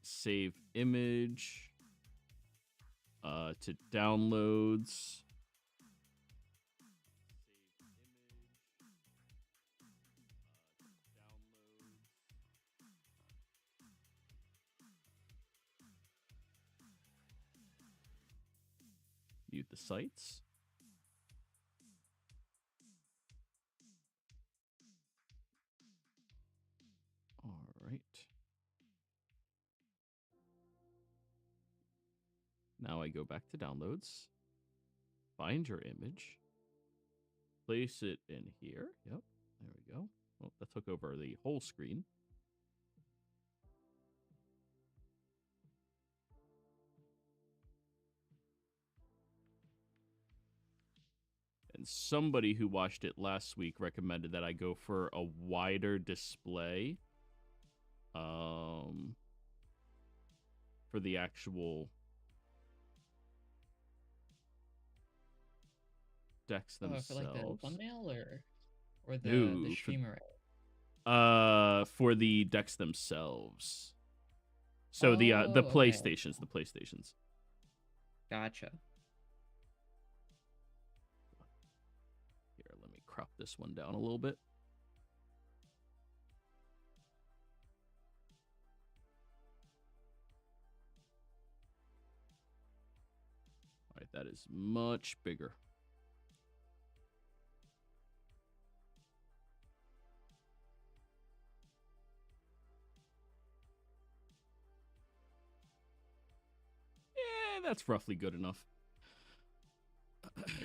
save image to downloads. Mute the sites. All right. Now I go back to downloads, find your image, place it in here. Yep, there we go. Well, that took over the whole screen. And somebody who watched it last week recommended that I go for a wider display for the actual decks themselves. For like the thumbnail or the No, streamer? For the decks themselves. So the PlayStations, the PlayStations. Gotcha. Here, let me crop this one down a little bit. All right, that is much bigger. Yeah, that's roughly good enough.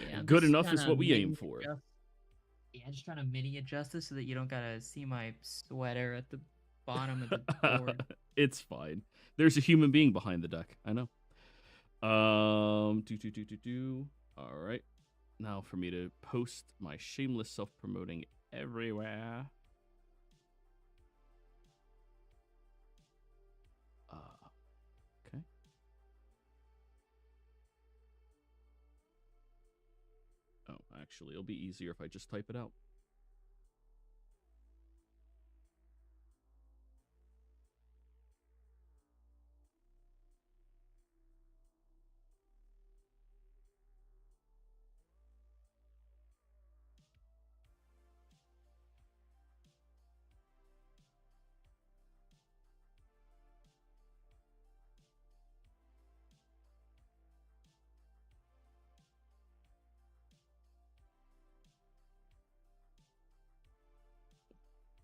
Yeah, good enough is what we aim for. Yeah, just trying to mini adjust this so that you don't gotta see my sweater at the bottom of the board. It's fine. There's a human being behind the deck. I know. All right. Now for me to post my shameless self-promoting everywhere. Okay. Oh, actually, it'll be easier if I just type it out.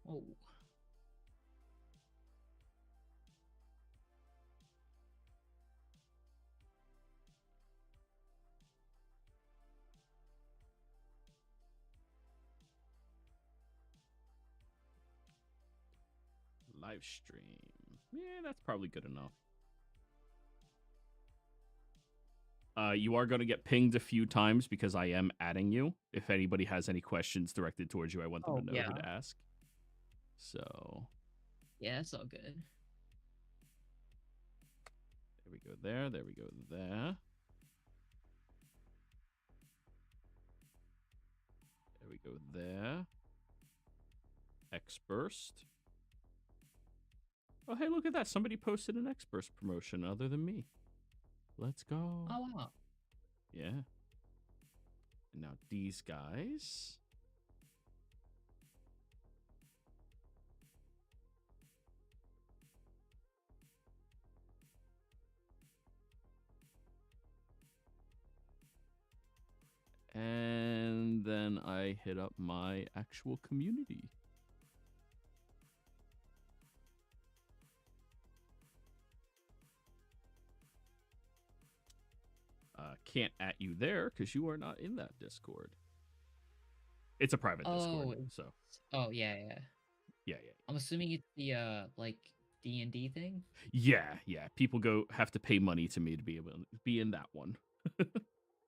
Oh. Live stream. Yeah, that's probably good enough. You are going to get pinged a few times because I am adding you. If anybody has any questions directed towards you, I want them to know who to ask. So. Yeah, it's all good. There we go there. There we go there. There we go there. Exburst. Oh, hey, look at that. Somebody posted an Exburst promotion other than me. Let's go. Oh, wow. Yeah. And now these guys. And then I hit up my actual community. Can't at you there because you are not in that Discord. It's a private Discord, so. Oh, yeah. I'm assuming it's the like D&D thing. Yeah. People have to pay money to me to be able to be in that one.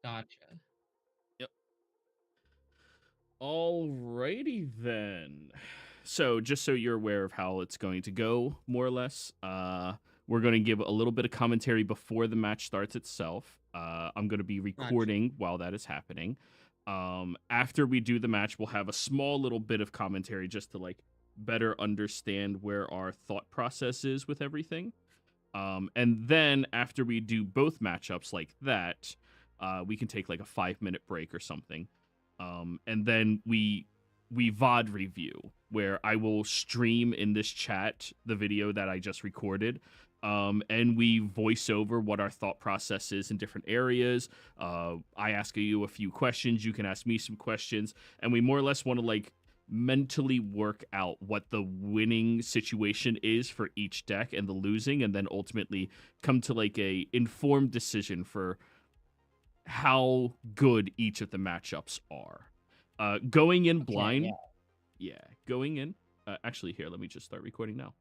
Gotcha. Yep. Alrighty then. So just so you're aware of how it's going to go, more or less, we're going to give a little bit of commentary before the match starts itself. I'm going to be recording while that is happening. After we do the match, we'll have a small little bit of commentary just to like better understand where our thought process is with everything. And then after we do both matchups like that, we can take like a 5-minute break or something. And then we VOD review where I will stream in this chat the video that I just recorded. And we voice over what our thought process is in different areas. I ask you a few questions, you can ask me some questions, and we more or less want to like mentally work out what the winning situation is for each deck and the losing, and then ultimately come to like a informed decision for how good each of the matchups are. Going in Okay, yeah. blind, yeah, going in. Actually, here, let me just start recording now.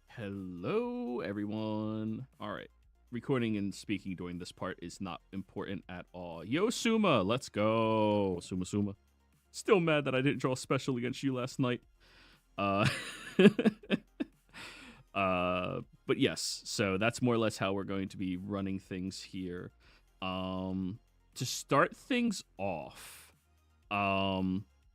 Hello, everyone. All right. Recording and speaking during this part is not important at all. Yo, Suma, let's go. Suma. Still mad that I didn't draw special against you last night. Uh, but yes, so that's more or less how we're going to be running things here. To start things off,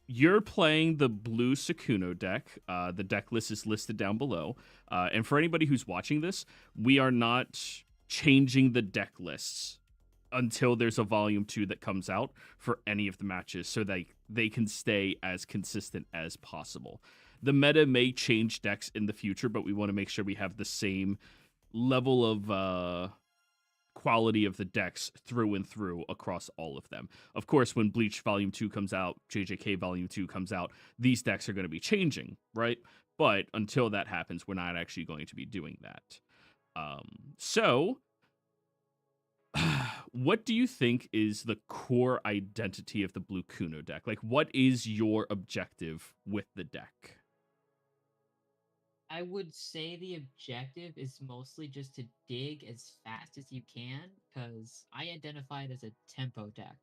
you're playing the blue Sukuno deck. The deck list is listed down below. And for anybody who's watching this, we are not changing the deck lists until there's a volume 2 that comes out for any of the matches so that they can stay as consistent as possible. The meta may change decks in the future, but we want to make sure we have the same level of quality of the decks through and through across all of them. Of course, when Bleach Volume 2 comes out, JJK Volume 2 comes out, these decks are going to be changing, right? But until that happens, we're not actually going to be doing that. So, what do you think is the core identity of the Blue Kuno deck? Like, what is your objective with the deck? I would say the objective is mostly just to dig as fast as you can, because I identify it as a tempo deck,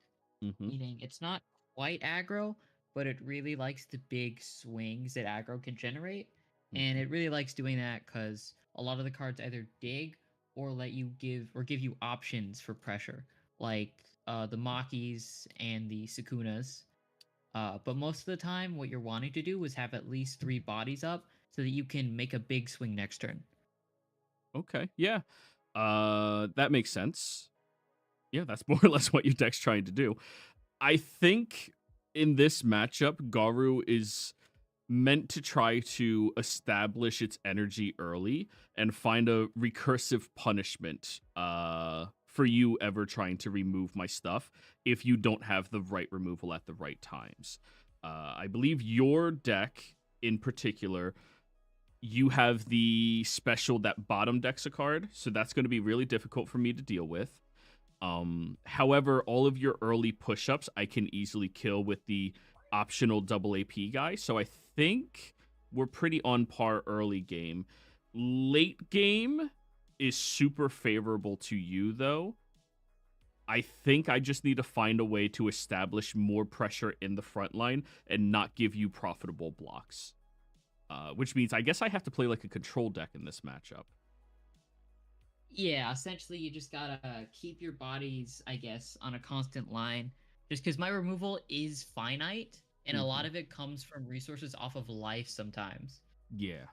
Mm-hmm. meaning it's not quite aggro, but it really likes the big swings that aggro can generate. And Mm-hmm. it really likes doing that because a lot of the cards either dig or let you give you options for pressure, like the Makis and the Sukunas. But most of the time, what you're wanting to do is have at least 3 bodies up so that you can make a big swing next turn. Okay, yeah. That makes sense. Yeah, that's more or less what your deck's trying to do. I think in this matchup, Garu is meant to try to establish its energy early and find a recursive punishment for you ever trying to remove my stuff if you don't have the right removal at the right times. I believe your deck in particular, you have the special that bottom decks a card, so that's going to be really difficult for me to deal with. However, all of your early push-ups I can easily kill with the optional double AP guy. So I think we're pretty on par early game. Late game is super favorable to you though. I think I just need to find a way to establish more pressure in the front line and not give you profitable blocks. Which means I guess I have to play like a control deck in this matchup. Yeah, essentially, you just gotta keep your bodies, I guess, on a constant line. Just because my removal is finite, and a lot Mm-hmm. of it comes from resources off of life sometimes. Yeah.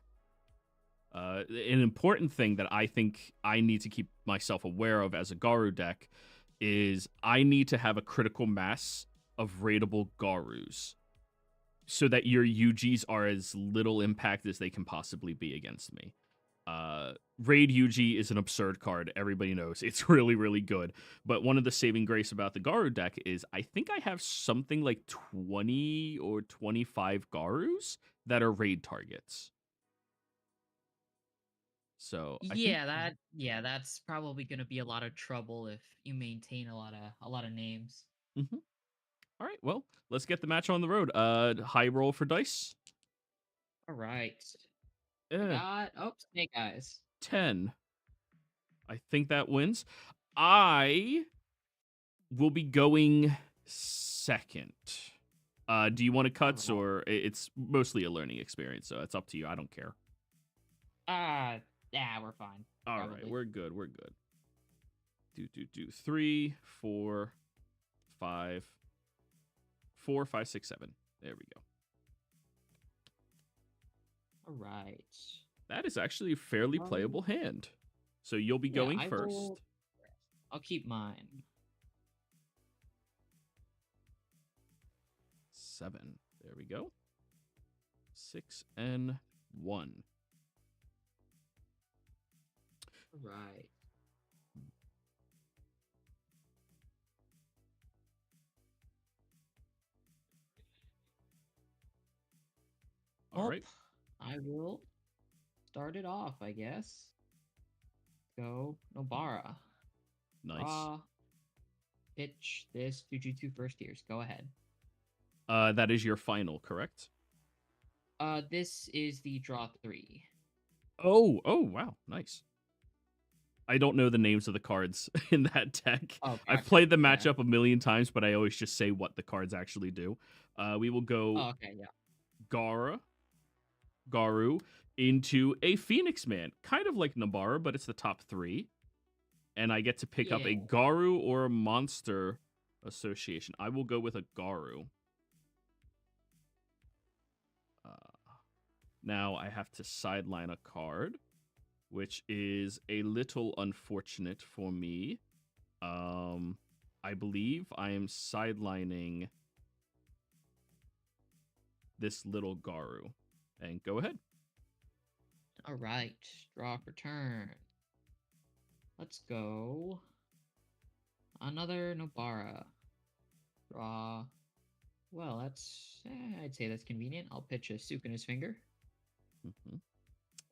An important thing that I think I need to keep myself aware of as a Garu deck is I need to have a critical mass of raidable Garus so that your UGs are as little impact as they can possibly be against me. Raid UG is an absurd card. Everybody knows it's really, really good. But one of the saving grace about the Garu deck is I think I have something like 20 or 25 Garus that are raid targets. So I think. Yeah, that's probably gonna be a lot of trouble if you maintain a lot of names. Mhm. All right, well, let's get the match on the road. High roll for dice. All right, I Eh, got Snake Eyes. 10. I think that wins. I will be going second. Do you want to All cuts right. or it's mostly a learning experience, so it's up to you. I don't care. Yeah, we're fine. All right, Probably. we're good. We're good. Do 3, 4, 5, 4, 5, 6, 7. There we go. All right. That is actually a fairly playable hand. So you'll be Yeah, going I will. first. I'll keep mine. 7. There we go. 6 and 1. Right. All Well, right. I will start it off, I guess. Go Nobara. Nice. Draw. Pitch this Jujutsu first years. Go ahead. That is your final, correct? This is the draw 3. Oh, wow. Nice. I don't know the names of the cards in that deck. Oh, I've gotcha. played the Yeah. matchup a million times, but I always just say what the cards actually do. We will go Oh, okay, yeah. Garu into a Phoenix Man, kind of like Nabara, but it's the top 3. And I get to pick up a Yeah. Garu or a Monster Association. I will go with a Garu. Now I have to sideline a card, which is a little unfortunate for me. I believe I am sidelining this little Garu. And go ahead. All right. Draw for turn. Let's go. Another Nobara. Draw. Well, I'd say that's convenient. I'll pitch a Sukuna's finger. Mm-hmm.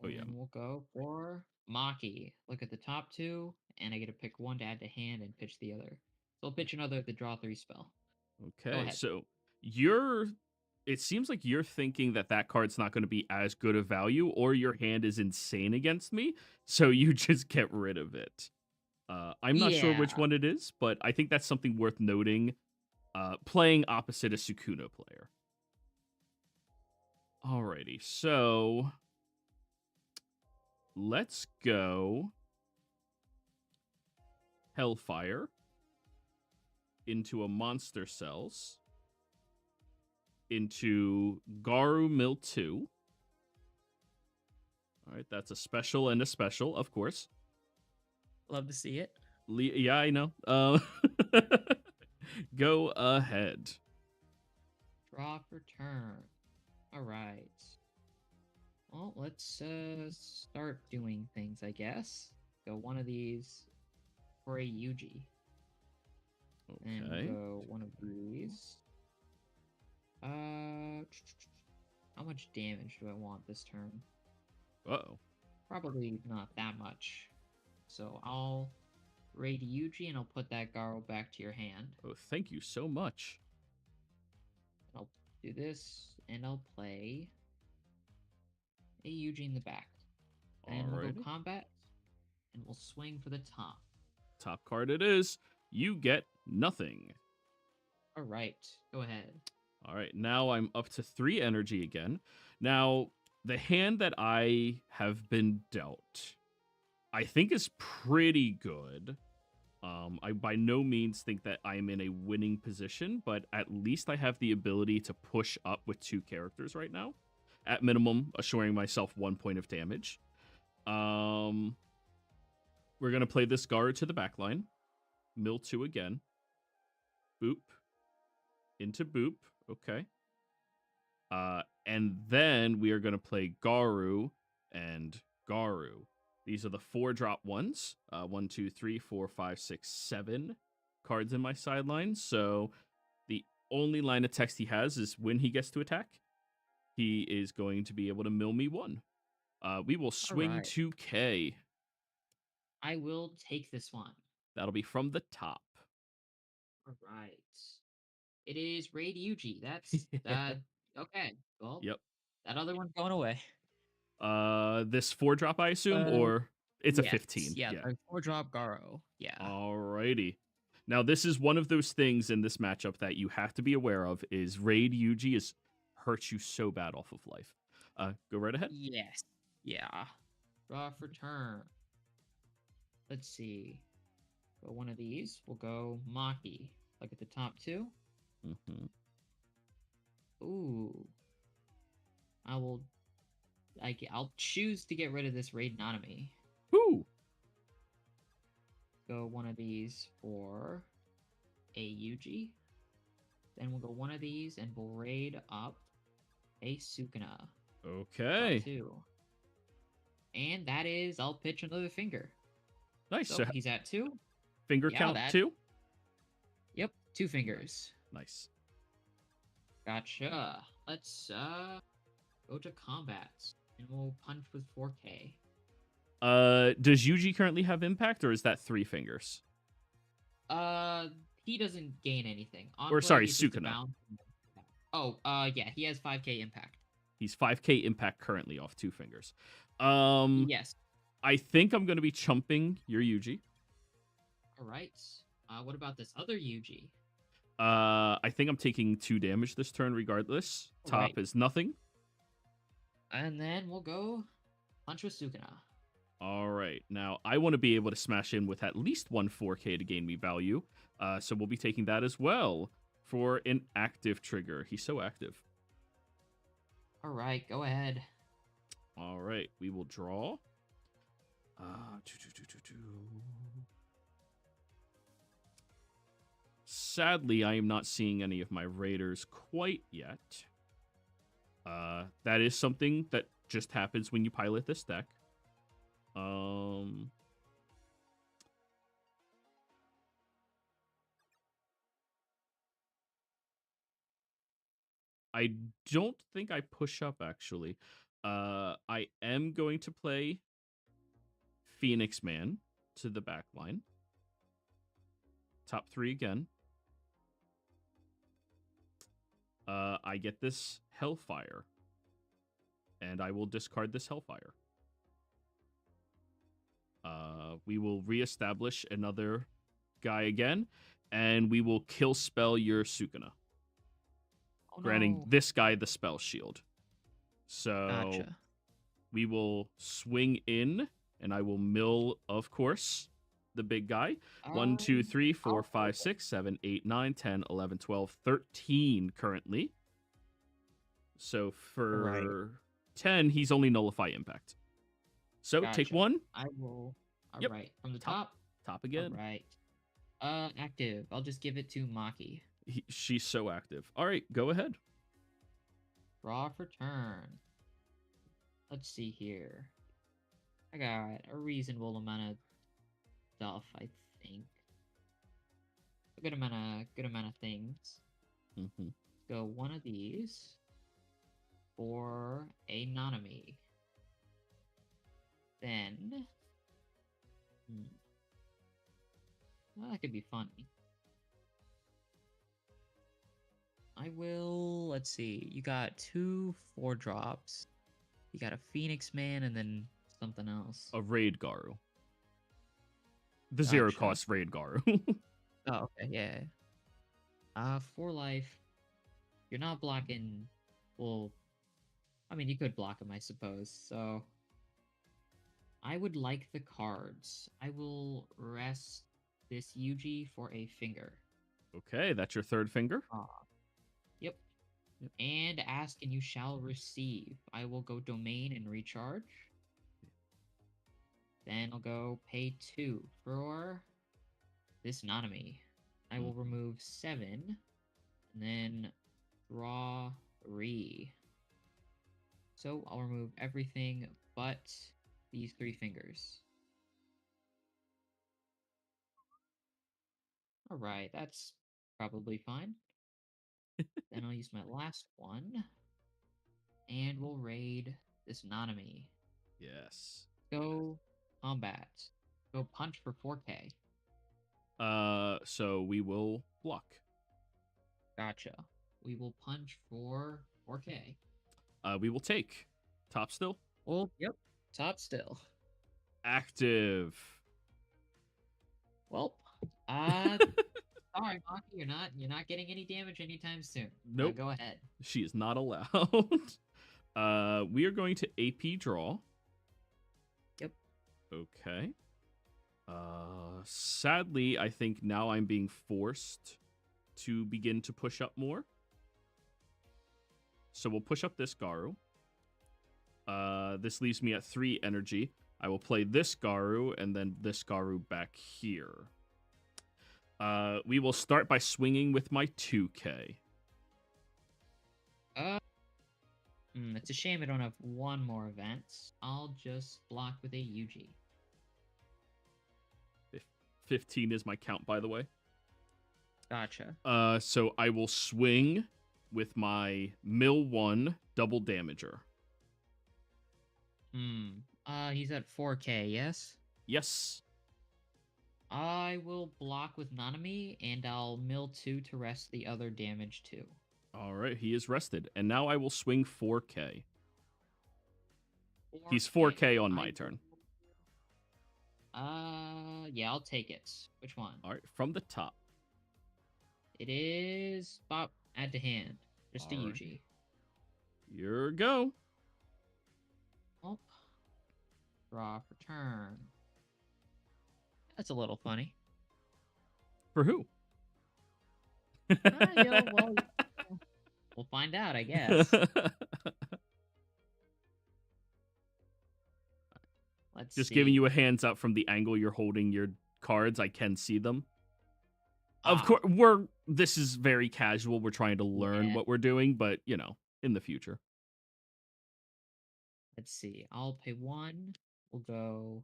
Oh, And yeah. we'll go for Maki. Look at the top 2, and I get to pick one to add to hand and pitch the other. So I'll pitch another the draw 3 spell. Go Okay, ahead. so it seems like you're thinking that that card's not going to be as good of value, or your hand is insane against me, so you just get rid of it. I'm not sure which Yeah. one it is, but I think that's something worth noting. Playing opposite a Sukuna player. Alrighty, so let's go Hellfire into a Monster Cells into Garu Mill 2. All right, that's a special and a special, of course. Love to see it. Yeah, I know. Go ahead. Draw for turn. All right. Well, let's start doing things, I guess. Go one of these for a Yuji. And Okay. go one of these. How much damage do I want this turn? Uh-oh. Probably not that much. So I'll raid Yuji and I'll put that Garo back to your hand. Oh, thank you so much. I'll do this and I'll play a Yuji in the back. And we'll go Alrighty. combat and we'll swing for the top. Top card it is. You get nothing. All right, go ahead. All right, now I'm up to 3 energy again. Now, the hand that I have been dealt, I think is pretty good. I by no means think that I'm in a winning position, but at least I have the ability to push up with 2 characters right now. At minimum, assuring myself 1 point of damage. We're going to play this Garu to the back line. Mill 2 again. Boop. Into Boop. Okay. And then we are going to play Garu and Garu. These are the 4-drop ones. 1, 2, 3, 4, 5, 6, 7 cards in my sideline. So the only line of text he has is when he gets to attack, he is going to be able to mill me 1. We will swing right. 2K. I will take this one. That'll be from the top. All right. It is Raid Yuji. That's okay. Well, Yep. that other one's going away. This 4-drop, I assume, or it's a Yes. 15. Yeah, 4-drop Garo. Yeah. Alrighty. Now, this is one of those things in this matchup that you have to be aware of is Raid Yuji is hurts you so bad off of life. Go right ahead. Yes. Yeah. Draw for turn. Let's see. Go one of these. We'll go Maki. Look at the top 2. Mm-hmm. Ooh. I will I'll choose to get rid of this raid Nanami. Whoo! Go one of these for a Yuji. Then we'll go one of these and we'll raid up a Sukuna. Draw Okay. 2. And that is, I'll pitch another finger. Nice. So he's at 2. Finger Yeah, count that- 2? Yep, 2 fingers. Nice. Gotcha. Let's go to combat. And we'll punch with 4K. Does Yuji currently have impact, or is that 3 fingers? He doesn't gain anything. Or sorry, it's just a Sukuna. bounce. Oh, yeah, he has 5K impact. He's 5k impact currently off 2 fingers. Yes. I think I'm going to be chumping your Yuji. All right. What about this other Yuji? I think I'm taking 2 damage this turn regardless. Top Right. is nothing. And then we'll go punch with Sukuna. All right. Now, I want to be able to smash in with at least 1 4k to gain me value. So we'll be taking that as well for an active trigger. He's so active. All right, go ahead. All right. We will draw. Sadly, I am not seeing any of my raiders quite yet. That is something that just happens when you pilot this deck. I don't think I push up, actually. I am going to play Phoenix Man to the back line. Top 3 again. I get this Hellfire. And I will discard this Hellfire. We will reestablish another guy again. And we will kill spell your Sukuna. Oh, Granting no. this guy the spell shield. So Gotcha. we will swing in. And I will mill, of course, the big guy. 1, 2, 3, 4, 5, 6, 7, 8, 9, 10, 11, 12, 13 currently. So for 10, he's only nullify impact. So take Gotcha. 1. I will. All Yep. right, from the Top. top. Top again. All right. Active. I'll just give it to Maki. She's so active. All right, go ahead. Draw for turn. Let's see here. I got a reasonable amount of stuff, I think. A good amount of things. Mm-hmm. Go one of these for a Nanami. Then well, that could be funny. I will. Let's see. You got 2 4-drops. You got a Phoenix Man and then something else. A Raid Garu. The 0 Gotcha. cost Raid Garu. Oh, okay, yeah. 4 life. You're not blocking. Well, I mean, you could block him, I suppose. So, I would like the cards. I will rest this Yuji for a finger. Okay, that's your 3rd finger. Yep. And ask and you shall receive. I will go domain and recharge. Then I'll go pay 2 for this Nanami. I will remove 7 and then draw 3. So I'll remove everything but these 3 fingers. Alright, that's probably fine. Then I'll use my last one. And we'll raid this Nanami. Yes. Go combat. Go punch for 4K. So we will block. Gotcha. We will punch for 4K. We will take. Top still. Well, yep. Top still. Active. Well, sorry, Maki, you're not getting any damage anytime soon. Nope. Go ahead. She is not allowed. We are going to AP draw. Yep. Okay. Sadly, I think now I'm being forced to begin to push up more. So we'll push up this Garu. This leaves me at 3 energy. I will play this Garu and then this Garu back here. We will start by swinging with my 2K. It's a shame I don't have one more event. I'll just block with a UG. 15 is my count, by the way. Gotcha. So I will swing with my Mill 1 double damager. He's at 4K, yes? Yes. I will block with Nanami, and I'll mill 2 to rest the other damage too. All right, he is rested. And now I will swing 4K. He's 4K on my turn. Yeah, I'll take it. Which one? All right, from the top. It is Bop, add to hand. Just a All right. UG. Your go. Oh. Draw for turn. That's a little funny. For who? Well, we'll find out, I guess. Let's Just see. giving you a hands up from the angle you're holding your cards. I can see them. Of course, this is very casual. We're trying to learn what we're doing, but, you know, in the future. Let's see. I'll pay 1. We'll go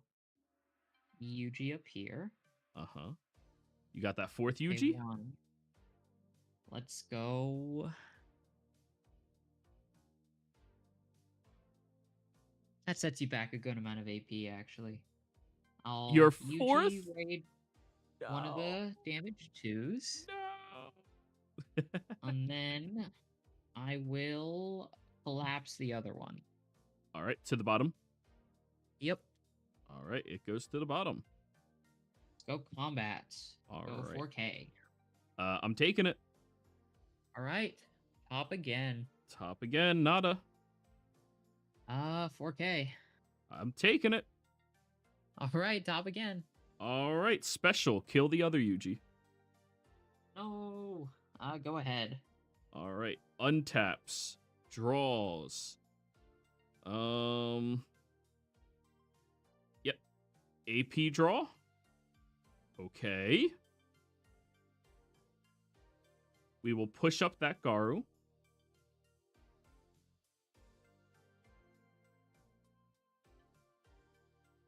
UG up here. Uh-huh. You got that 4th Pay UG? 1. Let's go. That sets you back a good amount of AP, actually. I'll Your UG 4th? raid one of the damage 2s. No. And then I will collapse the other one. All right, to the bottom. Yep. All right, it goes to the bottom. Let's go combat. All Go right. 4K. I'm taking it. All right. Top again. Top again, nada. 4K. I'm taking it. All right, top again. All right, special. Kill the other UG. No. Go ahead. All right, untaps, draws. Yep. AP draw. Okay. We will push up that Garu.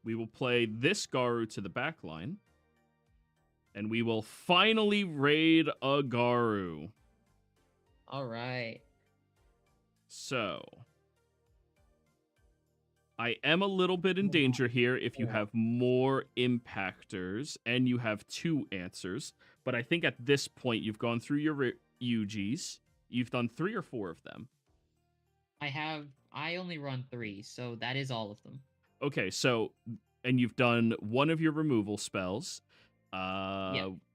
We will play this Garu to the back line. And we will finally raid a Garu. All right. So, I am a little bit in danger here if you have more impactors and you have 2 answers. But I think at this point, you've gone through your UGs. You've done 3 or 4 of them. I only run 3, so that is all of them. Okay, so, and you've done 1 of your removal spells,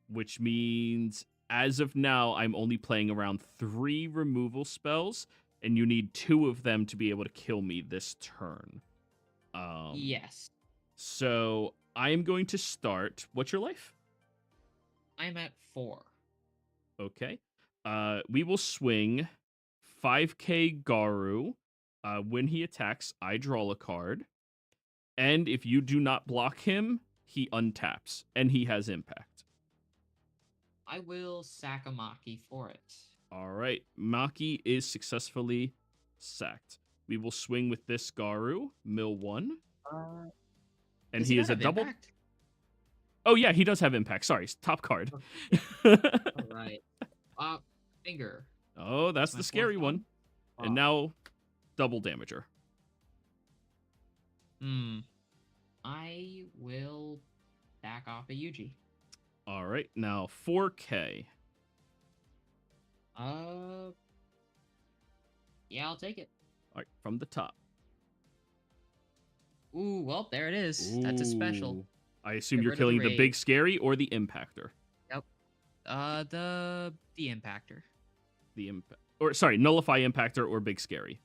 which means as of now, I'm only playing around 3 removal spells, and you need 2 of them to be able to kill me this turn. Yes. So I'm going to start. What's your life? I'm at 4. Okay. We will swing 5K Garu. When he attacks, I draw a card. And if you do not block him, he untaps, and he has impact. I will sack a Maki for it. All right. Maki is successfully sacked. We will swing with this Garu, mill 1. And he is a double. Impact? Oh, yeah, he does have impact. Sorry, top card. All right. Finger. Oh, that's the scary one. And now, double damager. I will back off a UG. All right, now 4K. Yeah, I'll take it. All right, from the top. Ooh, well, there it is. That's a special. Ooh. I assume Get you're rid of the killing the raid. big scary or the impactor. Yep. The impactor. Nullify impactor or big scary.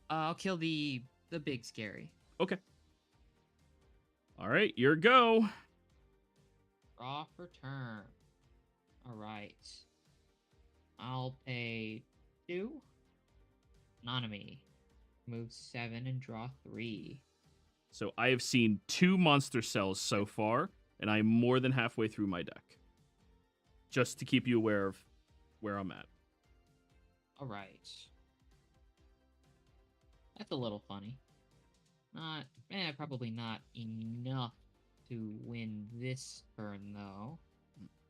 I'll kill the big scary. Okay. All right, your go. Draw for turn. All right. I'll pay 2. Nanami. Move 7 and draw 3. So I have seen 2 monster cells so far, and I'm more than halfway through my deck. Just to keep you aware of where I'm at. All right. That's a little funny. Probably not enough to win this turn, though.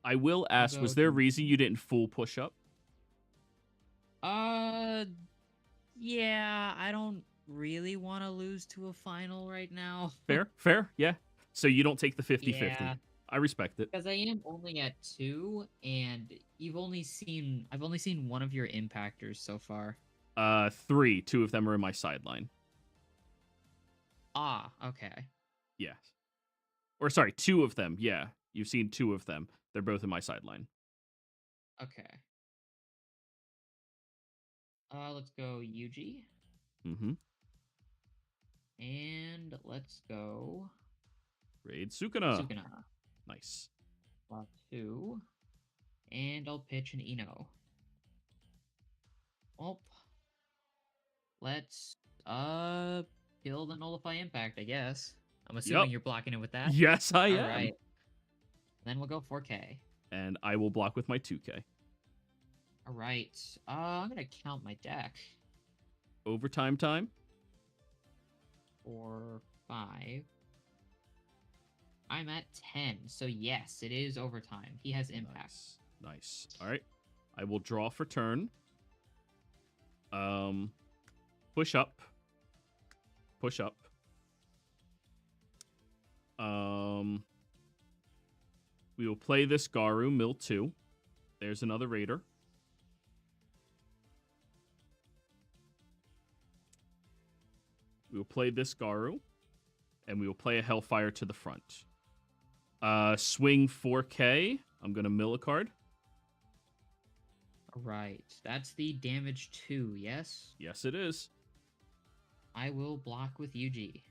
I will I'll ask, go was there a to- reason you didn't full push up? Yeah, I don't really want to lose to a final right now. Fair, yeah. So you don't take the 50-50. Yeah. I respect it. Because I am only at 2, and I've only seen one of your impactors so far. 3. 2 of them are in my sideline. Ah, okay. Yes. Or sorry, 2 of them. Yeah, you've seen 2 of them. They're both in my sideline. Okay. Let's go Yuji. Mm-hmm. And let's go Raid Sukuna. Sukuna. Nice. Draw 2. And I'll pitch an Ino. Well, let's kill the Nullify Impact, I guess. I'm assuming Yep. you're blocking it with that. Yes, I am. Alright. Then we'll go 4K. And I will block with my 2K. Alright. I'm gonna count my deck. Overtime time. 4, 5. I'm at 10, so yes, it is overtime. He has impact. Nice. All right. I will draw for turn. Push up. Push up. We will play this Garu, mill 2. There's another Raider. We will play this Garu, and we will play a Hellfire to the front. Swing 4K. I'm going to mill a card. Alright, that's the damage 2, yes? Yes, it is. I will block with UG.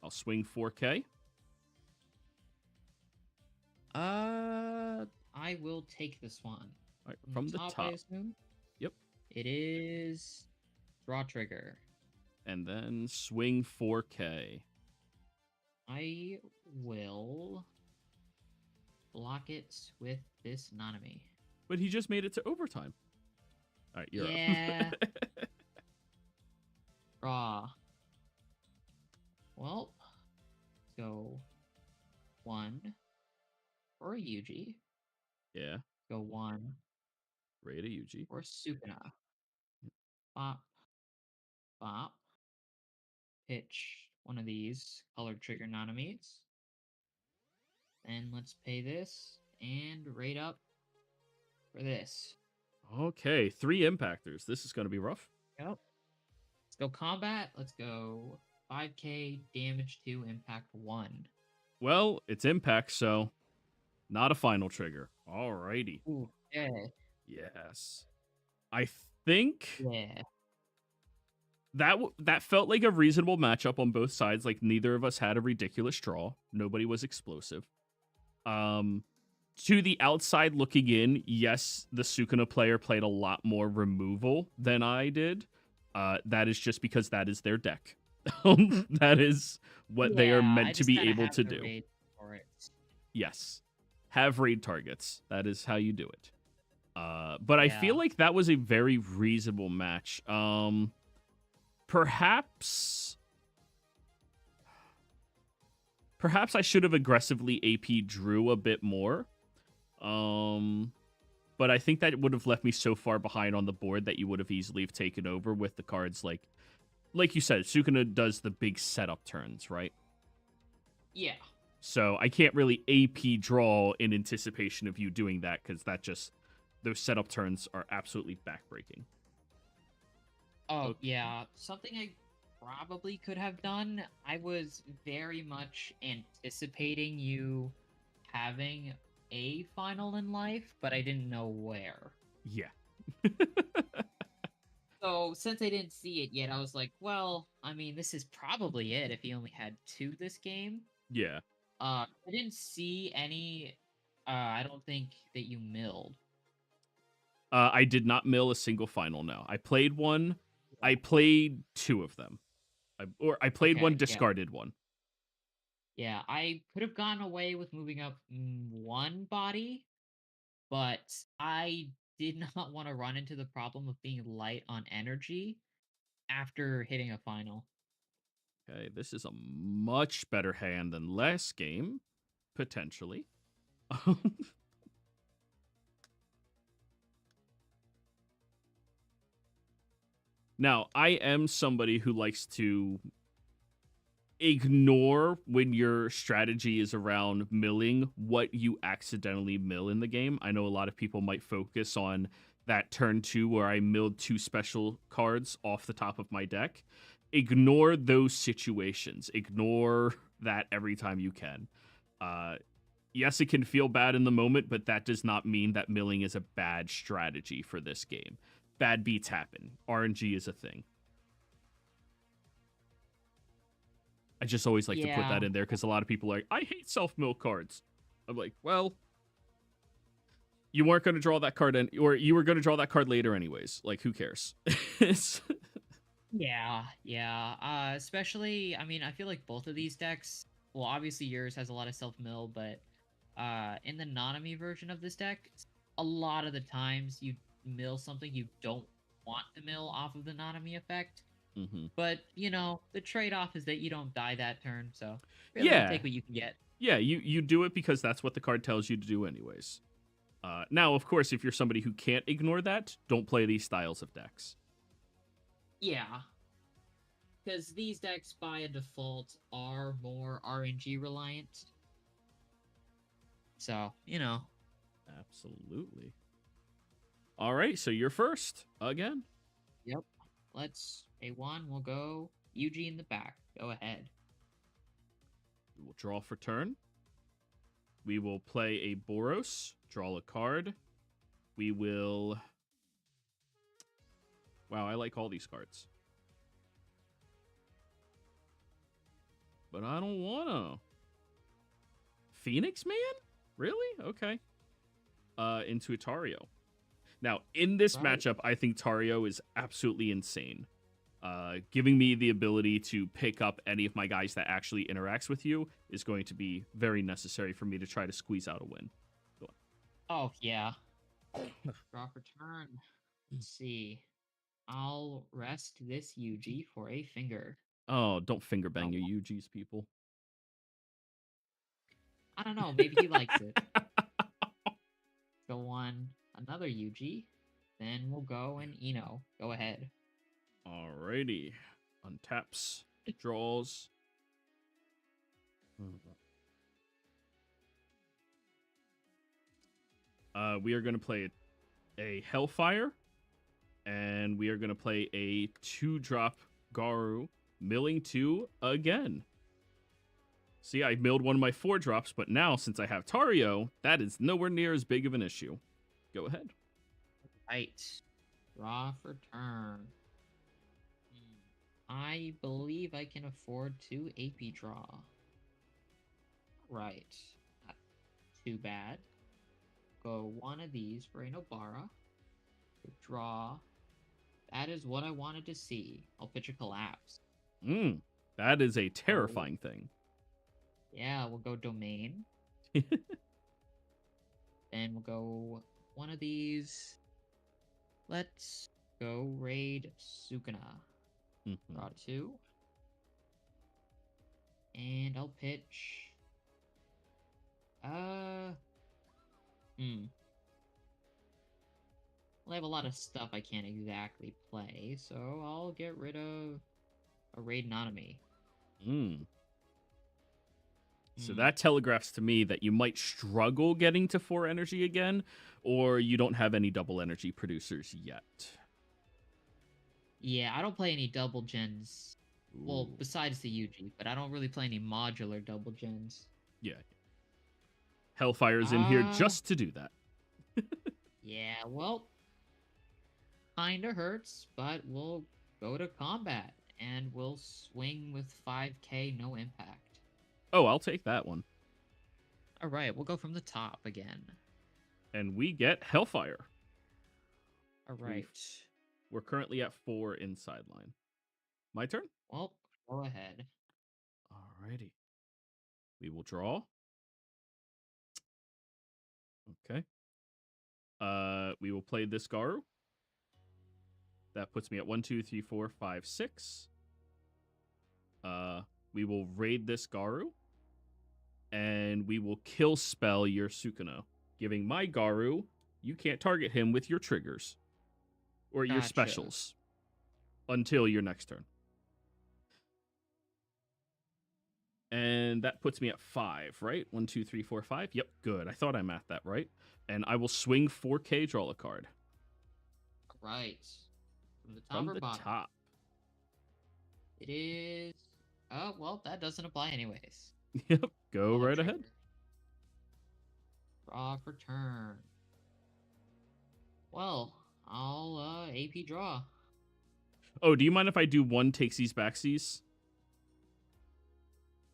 I'll swing 4K. I will take this one. All right, from the top. I assume? Yep. It is draw trigger. And then swing 4K. I will block it with this Nanami. But he just made it to overtime. All right, you're Yeah. up. Draw. Well, let's go 1 for Yuji. Yeah. Go 1 Rada Yuji. for Sukuna. Bop. Bop. Pitch one of these colored trigger Nanamis. And let's pay this and rate up for this. Okay, 3 impactors. This is going to be rough. Yep. Let's go combat. Let's go 5K damage 2 impact 1. Well, it's impact, so not a final trigger. Alrighty. Ooh, yeah. Yes. I think Yeah. that felt like a reasonable matchup on both sides. Like, neither of us had a ridiculous draw. Nobody was explosive. To the outside looking in, yes, the Sukuna player played a lot more removal than I did. That is just because that is their deck. That is what they are I meant to just be kinda able have to the do. raid for it. Yes. Have raid targets. That is how you do it. But I feel Yeah. like that was a very reasonable match. Perhaps I should have aggressively AP Drew a bit more. But I think that would have left me so far behind on the board that you would have easily have taken over with the cards like you said, Sukuna does the big setup turns, right? Yeah. So I can't really AP draw in anticipation of you doing that because those setup turns are absolutely backbreaking. Oh, Okay. yeah. Something I probably could have done. I was very much anticipating you having a final in life, but I didn't know where. Yeah. So, since I didn't see it yet, I was like, well, I mean, this is probably it if he only had 2 this game. Yeah. I didn't see any, I don't think that you milled. I did not mill a single final, no. I played one. I played 2 of them. I played one, Okay, yeah. discarded one. Yeah, I could have gone away with moving up one body, but I did not want to run into the problem of being light on energy after hitting a final. Okay, this is a much better hand than last game, potentially. Now, I am somebody who likes to ignore when your strategy is around milling what you accidentally mill in the game. I know a lot of people might focus on that turn 2 where I milled 2 special cards off the top of my deck. Ignore those situations. Ignore that every time you can. Yes, it can feel bad in the moment, but that does not mean that milling is a bad strategy for this game. Bad beats happen. RNG is a thing. I just always like to put Yeah, that in there because a lot of people are like, I hate self-mill cards. I'm like, well, you weren't going to draw that card, or you were going to draw that card later anyways. Like, who cares? yeah. Especially, I mean, I feel like both of these decks. Well, obviously yours has a lot of self mill, but in the Nanami version of this deck, a lot of the times you mill something you don't want to mill off of the Nanami effect. Mm-hmm. But the trade-off is that you don't die that turn, so really you Yeah, take what you can get. yeah. You do it because that's what the card tells you to do anyways. Now, of course, if you're somebody who can't ignore that, don't play these styles of decks. Yeah, because these decks by default are more RNG reliant. So, Absolutely. All right, so you're first again. Yep. Let's A1, we'll go UG in the back. Go ahead. We will draw for turn. We will play a Boros, draw a card. We will. Wow, I like all these cards. But I don't wanna. Phoenix Man? Really? Okay. Into a Tario. Now, in this Right. matchup, I think Tario is absolutely insane. Giving me the ability to pick up any of my guys that actually interacts with you is going to be very necessary for me to try to squeeze out a win. Go Oh, yeah. Draw for turn. Let's see. I'll rest this UG for a finger. on. Oh, don't finger bang Oh, your UGs, people. I don't know. Maybe he likes it. Go on another UG. Then we'll go and Go ahead. Alrighty. Untaps, draws. We are going to play a Hellfire, and we are going to play a 2-drop Garu, milling 2 again. See, I milled one of my 4 drops, but now since I have Tario, that is nowhere near as big of an issue. Go ahead. Right. Draw for turn. I believe I can afford 2 AP draw. Right. Not too bad. Go one of these for a Nobara. Draw. That is what I wanted to see. I'll pitch a collapse. That is a Oh, terrifying thing. yeah, we'll go domain. Then we'll go one of these. Let's go raid Sukuna. Draw 2. And I'll pitch. Well, I have a lot of stuff I can't exactly play, so I'll get rid of a raid Nanami. So that telegraphs to me that you might struggle getting to 4 energy again, or you don't have any double energy producers yet. Yeah, I don't play any double gens. Well, Ooh. besides the UG, but I don't really play any modular double gens. Yeah. Hellfire's in here just to do that. Yeah, well, kinda hurts, but we'll go to combat, and we'll swing with 5k no impact. Oh, I'll take that one. Alright, we'll go from the top again. And we get Hellfire. Alright. We're currently at 4 inside line. My turn? Well, Go ahead. Alrighty. We will draw. Okay. We will play this Garu. That puts me at 1, 2, 3, 4, 5, 6. We will raid this Garu. And we will kill spell your Sukuna, giving my Garu, you can't target him with your triggers or your Gotcha. specials until your next turn. And that puts me at 5, right? 1, 2, 3, 4, 5. Yep, good. I thought I mathed that right. And I will swing 4K, draw a card. Right. From the top From or the bottom? top. It is. Oh, well, that doesn't apply anyways. Yep, go Pull the right trigger. ahead. Draw for turn. Well, I'll AP draw. Oh, do you mind if I do one takesies backsies?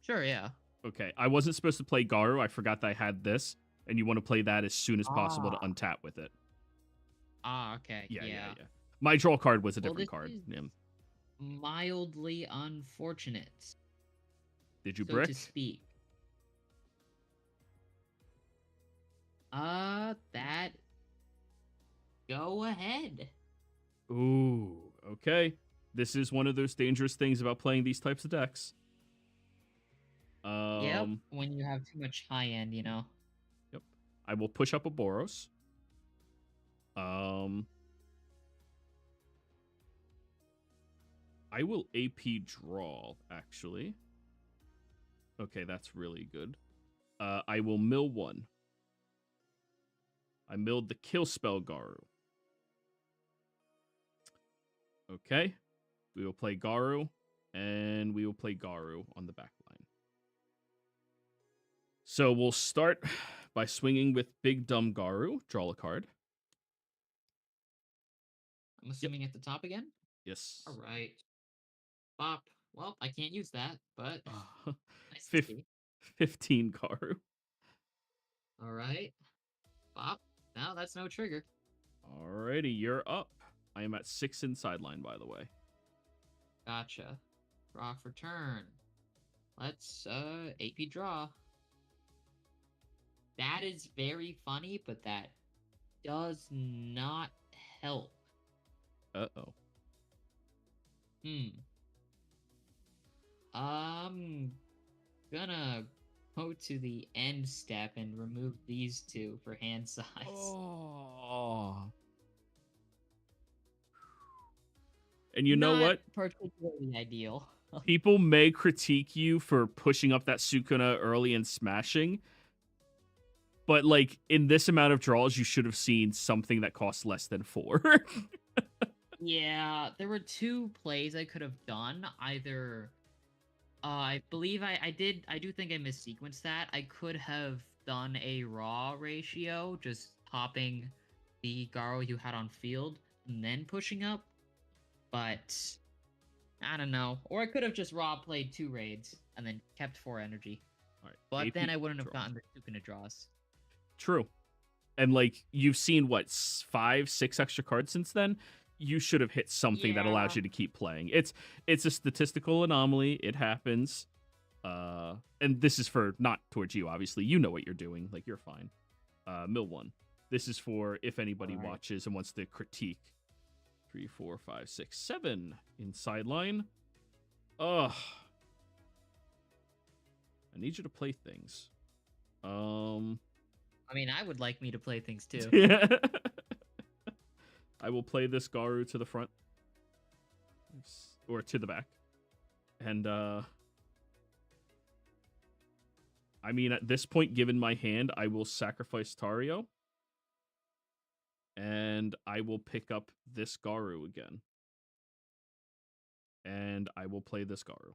Sure, yeah. Okay, I wasn't supposed to play Garu. I forgot that I had this, and you want to play that as soon as possible to Ah. untap with it. Okay. Yeah. My draw card was a Well, different this card. is Yeah. mildly unfortunate, Did you so brick? to speak. That. Go ahead. Ooh, okay. This is one of those dangerous things about playing these types of decks. Yep. When you have too much high end, you know. Yep. I will push up a Boros. I will AP draw, actually. Okay, that's really good. I will mill 1. I milled the kill spell Garu. Okay. We will play Garu, and we will play Garu on the back line. So we'll start by swinging with Big Dumb Garu. Draw a card. I'm assuming at the top again? Yes. All right. Bop. Well, I can't use that, but nice to Fif- see. 15 Garu. All right. Bop. Now that's no trigger. Alrighty, you're up. I am at 6 in sideline, by the way. Gotcha. Draw for turn. Let's AP draw. That is very funny, but that does not help. Uh-oh. I'm gonna go to the end step and remove these two for hand size. Oh. And you know Not what? particularly ideal. People may critique you for pushing up that Sukuna early and smashing, but like in this amount of draws, you should have seen something that costs less than 4. Yeah, there were 2 plays I could have done. Either, I believe I do think I missequenced that. I could have done a raw ratio, just popping the Garo you had on field and then pushing up. But I don't know. Or I could have just raw played 2 raids and then kept 4 energy. All right, But AP then I wouldn't have draw. gotten the Sukuna draws. True. And like you've seen what 5, 6 extra cards since then. You should have hit something that allows you to keep playing. It's a statistical anomaly. It happens. And this is for not towards you, obviously. You know what you're doing. Like you're fine. Mill 1. This is for if anybody watches and wants to critique. 3, 4, 5, 6, 7 in sideline. Ugh. I need you to play things. I mean, I would like me to play things too. I will play this Garu to the front. Or to the back. And, I mean, at this point, given my hand, I will sacrifice Tario. And I will pick up this Garu again. And I will play this Garu.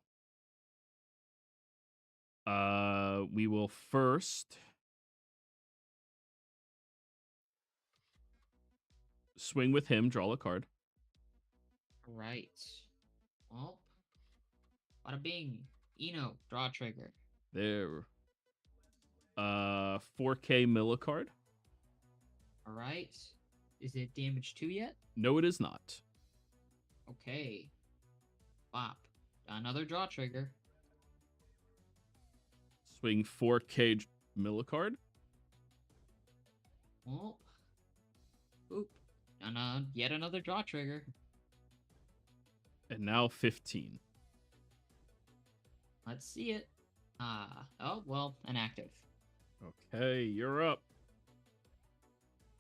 We will first swing with him, draw a card. Right. Well, bada bing. Eno, draw trigger. There. 4K mill card. All right. Is it damage 2 yet? No, it is not. Okay. Bop. Another draw trigger. Swing 4K Millicard. Well, oop. And yet another draw trigger. And now 15. Let's see it. Oh, well, an active. Okay, you're up.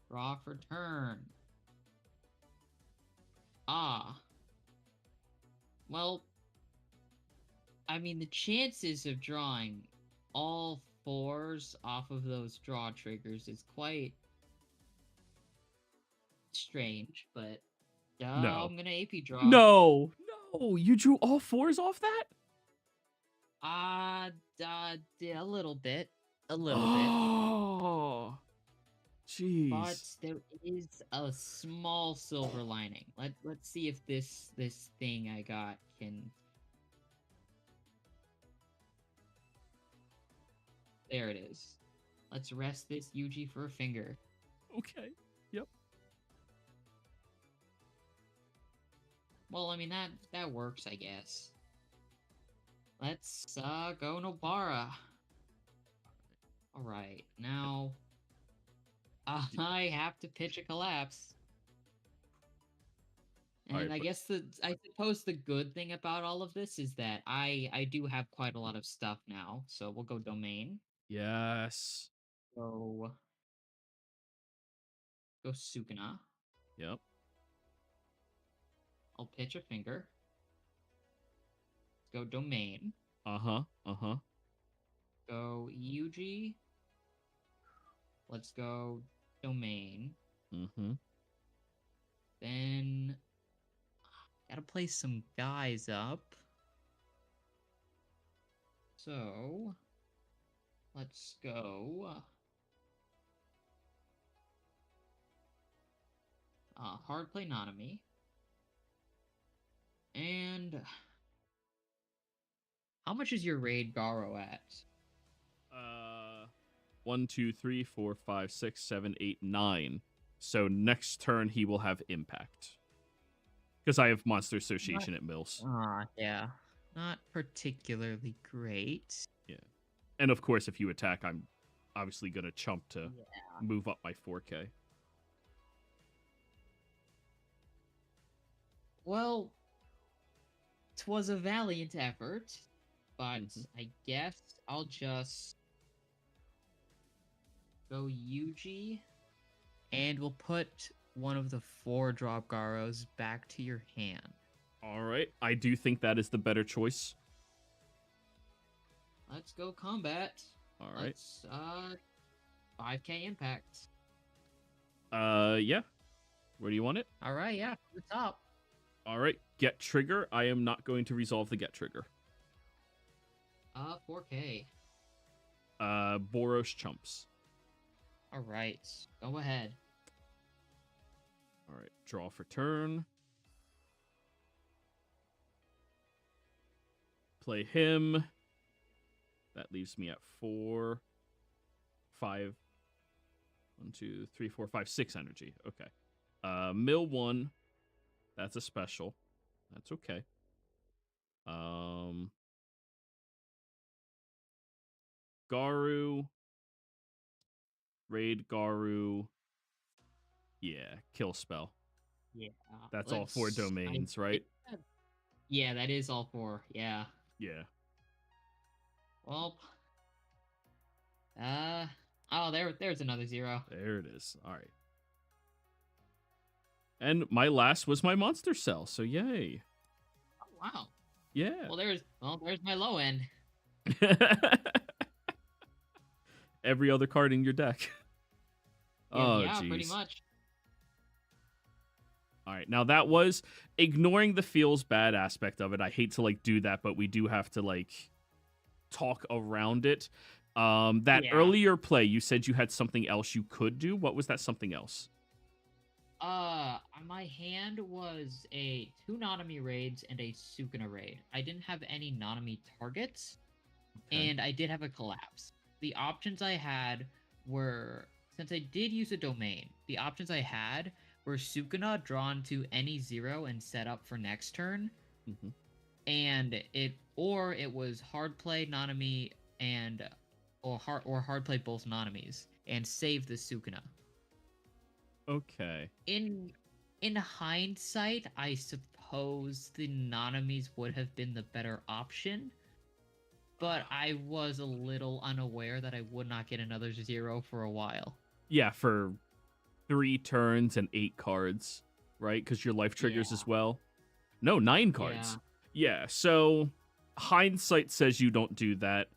Draw for turn. Ah. Well, I mean, the chances of drawing all fours off of those draw triggers is quite strange, but No. I'm gonna AP draw. No. No. You drew all fours off that? A little bit. A little bit. Oh. Jeez. But there is a small silver lining. Let's see if this thing I got can. There it is. Let's rest this Yuji for a finger. Okay. Yep. Well, I mean that works, I guess. Let's go Nobara. All right, now I have to pitch a collapse. And Alright, I guess I suppose the good thing about all of this is that I do have quite a lot of stuff now. So we'll go domain. yes. Go Sukuna. Yep. I'll pitch a finger. Go domain. Uh-huh. Uh-huh. Go Yuji. Let's go domain. Mm-hmm. Then gotta play some guys up. So let's go hard play Nanami. And how much is your raid Garo at? 1, 2, 3, 4, 5, 6, 7, 8, 9. So next turn he will have impact. Because I have Monster Association at Mills. Yeah. Not particularly great. Yeah. And of course, if you attack, I'm obviously going to chump to move up my 4K. Well, 'twas a valiant effort, but I guess I'll just go Yuji, and we'll put one of the 4 drop Garos back to your hand. All right. I do think that is the better choice. Let's go combat. All right. Let's 5K impact. Yeah. Where do you want it? All right, yeah, to the top. All right. Get trigger. I am not going to resolve the get trigger. 4K. Boros chumps. All right, go ahead. All right. Draw for turn. Play him. That leaves me at 4, 5. 1, 2, 3, 4, 5, 6 energy. Okay. Mill 1. That's a special. That's okay. Garu. Raid Garu. Yeah, kill spell. Yeah. That's all 4 domains, right? Yeah, that is all 4. Yeah. Yeah. Well. Oh, there's another 0. There it is. All right. And my last was my monster cell, so yay. Oh, wow. Yeah. Well, there's my low end. Every other card in your deck. Yeah, pretty much. All right. Now that was ignoring the feels bad aspect of it. I hate to do that, but we do have to talk around it. That earlier play, you said you had something else you could do. What was that something else? My hand was a 2 Nanami raids and a Sukuna raid. I didn't have any Nanami targets, and I did have a collapse. The options I had were, since I did use a domain, the options I had were Sukuna drawn to any 0 and set up for next turn, and it was hard play Nanami and or hard play both Nanamis and save the Sukuna. Okay. In hindsight, I suppose the Nanamis would have been the better option, but I was a little unaware that I would not get another 0 for a while. Yeah, for 3 turns and 8 cards, right? Because your life triggers Yeah. as well. No, 9 Yeah. cards. Yeah, so hindsight says you don't do that.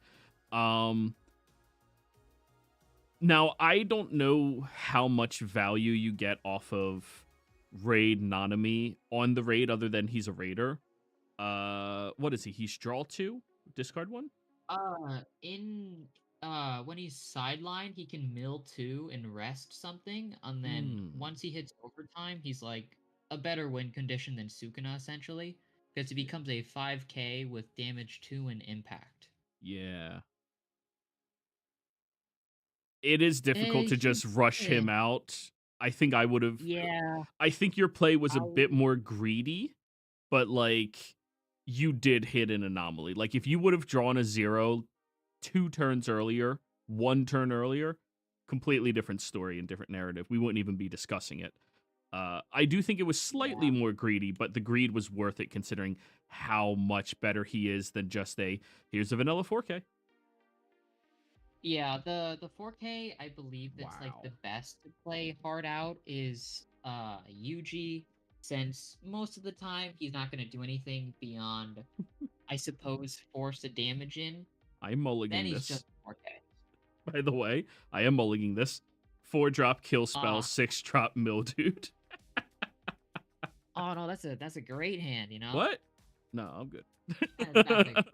Now, I don't know how much value you get off of Raid Nanami on the raid other than he's a raider. What is he? He's draw 2? Discard 1? In when he's sidelined, he can mill 2 and rest something, and then once he hits overtime, he's like a better win condition than Sukuna essentially, because he becomes a 5k with damage 2 and impact. Yeah. It is difficult to just rush him out. I think I would have. Yeah. I think your play was a bit more greedy, but like you did hit an anomaly. Like if you would have drawn a 0 2 turns earlier, 1 turn earlier, completely different story and different narrative. We wouldn't even be discussing it. I do think it was slightly more greedy, but the greed was worth it considering how much better he is than just a here's a vanilla 4K. Yeah, the 4K, I believe that's like the best to play hard out is Yuji, since most of the time he's not going to do anything beyond, I suppose, force a damage in. I'm mulliganing Then he's this. just 4K. By the way, I am mulliganing this. 4-drop kill spell, 6-drop Mildude. Oh no, that's a great hand, you know? What? No, I'm good. That's the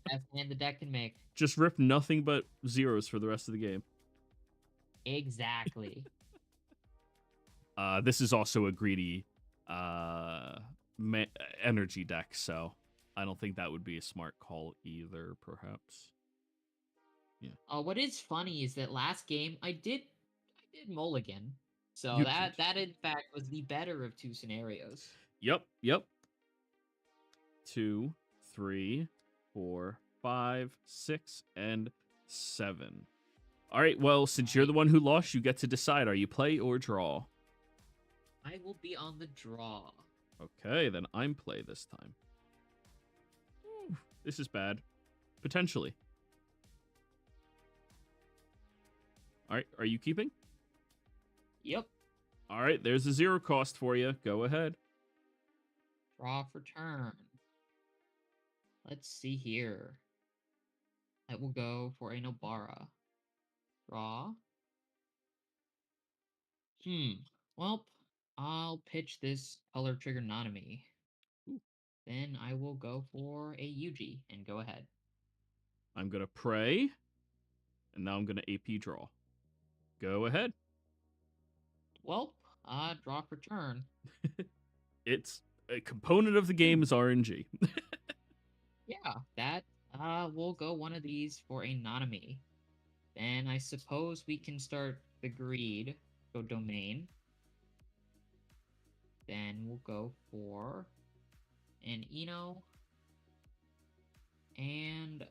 best hand the deck can make. Just rip nothing but zeros for the rest of the game. Exactly. This is also a greedy energy deck, so I don't think that would be a smart call either, perhaps. Yeah. What is funny is that last game I did mulligan. So You that in fact was the better of 2 scenarios. Yep. 2, 3, 4, 5, 6, and 7. All right, well, since you're the one who lost, you get to decide. Are you play or draw? I will be on the draw. Okay, then I'm play this time. Ooh, this is bad. Potentially. All right, are you keeping? Yep. All right, there's a 0 cost for you. Go ahead. Draw for turn. Let's see here. I will go for a Nobara. Draw. Well, I'll pitch this color trigger Nanami. Then I will go for a Yuji and go ahead. I'm going to pray. And now I'm going to AP draw. Go ahead. Well, draw for turn. It's a component of the game is RNG. Yeah, that we'll go one of these for a Nanami. Then I suppose we can start the greed. Go domain. Then we'll go for an Ino. And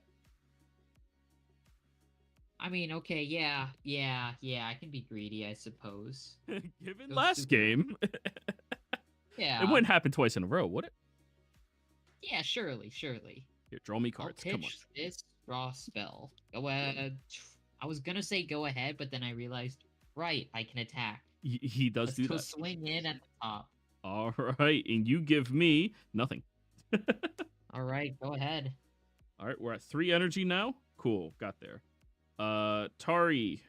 I mean, okay, yeah, I can be greedy, I suppose. Given last game. Yeah. It wouldn't happen twice in a row, would it? Yeah, surely. Here, draw me cards. I'll Come on. pitch this draw spell. Go ahead. I was gonna say go ahead, but then I realized, right, I can attack. He does Let's do go that. Swing in at the top. All right, and you give me nothing. All right, go ahead. All right, we're at 3 energy now. Cool, got there. Tari.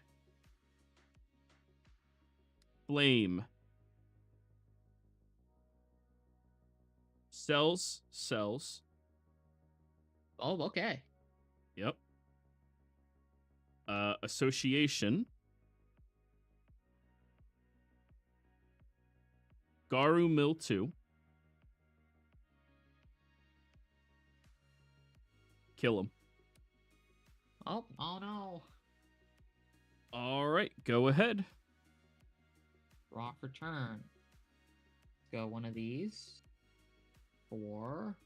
Flame. Cells. Oh, okay. Yep. Association. Garu Mill 2. Kill him. Oh no. All right, go ahead. Draw for turn. Let's go one of these. 4.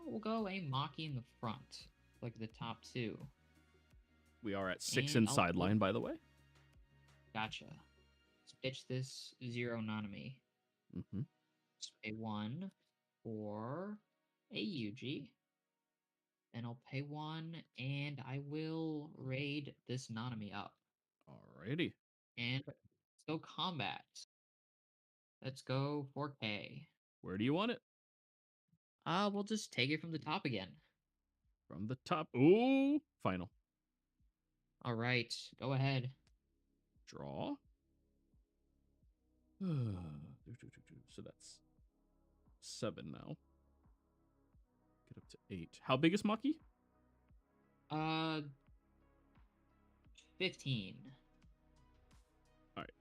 We'll go a Maki in the front, like the top two. We are at 6 And in I'll sideline, by the way. gotcha. Let's pitch this zero Nanami. Mm-hmm. A 1 for a UG. Then I'll pay 1, and I will raid this Nanami up. Alrighty. And let's go combat. Let's go 4K. Where do you want it? We'll just take it from the top again. From the top. Ooh, final. All right, go ahead. Draw. So that's 7 now. Get up to 8. How big is Maki? 15. Alright.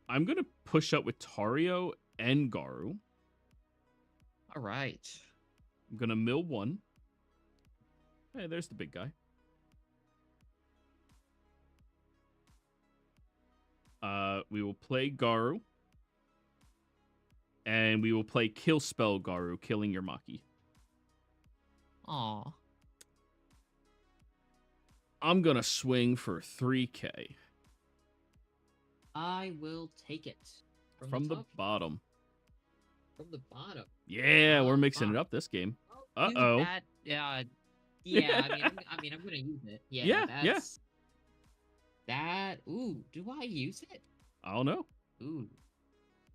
I'm going to push up with Tario and Garu. All right. I'm going to mill 1. Hey, there's the big guy. We will play Garu. And we will play Kill Spell Garu, killing your Maki. Aw. I'm going to swing for 3K. I will take it. From the top? bottom. From the bottom. Yeah, we're mixing wow. it up this game. I'll use Uh-oh. that, yeah, I mean, I'm gonna use it. Yeah, that's... That... Ooh, do I use it? I don't know. Ooh.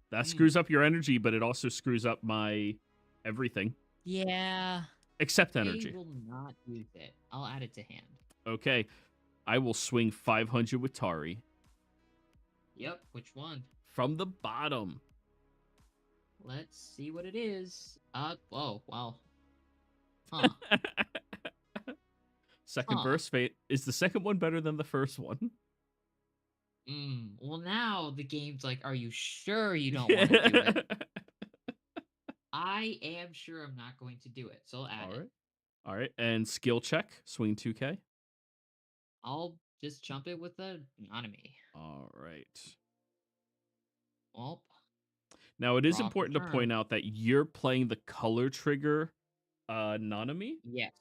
That screws up your energy, but it also screws up my everything. Yeah. Except energy. I will not use it. I'll add it to hand. Okay. I will swing 500 with Tari. Yep, which one? From the bottom. Let's see what it is. Oh, wow. Huh. Second burst fate. Is the second one better than the first one? Well, now the game's like, are you sure you don't want to do it? I am sure I'm not going to do it, so I'll add it. All right. And skill check. Swing 2K. I'll just jump it with a Nanami. All right. Well, now, it is important to point out that you're playing the color trigger Nanami. Yes.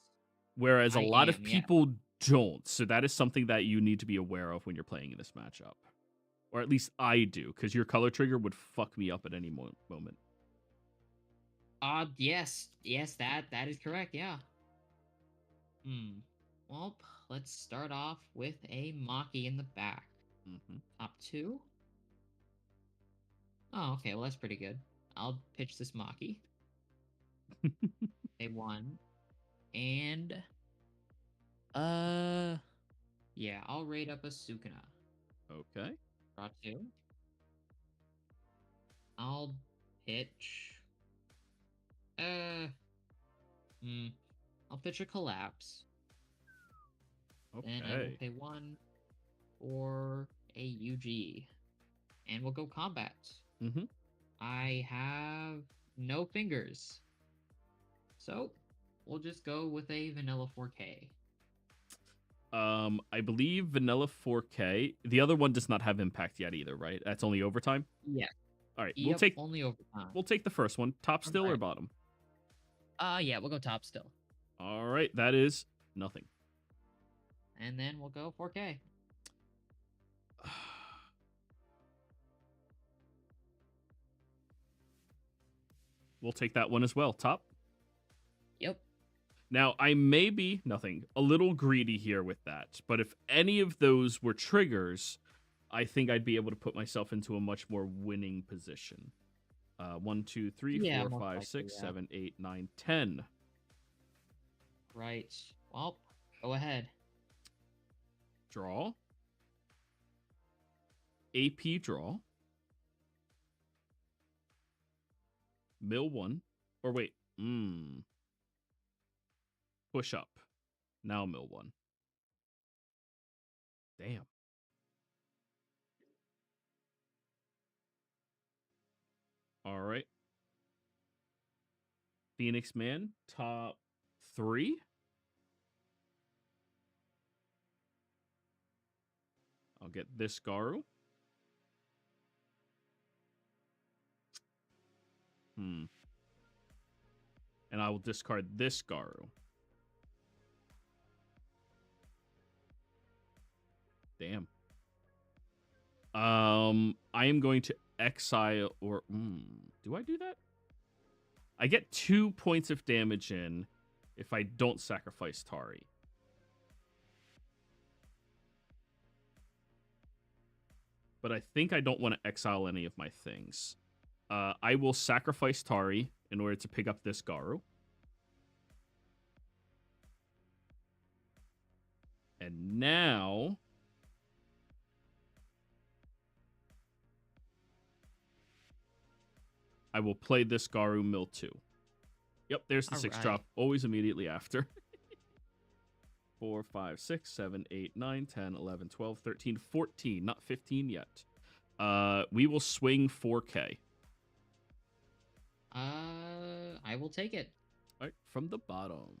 Whereas a lot of people don't. So that is something that you need to be aware of when you're playing in this matchup. Or at least I do, because your color trigger would fuck me up at any moment. Yes. Yes, that is correct, yeah. Well, let's start off with a Maki in the back. Top 2. Oh, okay, well, that's pretty good. I'll pitch this Maki. A 1. And... yeah, I'll raid up a Sukuna. Okay. Draw 2. I'll pitch... I'll pitch a Collapse. Okay. Then I will pay 1 for a UG. And we'll go combat. I have no fingers. So, we'll just go with a vanilla 4K. I believe vanilla 4K. The other one does not have impact yet either, right? That's only overtime? Yeah. All right. Yep, we'll take only overtime. We'll take the first one. Top still or bottom? Yeah, we'll go top still. All right, that is nothing. And then we'll go 4K. We'll take that one as well. Top? Yep. Now, I may be, a little greedy here with that, but if any of those were triggers, I think I'd be able to put myself into a much more winning position. 1, 2, 3, 4, 5, 6, 7, 8, 9, 10. Right. Well, go ahead. Draw. AP draw. Mill 1. Or wait. Push up. Now mill 1. Damn. All right. Phoenix Man, top 3. I'll get this Garu. And And I will discard this Garu. Damn. I am going to exile, or do I do that? I get 2 points of damage in if I don't sacrifice Tari. But I think I don't want to exile any of my things. I will sacrifice Tari in order to pick up this Garu. And now I will play this Garu Mill 2. Yep, there's the All 6 right. drop, always immediately after. 4, 5, 6, 7, 8, 9, 10, 11, 12, 13, 14. Not 15 yet. We will swing 4K. I will take it. All right, from the bottom.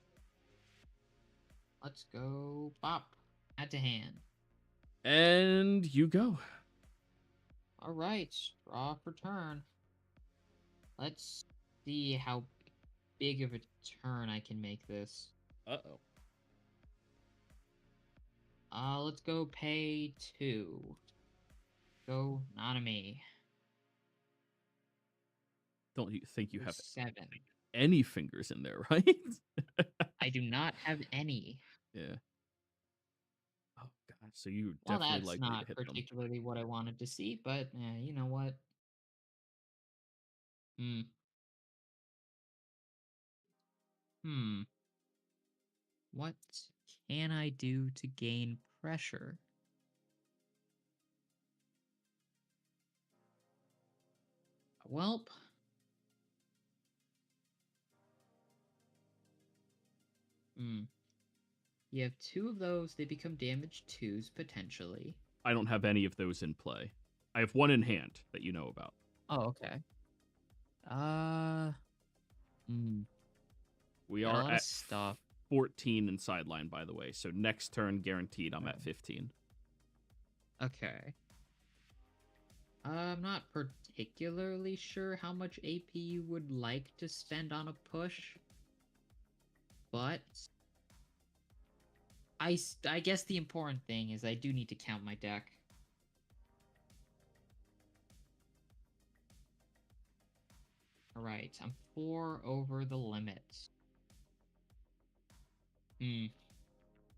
Let's go pop. Add to hand. And you go. All right, draw for turn. Let's see how big of a turn I can make this. Uh-oh. Let's go pay 2. Go Nanami. Don't you think you have 7. any fingers in there, right? I do not have any. Yeah. Oh, God. So you Well, definitely that's like me to not hit them. particularly what I wanted to see, but you know what? Hmm. Hmm. What can I do to gain pressure? Welp. Hmm. You have 2 of those, they become damage 2s potentially. I don't have any of those in play. I have 1 in hand that you know about. Oh, okay. We Got a are lot at of stuff. 14 in sideline, by the way. So next turn, guaranteed, I'm at 15. Okay. I'm not particularly sure how much AP you would like to spend on a push, but I guess the important thing is I do need to count my deck. Alright, I'm 4 over the limit.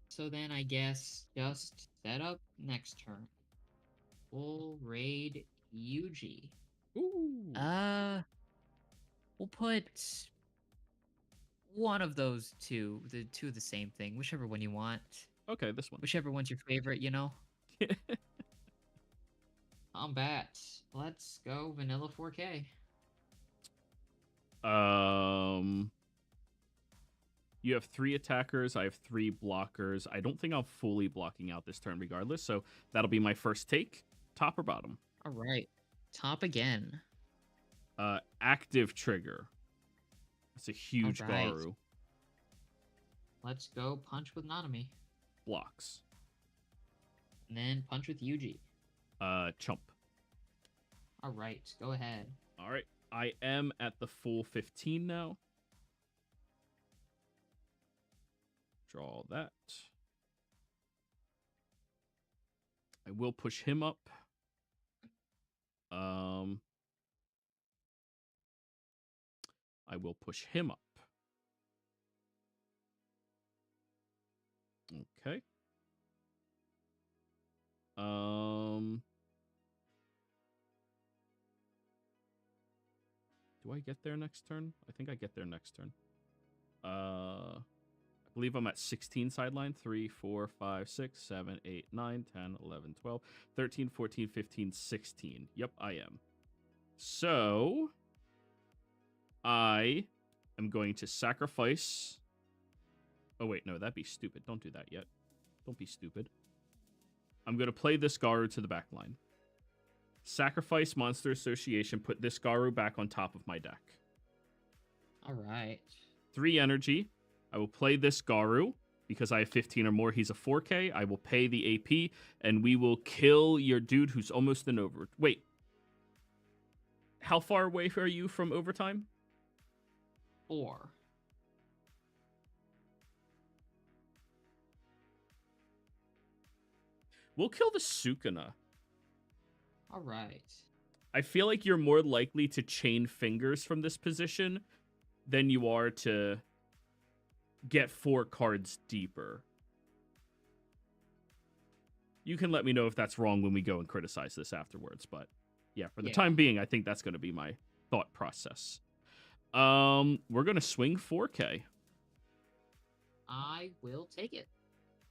So then I guess just set up next turn. Full raid Yuji. Ooh. We'll put one of those two, the two of the same thing, whichever one you want. Okay, this one. Whichever one's your favorite, you know? Combat. Let's go vanilla 4K. You have 3 attackers. I have 3 blockers. I don't think I'm fully blocking out this turn regardless, so that'll be my first take. Top or bottom? All right. Top again. Active trigger. That's a huge Alright. Garu. Let's go punch with Nanami. Blocks. And then punch with Yuji. Chump. Alright, go ahead. All right. I am at the full 15 now. Draw that. I will push him up. I will push him up. Okay. Do I get there next turn? I think I get there next turn. I believe I'm at 16 sideline. 3, 4, 5, 6, 7, 8, 9, 10, 11, 12, 13, 14, 15, 16. Yep, I am. So I am going to sacrifice. Oh, wait, no, that'd be stupid. Don't do that yet. Don't be stupid. I'm going to play this Garu to the back line. Sacrifice Monster Association. Put this Garu back on top of my deck. All right. 3 energy. I will play this Garu because I have 15 or more. He's a 4K. I will pay the AP, and we will kill your dude who's almost in over. Wait. How far away are you from overtime? 4. We'll kill the Sukuna. All right. I feel like you're more likely to chain fingers from this position than you are to get 4 cards deeper. You can let me know if that's wrong when we go and criticize this afterwards, but yeah, for the time being, I think that's going to be my thought process. We're going to swing 4K. I will take it.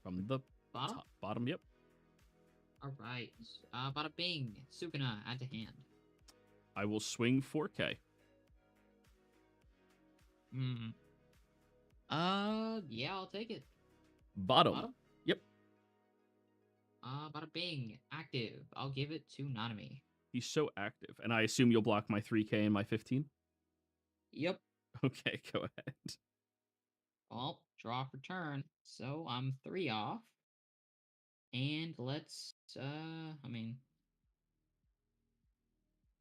From the Bottom? bottom, yep. All right. Bada bing. Sukuna, add to hand. I will swing 4K. Yeah, I'll take it. Bottom. Yep. Bada bing. Active. I'll give it to Nanami. He's so active. And I assume you'll block my 3K and my 15? Yep. Okay, go ahead. Well, draw for turn. So I'm 3 off. And let's, I mean,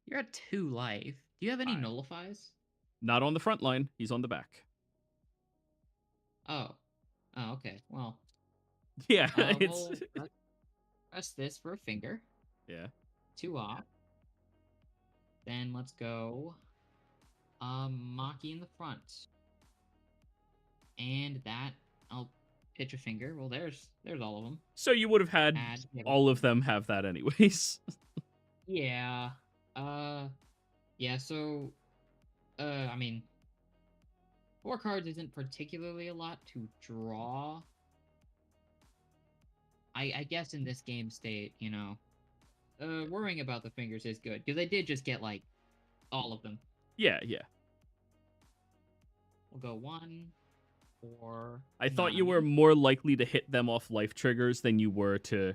you're at 2 life. Do you have any nullifies? Not on the front line. He's on the back. Oh. Oh, okay. Well. Yeah, we'll press this for a finger. Yeah. 2 off. Then let's go Maki in the front. And that, I'll pitch a finger. Well, there's all of them. So you would have had all of them have that anyways. Yeah. Yeah, so I mean 4 cards isn't particularly a lot to draw. I guess in this game state, you know, worrying about the fingers is good because I did just get like all of them. Yeah. We'll go 1, 4. I thought you were more likely to hit them off life triggers than you were to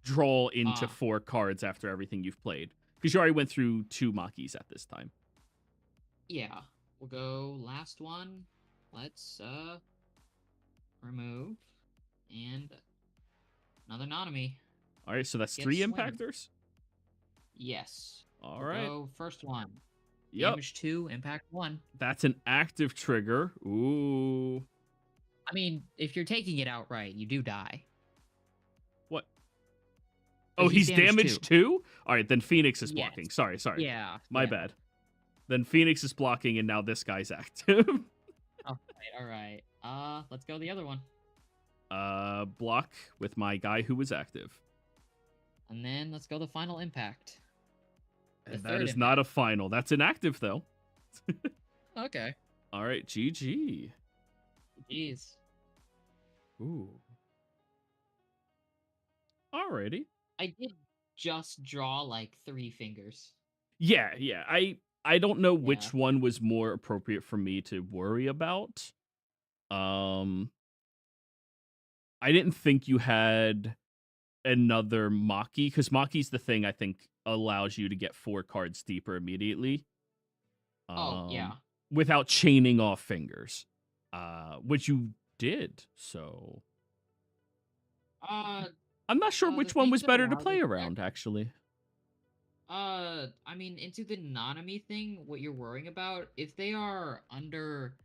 draw into 4 cards after everything you've played. Because you already went through 2 Makis at this time. Yeah. We'll go last one. Let's remove. And another Nanami. Alright, so that's 3 impactors? Yes. Alright. So first one. Yep. Damage 2, impact 1. That's an active trigger. Ooh. I mean, if you're taking it outright, you do die. What? Oh, he's damaged too? Alright, then Phoenix is Yes. blocking. Sorry. Yeah. My bad. Then Phoenix is blocking, and now this guy's active. Alright. Let's go the other one. Block with my guy who was active. And then let's go the final impact. And that is not a final. That's an active, though. Okay. All right, GG. Jeez. Ooh. Alrighty. I did just draw like 3 fingers. Yeah. I don't know which one was more appropriate for me to worry about. I didn't think you had another Maki, because Maki's the thing I think allows you to get 4 cards deeper immediately. Without chaining off fingers. Which you did, so I'm not sure which one was better to play around, actually. I mean, into the Nanami thing, what you're worrying about, if they are under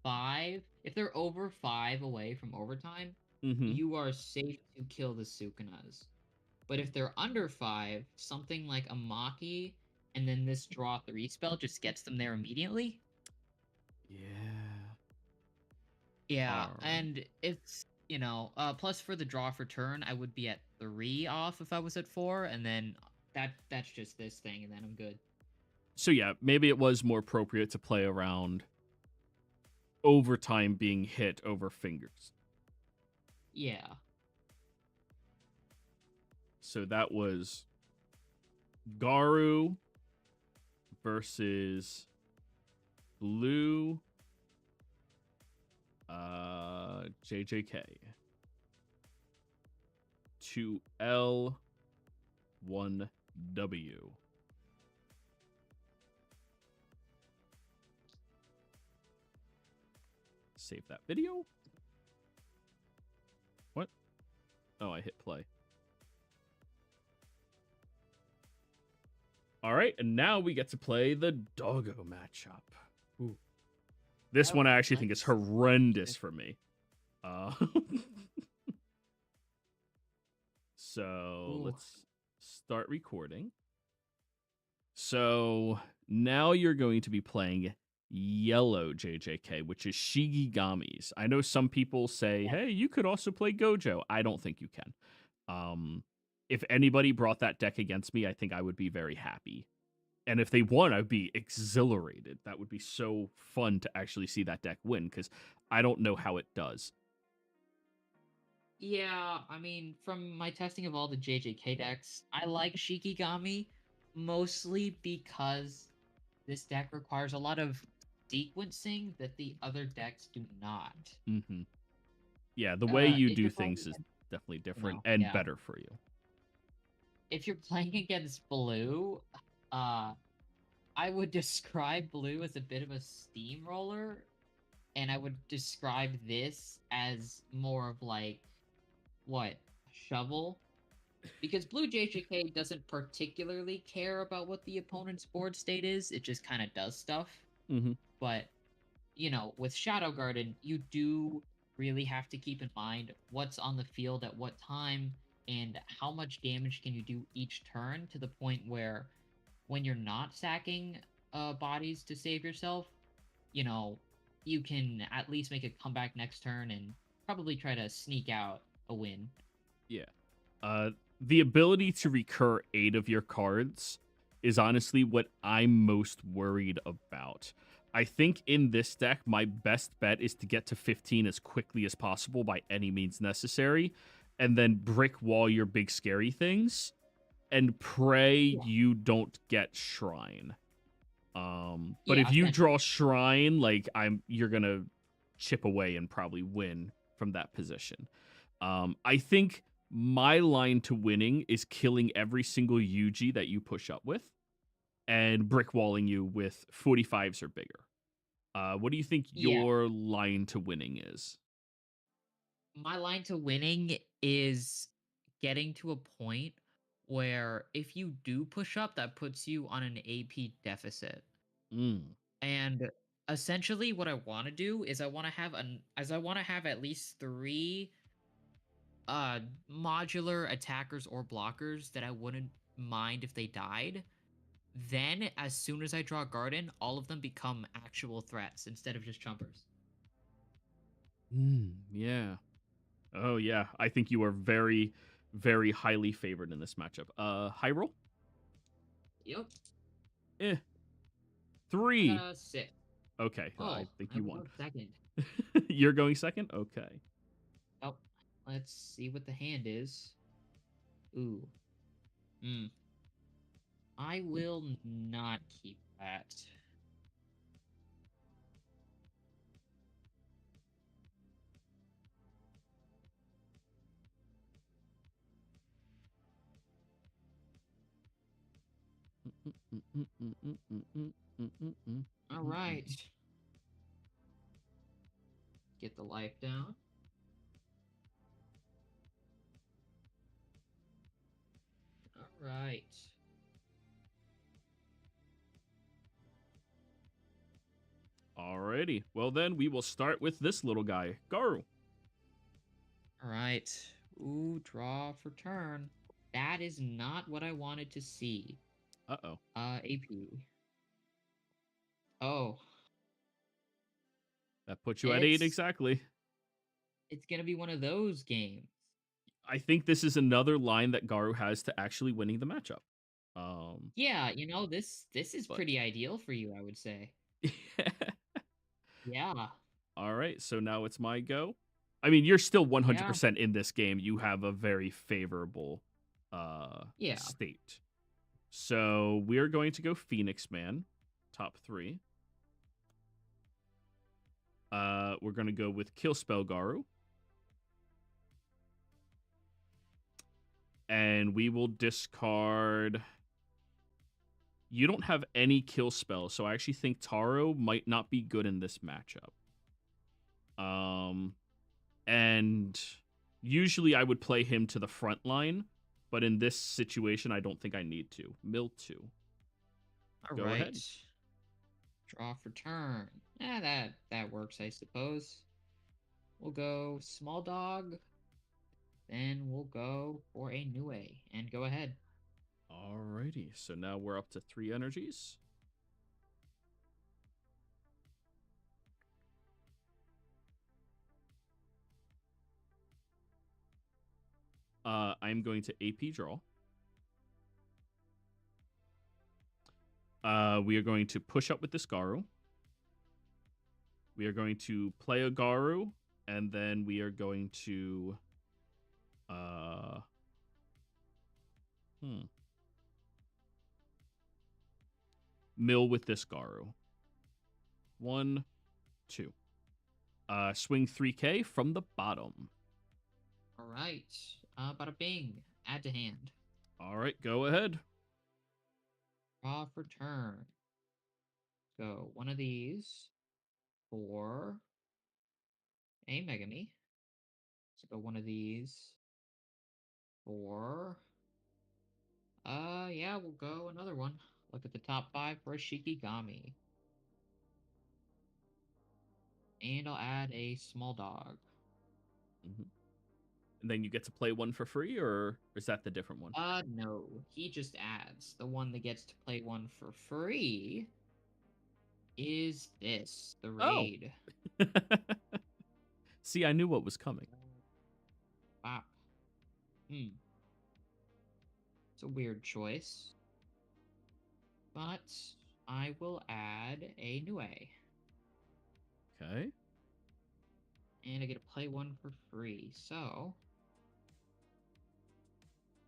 5, if they're over 5 away from overtime, you are safe to kill the Sukunas. But if they're under 5, something like a Maki, and then this draw 3 spell just gets them there immediately. Yeah, and it's, you know, plus for the draw for turn, I would be at 3 off if I was at 4, and then that's just this thing, and then I'm good. So yeah, maybe it was more appropriate to play around overtime being hit over fingers. Yeah. So that was Garu versus Blue JJK. 2L 1W. Save that video. What? Oh, I hit play. All right, and now we get to play the Doggo matchup. Ooh. This one I actually think is horrendous for me. So Ooh. let's start recording. So now you're going to be playing yellow JJK, which is Shigigami's. I know some people say, Yeah. hey, you could also play Gojo. I don't think you can. Um, if anybody brought that deck against me, I think I would be very happy. And if they won, I'd be exhilarated. That would be so fun to actually see that deck win because I don't know how it does. Yeah, I mean, from my testing of all the JJK decks, I like Shikigami mostly because this deck requires a lot of sequencing that the other decks do not. hmm Yeah, the way you If do you're playing things is against, definitely different and yeah, better for you. if you're playing against blue, uh, I would describe blue as a bit of a steamroller, and I would describe this as more of like what shovel. Because Blue JJK doesn't particularly care about what the opponent's board state is, it just kind of does stuff. hmm But, with Shadow Garden, you do really have to keep in mind what's on the field at what time and how much damage can you do each turn to the point where when you're not sacking bodies to save yourself, you know, you can at least make a comeback next turn and probably try to sneak out a win. Yeah. Uh, the ability to recur 8 of your cards is honestly what I'm most worried about. I think in this deck, my best bet is to get to 15 as quickly as possible by any means necessary, and then brick wall your big scary things and pray Yeah. you don't get Shrine. But Yeah, if you draw essentially. Shrine, like you're gonna chip away and probably win from that position. I think my line to winning is killing every single Yuji that you push up with and brick walling you with 45s or bigger. What do you think Yeah. your line to winning is? My line to winning is getting to a point where if you do push up, that puts you on an AP deficit. Mm. And essentially what I want to do is I want to have at least 3 uh modular attackers or blockers that I wouldn't mind if they died. Then as soon as I draw Garden, all of them become actual threats instead of just chumpers. Yeah. Oh yeah. I think you are very, very highly favored in this matchup. High roll? Yep. Eh. I got 3. a 6. Okay. I Oh, think I you will won. go second. You're going second? Okay. Oh, let's see what the hand is. Ooh. Hmm. I will not keep that. All right. Get the life down. All right. Alrighty. Well, then we will start with this little guy, Garu. All right. Ooh, draw for turn. That is not what I wanted to see. Uh oh. AP. Oh, That puts you at 8 it's exactly. it's gonna be one of those games. I think this is another line that Garu has to actually winning the matchup. Um, Yeah, this is but pretty ideal for you, I would say. Yeah. all right. So now it's my go. I mean, you're still Yeah. 100% in this game. You have a very favorable Yeah. state. So we're going to go Phoenix Man, top 3. We're going to go with Kill Spell Garu. And we will discard. You don't have any kill spells, so I actually think Taro might not be good in this matchup. And usually I would play him to the front line, but in this situation, I don't think I need to. Mill 2. All Go right. ahead. Draw for turn. That works, I suppose. We'll go small dog. Then we'll go for a Nue and go ahead. Alrighty. So now we're up to 3 energies. I'm going to AP draw. We are going to push up with this Garu. We are going to play a Garu, and then we are going to mill with this Garu. 1, 2. Swing 3K from the bottom. All right. Bada bing. Add to hand. All right, go ahead. Draw for turn. Go one of these for a Megami. So go one of these for yeah, we'll go another one. Look at the top 5 for a Shikigami. And I'll add a small dog. Mm-hmm. And then you get to play one for free, or is that the different one? No. He just adds. The one that gets to play one for free is this, the Oh. raid. See, I knew what was coming. Bop. It's a weird choice. But I will add a Nue. Okay. And I get to play one for free. So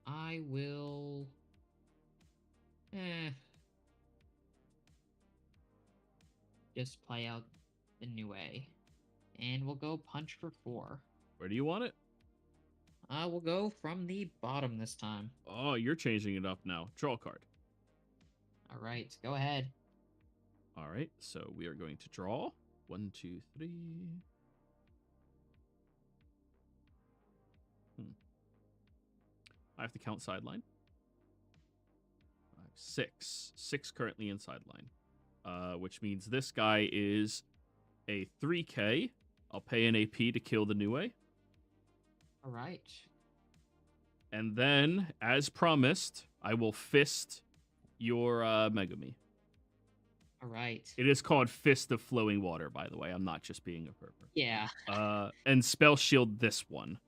I will just play out the Nue. And we'll go punch for 4. Where do you want it? We'll go from the bottom this time. Oh, you're changing it up now. Draw a card. All right, go ahead. All right, so we are going to draw. 1, 2, 3. I have to count sideline. 5, 6. 6 currently in sideline. Which means this guy is a 3K. I'll pay an AP to kill the Nue. All right. And then, as promised, I will fist your Megami. All right. It is called Fist of Flowing Water, by the way. I'm not just being a pervert. Yeah. And spell shield this one.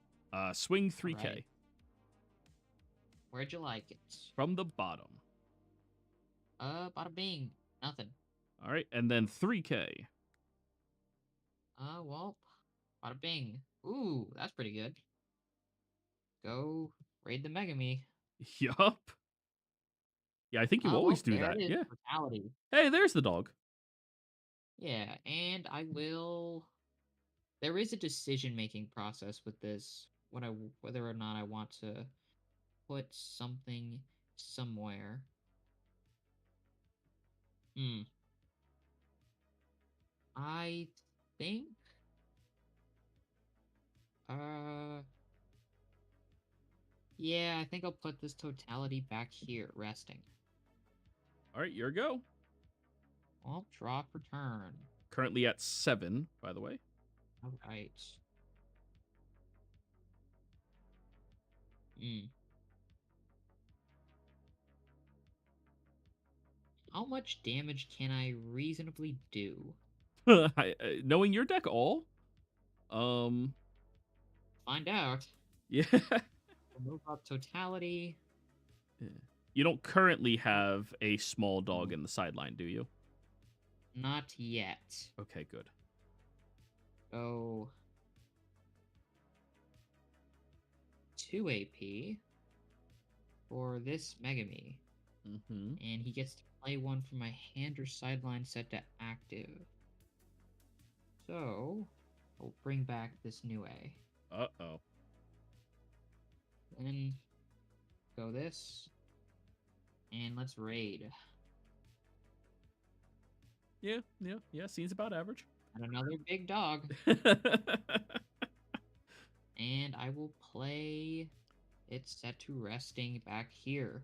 Swing 3K. Right. Where'd you like it? From the bottom. Bada bing. Nothing. All right, and then 3K. Well, bada bing. Ooh, that's pretty good. Go raid the Megami. Yup. Yeah, I think you always do there that. it is. Yeah. Brutality. Hey, there's the dog. Yeah, and I will. There is a decision-making process with this. Whether or not I want to put something somewhere. I think. Yeah, I think I'll put this totality back here, resting. All right, your go. Well, draw for turn. Currently at 7, by the way. All right. How much damage can I reasonably do? Knowing your deck all? Find out. Yeah. Move up totality. Yeah. You don't currently have a small dog in the sideline, do you? Not yet. Okay, good. Go 2 AP for this Megami. Mm-hmm. And he gets to play one from my hand or sideline set to active. So, I'll bring back this Nue. Uh-oh. Then go this. And let's raid. Yeah. Seems about average. And another big dog. And I will play it set to resting back here.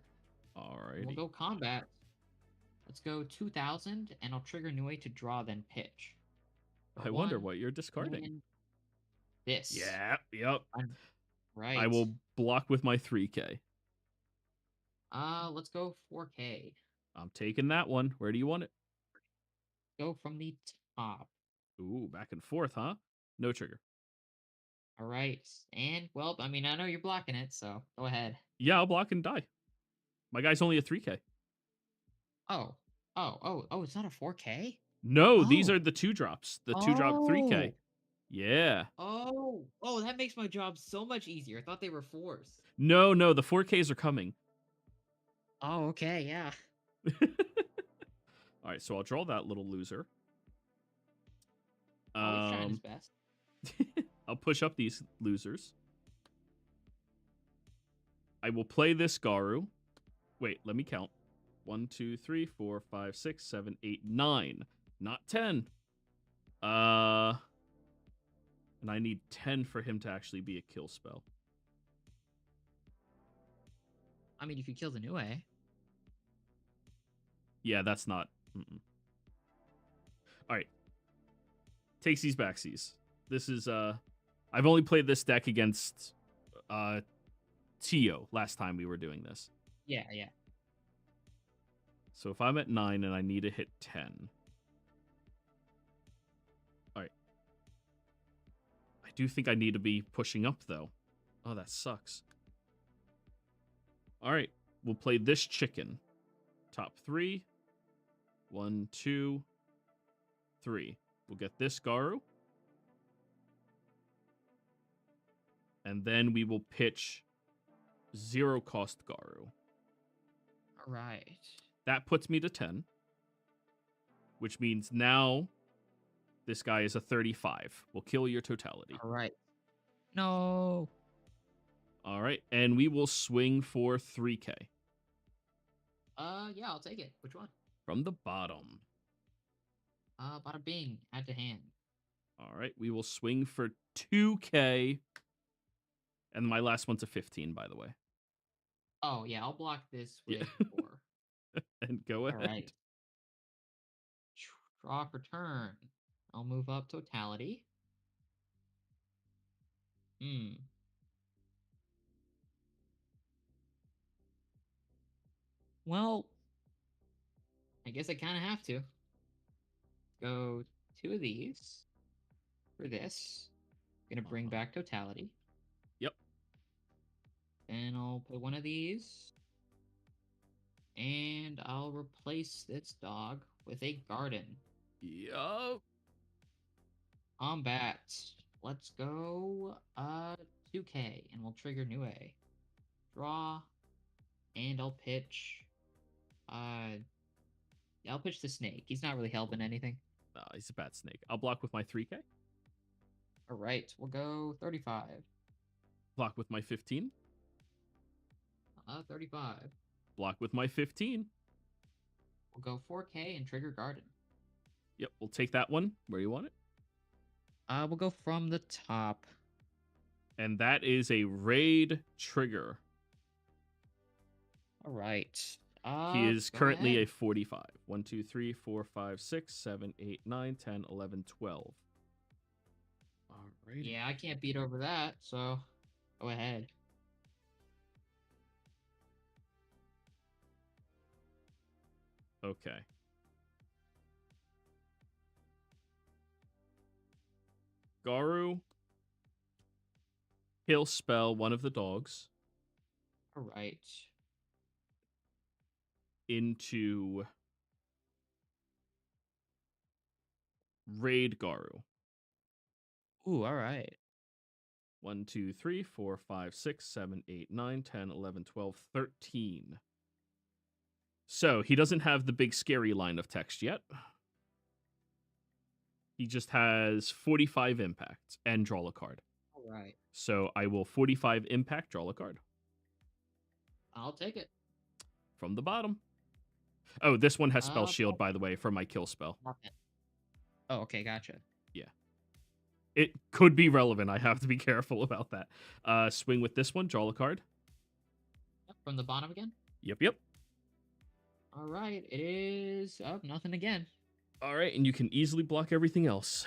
Alrighty. We'll go combat. Let's go 2000, and I'll trigger Nue to draw, then pitch. I wonder what you're discarding. This. Yeah, yep. I Right. will block with my 3K. Let's go 4K. I'm taking that one. Where do you want it? Go from the top. Ooh, back and forth, huh? No trigger. All right. And well, I mean, I know you're blocking it, so go ahead. Yeah, I'll block and die. My guy's only a 3K. Oh. Oh, it's not a 4K? No, these Oh. are the 2 drops. The 2 drop 3K. Oh. Yeah. Oh, that makes my job so much easier. I thought they were fours. No, no, the 4Ks are coming. Oh, okay, yeah. All right, so I'll draw that little loser. Oh, he's trying his best. I'll push up these losers. I will play this Garu. Wait, let me count. 1, 2, 3, 4, 5, 6, 7, 8, 9. Not 10. And I need 10 for him to actually be a kill spell. I mean, if you kill the new A. Yeah, that's not. All right. Takesies backsies. This is I've only played this deck against Tio last time we were doing this. Yeah, yeah. So if I'm at 9 and I need to hit 10. All right. I do think I need to be pushing up though. Oh, that sucks. All right. We'll play this chicken. Top 3. 1, 2, 3. We'll get this Garu. And then we will pitch 0 cost Garu. All right. That puts me to 10. Which means now this guy is a 35. We'll kill your totality. All right. No. All right. And we will swing for 3K. Yeah, I'll take it. Which one? From the bottom. Bada bing. Add to hand. All right. We will swing for 2K. And my last one's a 15, by the way. Oh, yeah, I'll block this with 4. And go ahead. All right. Draw for turn. I'll move up totality. Well, I guess I kind of have to. Go 2 of these for this. Gonna bring back totality. Yep. Then I'll put 1 of these. And I'll replace this dog with a garden. Yup. Combat. Let's go 2K and we'll trigger new A. Draw. And I'll pitch yeah, I'll pitch the snake. He's not really helping anything. He's a bad snake. I'll block with my 3K. Alright, we'll go 35. Block with my 15. 35. Block with my 15. We'll go 4K and trigger garden. Yep, we'll take that one. Where you want it? We'll go from the top. And that is a raid trigger. All right. He is Go currently ahead. a 45. 1, 2, 3, 4, 5, 6, 7, 8, 9, 10, 11, 12. All right. Yeah, I can't beat over that, so go ahead. Okay. Garu. He'll spell one of the dogs All right. into Raid Garu. Ooh, all right. 1, 2, 3, 4, 5, 6, 7, 8, 9, 10, 11, 12, 13. So he doesn't have the big scary line of text yet. He just has 45 impact and draw a card. All right. So I will 45 impact, draw a card. I'll take it. From the bottom. Oh, this one has spell Uh, shield, by the way, for my kill spell. Oh, okay, gotcha. Yeah. It could be relevant. I have to be careful about that. Swing with this one, draw a card. From the bottom again? Yep. All right, it is up, nothing again. All right, and you can easily block everything else.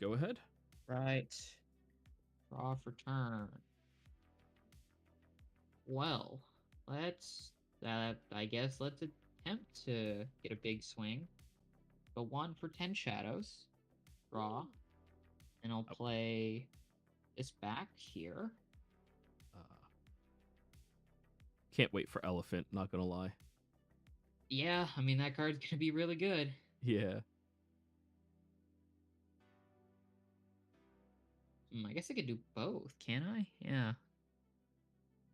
Go ahead. Right. Draw for turn. Well, let's I guess let's attempt to get a big swing. Go 1 for 10 shadows. Draw. And I'll Oh, play this back here. uh, can't wait for Elephant, not gonna lie. Yeah, I mean that card's gonna be really good. Yeah. I guess I could do both, can I? Yeah.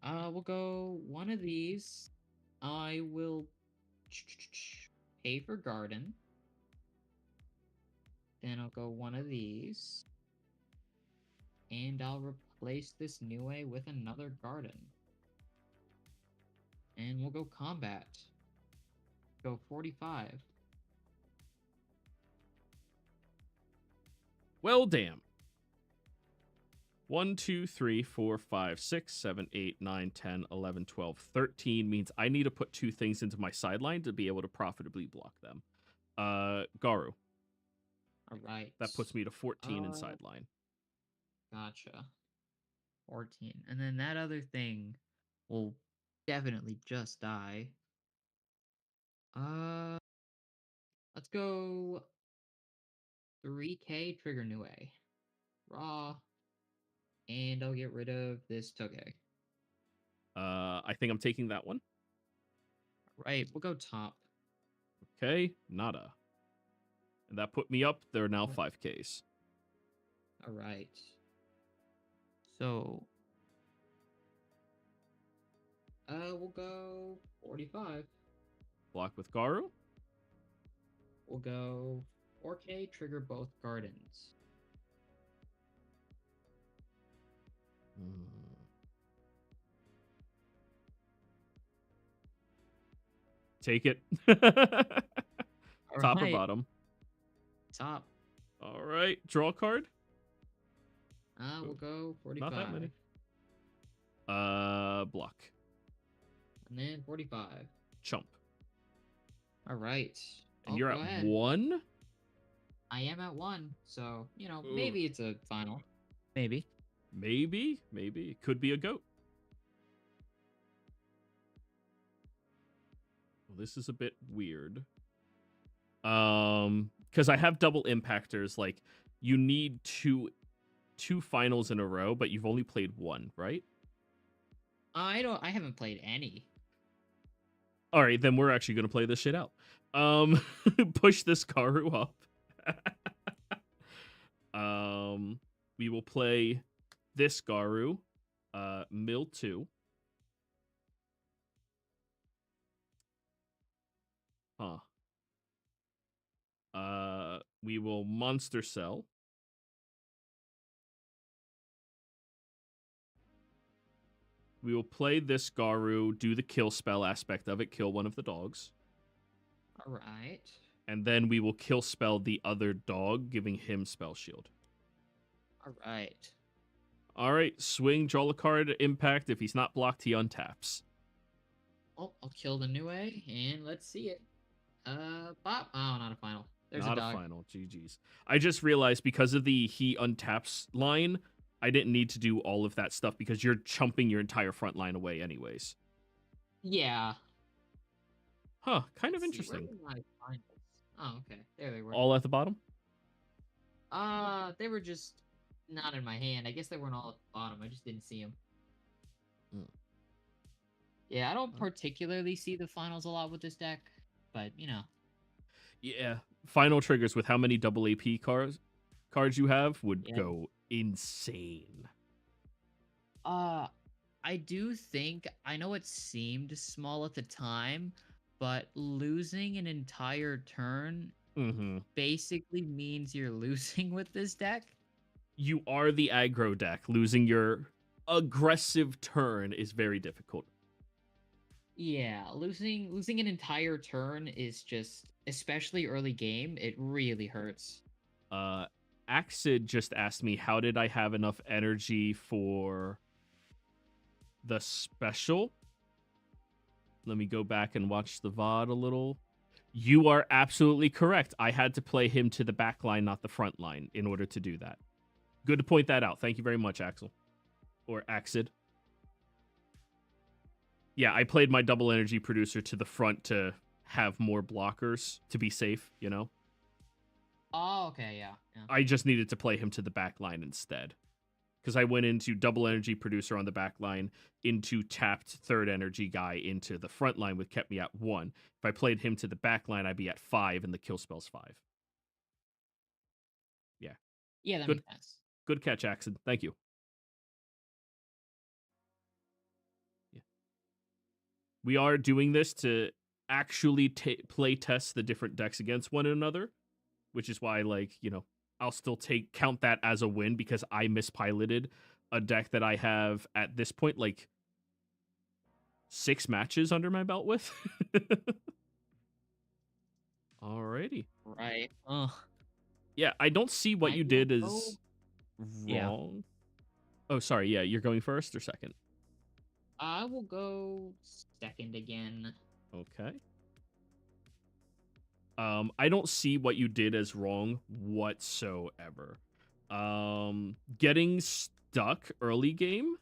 We'll go one of these. I will pay for garden. Then I'll go one of these. And I'll replace this Niue with another garden. And we'll go combat. Go 45. Well, damn. 1, 2, 3, 4, 5, 6, 7, 8, 9, 10, 11, 12, 13 means I need to put 2 things into my sideline to be able to profitably block them. Garu. Alright. That puts me to 14 in Uh, sideline. Gotcha. 14. And then that other thing will definitely just die. Uh, let's go 3K Trigger Niue. Raw. And I'll get rid of this Toge. I think I'm taking that one. Right, we'll go top. Okay, nada. And that put me up. There are now 5Ks. Alright. So, we'll go 45. Block with Garu. We'll go 4K, trigger both gardens. Take it. All Top or right. bottom? Top. All right. Draw a card. We'll go 45. Not that many. Block. And then 45. Chump. All right. And you're go at ahead. 1? I am at 1. So, you know, Ooh. maybe it's a final. Maybe. Maybe. It could be a goat. Well, this is a bit weird. Because I have double impactors. Like, you need two finals in a row, but you've only played 1, right? I haven't played any. All right, then we're actually gonna play this shit out. Push this Karu up. We will play this Garu, mill 2. We will monster cell. We will play this Garu, do the kill spell aspect of it, kill one of the dogs. All right. And then we will kill spell the other dog, giving him spell shield. All right. All right, swing, draw a card, impact. If he's not blocked, he untaps. Oh, I'll kill the Niue, and let's see it. Bop. Oh, not a final. There's Not a dog. final. GG's. I just realized because of the he untaps line, I didn't need to do all of that stuff because you're chumping your entire front line away anyways. Yeah. Huh, kind of Let's see, interesting. where were my finals? Oh, okay. There they were. All at the bottom? They were just not in my hand. I guess they weren't all at the bottom. I just didn't see them. Yeah, I don't particularly see the finals a lot with this deck, but you know. Yeah, final triggers with how many double AP cards you have would Yeah. go insane. I do think I know it seemed small at the time, but losing an entire turn basically means you're losing with this deck. You are the aggro deck. Losing your aggressive turn is very difficult. Yeah, losing an entire turn is just, especially early game, it really hurts. Axid just asked me, how did I have enough energy for the special? Let me go back and watch the VOD a little. You are absolutely correct. I had to play him to the back line, not the front line, in order to do that. Good to point that out. Thank you very much, Axel. Or Axid. Yeah, I played my double energy producer to the front to have more blockers to be safe, you know? Oh, okay, yeah, yeah. I just needed to play him to the back line instead. Because I went into double energy producer on the back line, into tapped third energy guy into the front line, which kept me at 1. If I played him to the back line, I'd be at 5, and the kill spell's 5. Yeah. Yeah, that Good makes sense. good catch, Axon. Thank you. Yeah. We are doing this to actually play test the different decks against one another, which is why, like, you know, I'll still count that as a win because I mispiloted a deck that I have at this point like 6 matches under my belt with. Alrighty. Right. Oh, Yeah, I don't see what I you will did go. as Yeah, wrong. Oh, sorry. Yeah, you're going first or second? I will go second again. Okay. I don't see what you did as wrong whatsoever. Getting stuck early game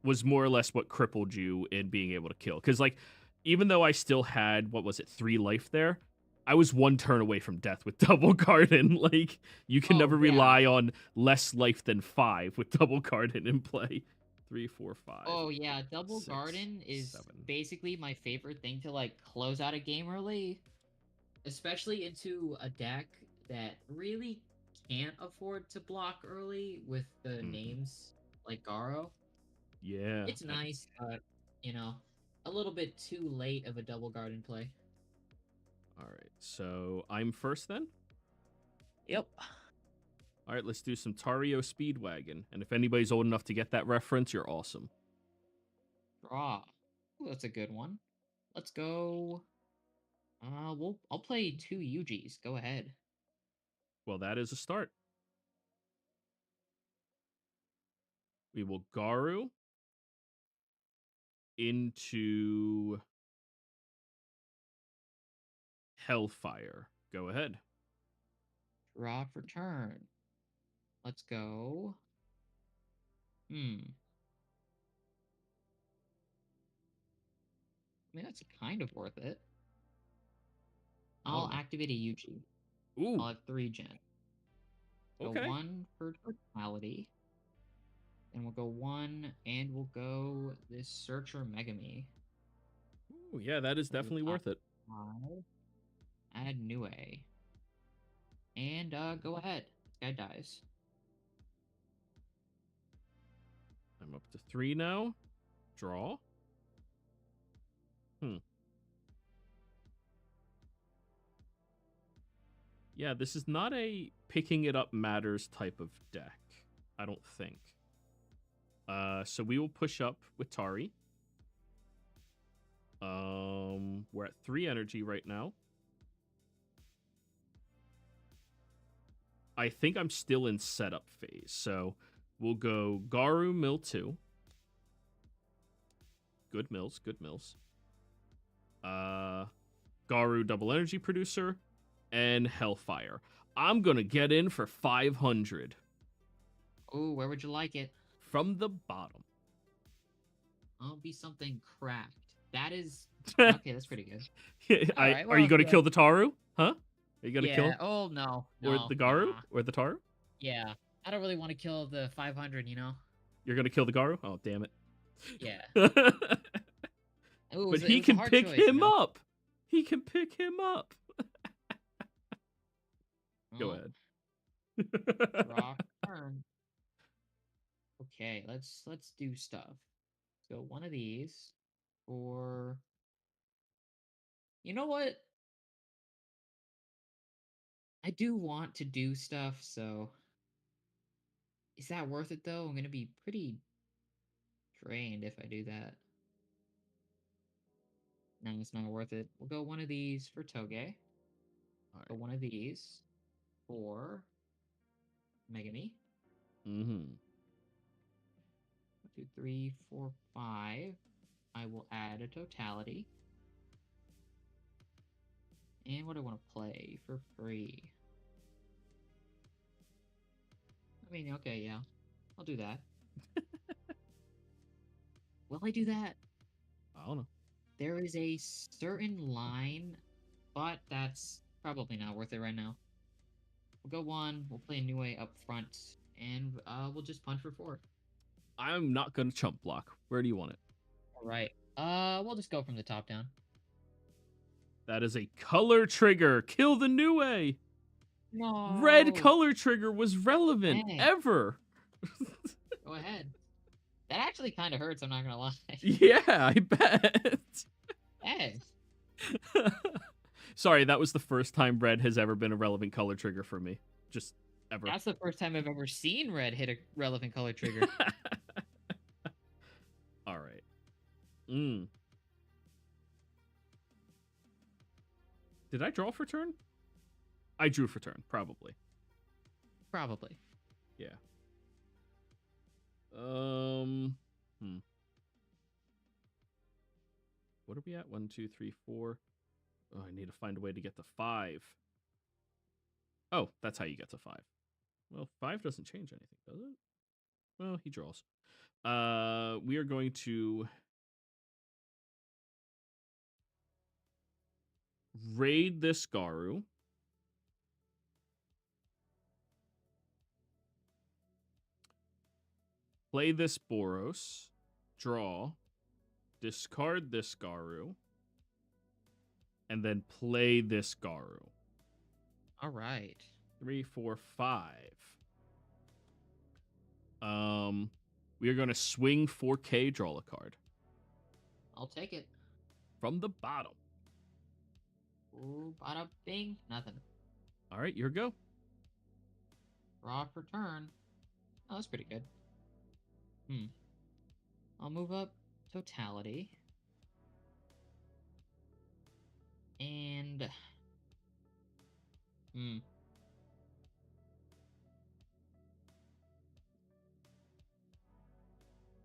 was more or less what crippled you in being able to kill. Because, like, even though I still had, what was it, 3 life there, I was 1 turn away from death with Double Garden. Like, you can Oh never yeah. rely on less life than 5 with Double Garden in play. 3, 4, 5, Oh yeah, Double 6, Garden is 7. basically my favorite thing to like close out a game early, especially into a deck that really can't afford to block early with the Mm-hmm. names like Garo. Yeah. It's nice, but you know, a little bit too late of a Double Garden play. All right. So I'm first then. Yep. All right. Let's do some Tario Speedwagon. And if anybody's old enough to get that reference, you're awesome. Draw. Ooh, that's a good one. Let's go. I'll play 2 Yugis. Go ahead. Well, that is a start. We will Garu into Hellfire. Go ahead. Draw for turn. Let's go. Hmm. I mean, that's kind of worth it. I'll Oh. activate a Yuji. Ooh. I'll have 3 gen. Go Okay. 1 for totality. Then we'll go 1, and we'll go this Searcher Megami. Ooh, yeah, that is We'll definitely worth it. 5, add Nue. And go ahead. This guy dies. I'm up to 3 now. Draw. Hmm. Yeah, this is not a picking it up matters type of deck. I don't think. So we will push up with Tari. We're at 3 energy right now. I think I'm still in setup phase. So we'll go Garu Mill 2. Good mills, good mills. Garu double energy producer and Hellfire. I'm gonna get in for 500 Oh, where would you like it? from the bottom. I'll be something cracked. That is okay. That's pretty good. All right. Are you Well, gonna yeah. kill the Taru? Huh? Are you gonna Yeah. kill Oh no, or no, the Garu nah. or the Taru? Yeah. I don't really want to kill the 500. You know. You're gonna kill the Garu? Oh, damn it. Yeah. But It he was a can hard pick choice. You him know. up. He can pick him up. Go Well, ahead. draw turn. Okay. Let's do stuff. So one of these for. You know what? I do want to do stuff. So is that worth it though? I'm gonna be pretty drained if I do that. No, it's not worth it. We'll go one of these for Toge. All Go right. one of these for Megami. Mm-hmm. 2, 3, 4, 5. I will add a totality. And what do I want to play for free? I mean, okay, yeah. I'll do that. Will I do that? I don't know. There is a certain line, but that's probably not worth it right now. We'll go 1, we'll play a new way up front, and we'll just punch for 4. I'm not gonna chump block. Where do you want it? Alright. We'll just go from the top down. That is a color trigger. Kill the new way. Red No! color trigger was relevant Dang. ever. Go ahead. That actually kind of hurts, I'm not gonna lie. Yeah, I bet. Hey. Sorry, that was the first time red has ever been a relevant color trigger for me. Just ever. That's the first time I've ever seen red hit a relevant color trigger. All right. Mm. Did I draw for turn? I drew for turn, probably. Probably. Yeah. What are we at? 1, 2, 3, 4. Oh, I need to find a way to get to 5. Oh, that's how you get to 5. Well, 5 doesn't change anything, does it? Well, he draws. We are going to raid this Garu. Play this Boros. Draw. Discard this Garu. And then play this Garu. All right. 3, 4, 5. We are going to swing 4K, draw a card. I'll take it. From the bottom. Ooh, bada bing. Nothing. All right, your go. Draw for turn. Oh, that's pretty good. I'll move up totality. And...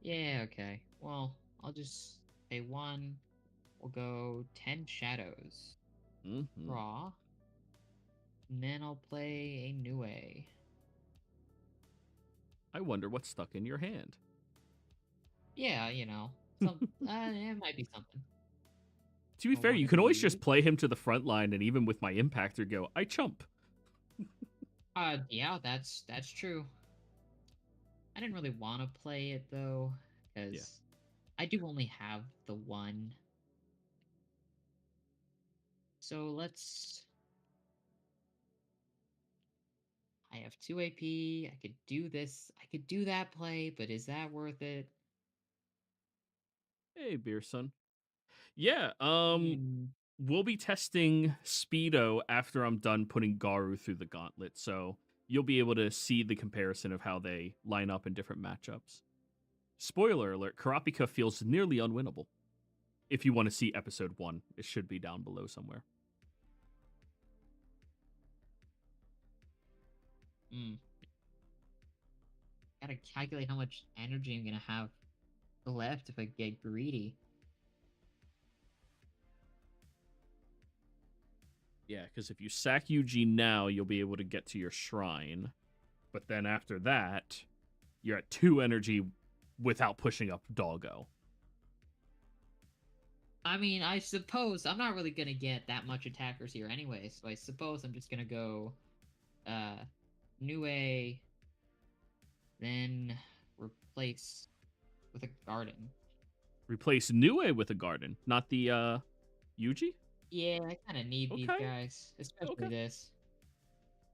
Yeah, okay. Well, I'll just pay 1. We'll go 10 shadows. Mm-hmm. Draw. And then I'll play a new way. I wonder what's stuck in your hand. Yeah, you know. It might be something. To be fair, you can always just play him to the front line, and even with my impactor, go, I chump. Yeah, that's true. I didn't really want to play it though, because I do only have the 1. So let's. I have 2 AP. I could do this. I could do that play, but is that worth it? Hey, beer son. Yeah, Mm, we'll be testing Speedo after I'm done putting Garu through the gauntlet, so you'll be able to see the comparison of how they line up in different matchups. Spoiler alert, Karapika feels nearly unwinnable. If you want to see episode 1, it should be down below somewhere. Gotta calculate how much energy I'm gonna have left if I get greedy. Yeah, because if you sack Eugene now, you'll be able to get to your shrine. But then after that, you're at 2 energy without pushing up Doggo. I mean, I suppose I'm not really gonna get that much attackers here anyway, so I suppose I'm just gonna go New A, then replace with a garden. Replace Nue with a garden, not the Yuji? Yeah, I kind of need these guys, especially this.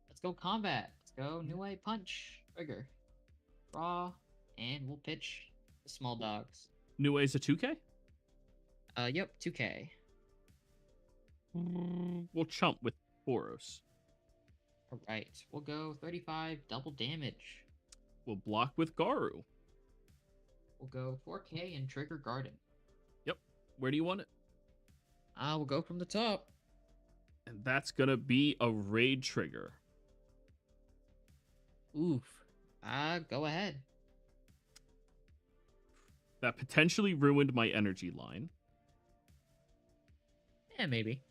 Let's go combat. Let's go New A punch trigger. Draw, and we'll pitch the small dogs. Nue's a 2K? Yep, 2K. We'll chump with Boros. Alright, we'll go 35 double damage. We'll block with Garu. We'll go 4K and trigger garden. Yep. Where do you want it? We'll go from the top. And that's gonna be a raid trigger. Oof. Go ahead. That potentially ruined my energy line. Yeah, maybe.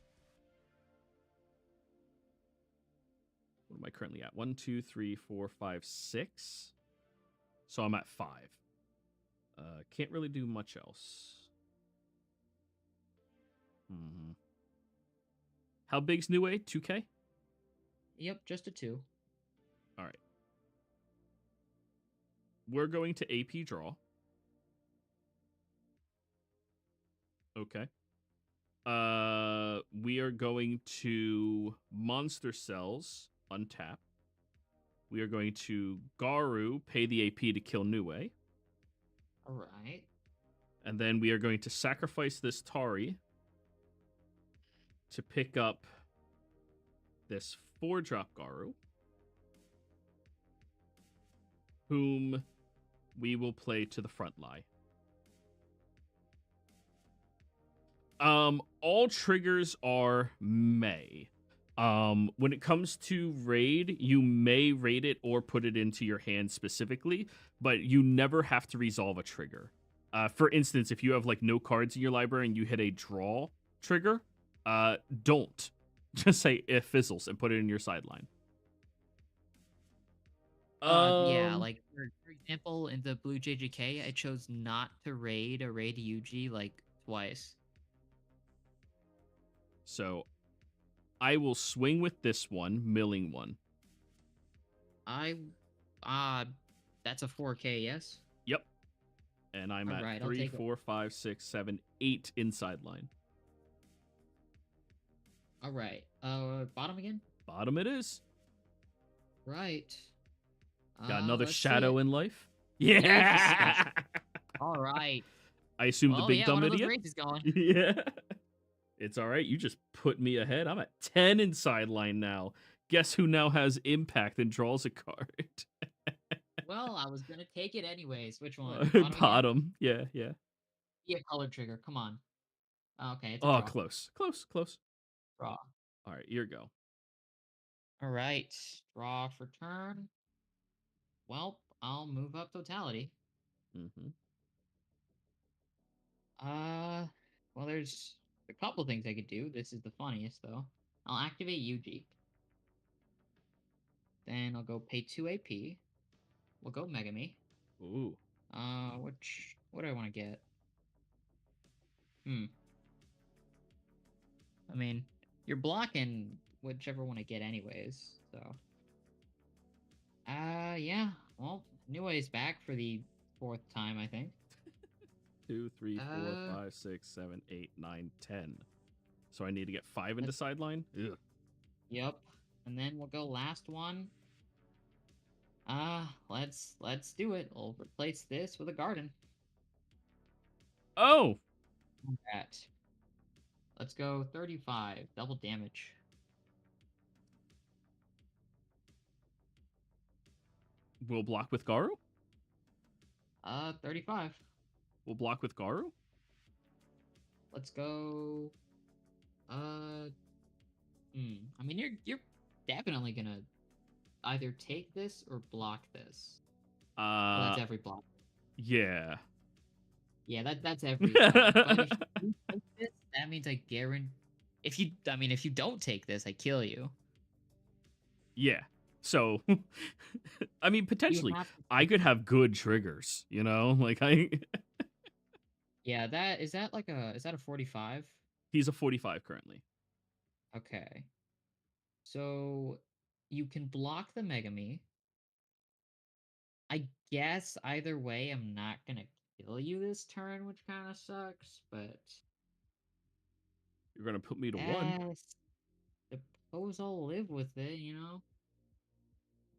What am I currently at? 1, 2, 3, 4, 5, 6. So I'm at 5. Can't really do much else. Mhm. How big's New A? 2K? Yep, just a 2. All right. We're going to AP draw. Okay. We are going to Monster Cells, untap. We are going to Garu, pay the AP to kill Nue. All right. And then we are going to sacrifice this Tari to pick up this 4-drop Garu, whom we will play to the front lie. All triggers are may. When it comes to raid, you may raid it or put it into your hand specifically, but you never have to resolve a trigger. For instance, if you have like no cards in your library and you hit a draw trigger, don't. Just say it fizzles and put it in your sideline. Yeah, like for example, in the blue JJK, I chose not to raid a raid UG like twice. So I will swing with this one, milling one. I uh that's a 4K, yes? Yep. And I'm All at right, I'll 3, take it. 4, 5, 6, 7, 8 inside line. All right. Bottom again? Bottom it is. Right. Got another Let's see it. shadow in life. Yes. Yeah. All right. I assume the Well, big yeah, dumb one of those idiot. raids is going. Yeah. It's all right. You just put me ahead. I'm at 10 inside line now. Guess who now has impact and draws a card? Well, I was gonna take it anyways. Which one? Bottom again? Bottom. Yeah, yeah. Yeah, color trigger. Come on. Okay, it's a Oh, draw. close. Close, close. Draw. All right, here go. All right. Draw for turn. Well, I'll move up totality. Mm-hmm. Uh, well, there's a couple things I could do. This is the funniest, though. I'll activate UG. Then I'll go pay 2 AP. We'll go Megami. Ooh. What do I want to get? Hmm. I mean, you're blocking whichever one I get anyways, so. Yeah. Well, New Way's back for the 4th time, I think. 2, 3, 4, Uh, 5, 6, 7, 8, 9, 10. So I need to get 5 into let's, sideline? Ugh. yep. And then we'll go last one. Let's do it. We'll replace this with a garden. Oh! That. Let's go 35. Double damage. We'll block with Garu? 35. We'll block with Garu? Let's go. I mean, you're definitely gonna either take this or block this. Oh, that's every block. Yeah. Yeah, that's every block. But if you take this, that means I guarantee. If you don't take this, I kill you. Yeah. So, I mean, You potentially, have to I take could it. have good triggers, you know? Like, Yeah, is that a 45? he's a 45 currently. Okay. So you can block the Megami. I guess either way, I'm not gonna kill you this turn, which kind of sucks, but You're going to put me to 1. I suppose I'll live with it, you know?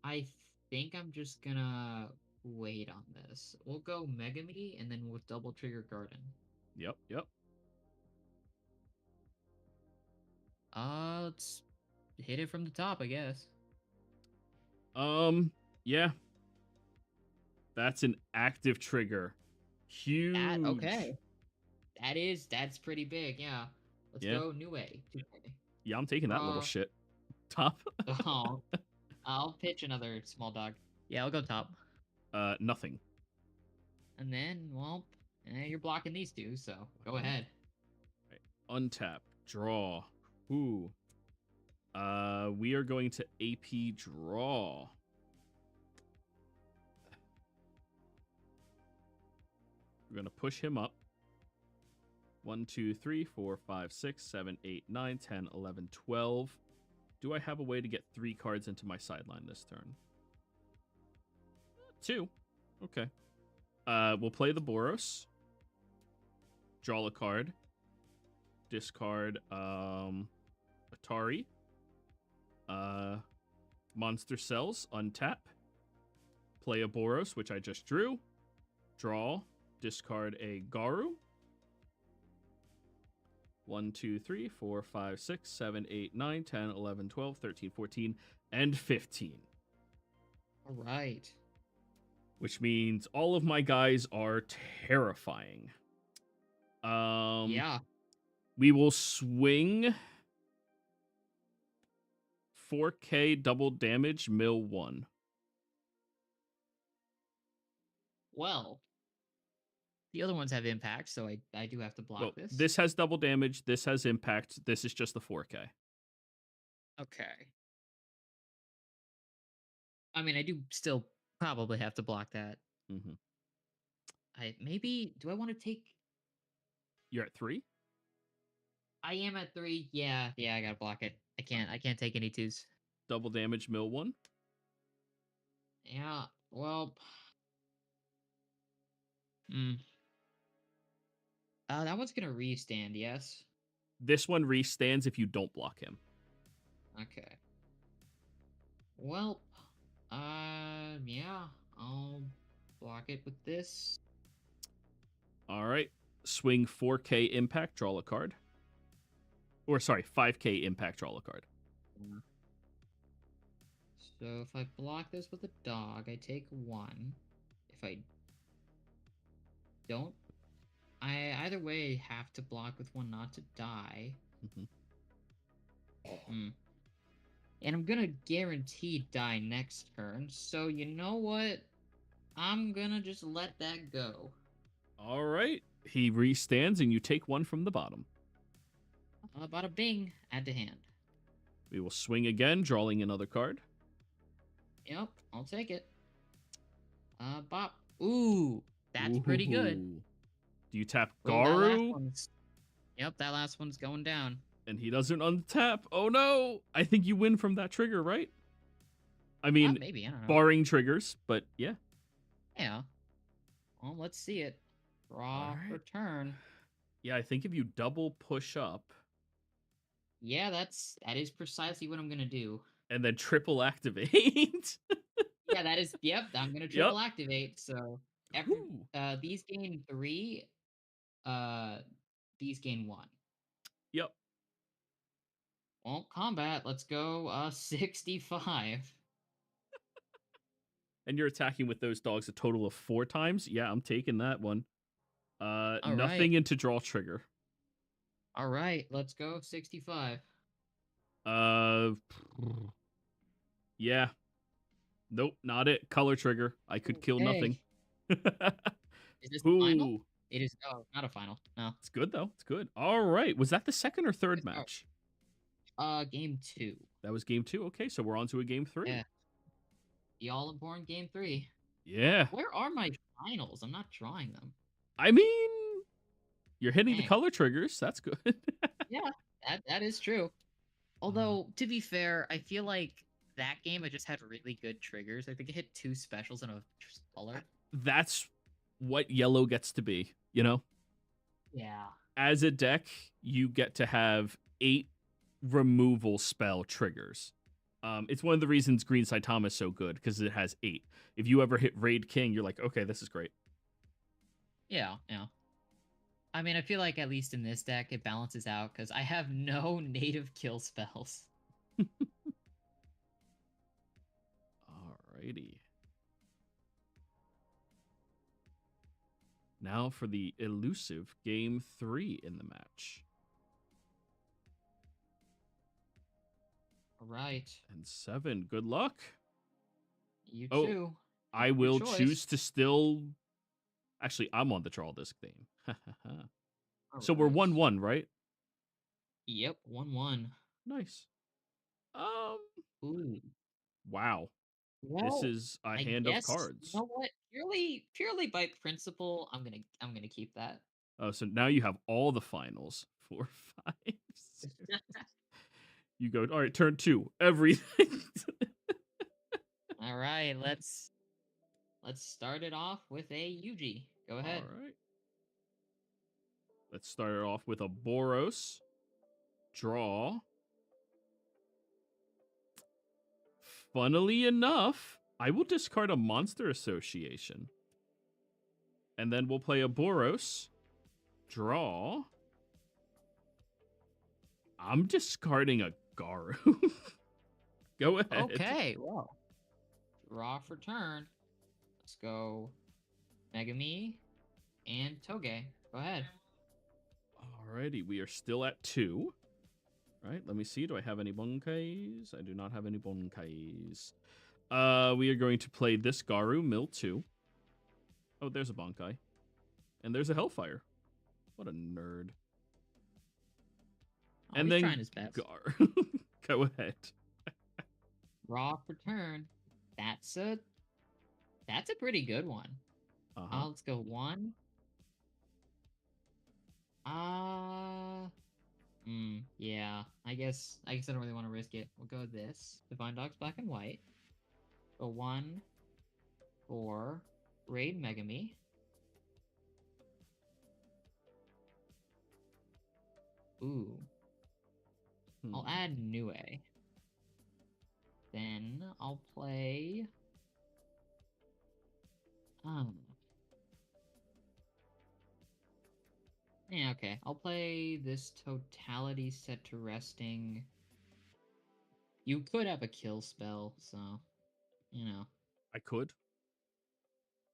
I think I'm just gonna wait on this. We'll go Megami and then we'll double trigger Garden. Yep, yep. Let's hit it from the top, I guess. Yeah. That's an active trigger. Huge. Okay. That's pretty big, yeah. Let's Yeah. go New A. 2K. Yeah, I'm taking that little shit. Top? Oh, I'll pitch another small dog. Yeah, I'll go top. Nothing. And then, well, you're blocking these two, so go ahead. Right. Untap. Draw. Ooh. We are going to AP draw. We're going to push him up. 1, 2, 3, 4, 5, 6, 7, 8, 9, 10, 11, 12. Do I have a way to get 3 cards into my sideline this turn? 2. Okay. We'll play the Boros. Draw a card. Discard Atari. Monster Cells, untap. Play a Boros, which I just drew. Draw. Discard a Garu. 1, 2, 3, 4, 5, 6, 7, 8, 9, 10, 11, 12, 13, 14, and 15. All right. Which means all of my guys are terrifying. Yeah. We will swing 4K double damage, mill 1. Well, the other ones have impact, so I do have to block Well, this. this has double damage, this has impact, this is just the 4K. Okay. I mean, I do still probably have to block that. Mm-hmm. Do I want to take? You're at 3? I am at 3. Yeah, I gotta block it. I can't take any twos. Double damage, mill 1. Yeah. Well. Hmm. That one's gonna restand. Yes. This one restands if you don't block him. Okay. Well. Yeah. I'll block it with this. All right. Swing 4K impact, draw a card. Or sorry, 5K impact, draw a card. Yeah. So if I block this with a dog, I take 1. If I don't, I either way have to block with 1 not to die. Mm-hmm. Hmm. And I'm gonna guarantee die next turn. So you know what? I'm gonna just let that go. All right. He restands and you take 1 from the bottom. Bada bing, add to hand. We will swing again, drawing another card. Yep, I'll take it. Bop. Ooh, that's pretty good. Ooh. Do you tap Well, that last Garu? one's. Yep, that last one's going down. And he doesn't untap. Oh no! I think you win from that trigger, right? I mean, Maybe, I don't know. barring triggers, but yeah. Yeah. Well, let's see it. Draw for turn. Yeah, I think if you double push up Yeah, that is precisely what I'm gonna do. and then triple activate. Yeah, that is. Yep, I'm gonna triple activate. So these gain 3. These gain 1. Yep. Well, combat. Let's go. 65. And you're attacking with those dogs a total of 4 times. Yeah, I'm taking that one. All Nothing right. into draw trigger. All right. Let's go. 65. Yeah. Nope, not it. Color trigger. I could kill nothing. Is this the final? Ooh. It is. Oh, not a final. No. It's good though. It's good. All right. Was that the second or third match? Game 2. That was game 2. Okay, so we're on to a game 3. Yeah. The all important game 3. Yeah. Where are my finals? I'm not drawing them. I mean, you're hitting the Dang. color triggers. That's good. Yeah, that is true. Although, to be fair, I feel like that game I just had really good triggers. I think it hit 2 specials in a color. That's what yellow gets to be, you know? Yeah. As a deck, you get to have 8 removal spell triggers. It's one of the reasons Green Saitama is so good, because it has 8. If you ever hit Raid King, you're like, okay, this is great. Yeah. I mean, I feel like at least in this deck, it balances out, because I have no native kill spells. Alrighty. Now for the elusive game 3 in the match. All right. And 7. Good luck. You too. I will choose to still... Actually, I'm on the draw this game. So we're 1-1, right? Yep, 1-1. Nice. Ooh. Wow. Well, This is a I hand of guess cards. you know what? Purely by principle, I'm gonna keep that. Oh, so now you have all the finals. 4, 5, 6. You go, all right, turn 2. Everything. All right, let's start it off with a Yuji. Go All ahead. right. Let's start it off with a Boros. Draw. Funnily enough, I will discard a Monster Association. And then we'll play a Boros. Draw. I'm discarding a Garu. Go ahead. Okay, well, draw for turn. Let's go Megami and Toge. Go ahead. Alrighty, we are still at 2. Right, let me see. Do I have any Bonkais? I do not have any Bonkais. We are going to play this Garu, Mill 2. Oh, there's a Bonkai. And there's a Hellfire. What a nerd. Oh, And he's then trying his best. Garu. Go ahead. Draw for turn. That's a pretty good one. Let's go 1. Yeah. I guess I don't really want to risk it. We'll go this. Divine Dogs Black and White. Go 1 for Raid Megami. Ooh. I'll add Nue. Then I'll play. Yeah, okay. I'll play this Totality set to resting. You could have a kill spell, so you know. I could.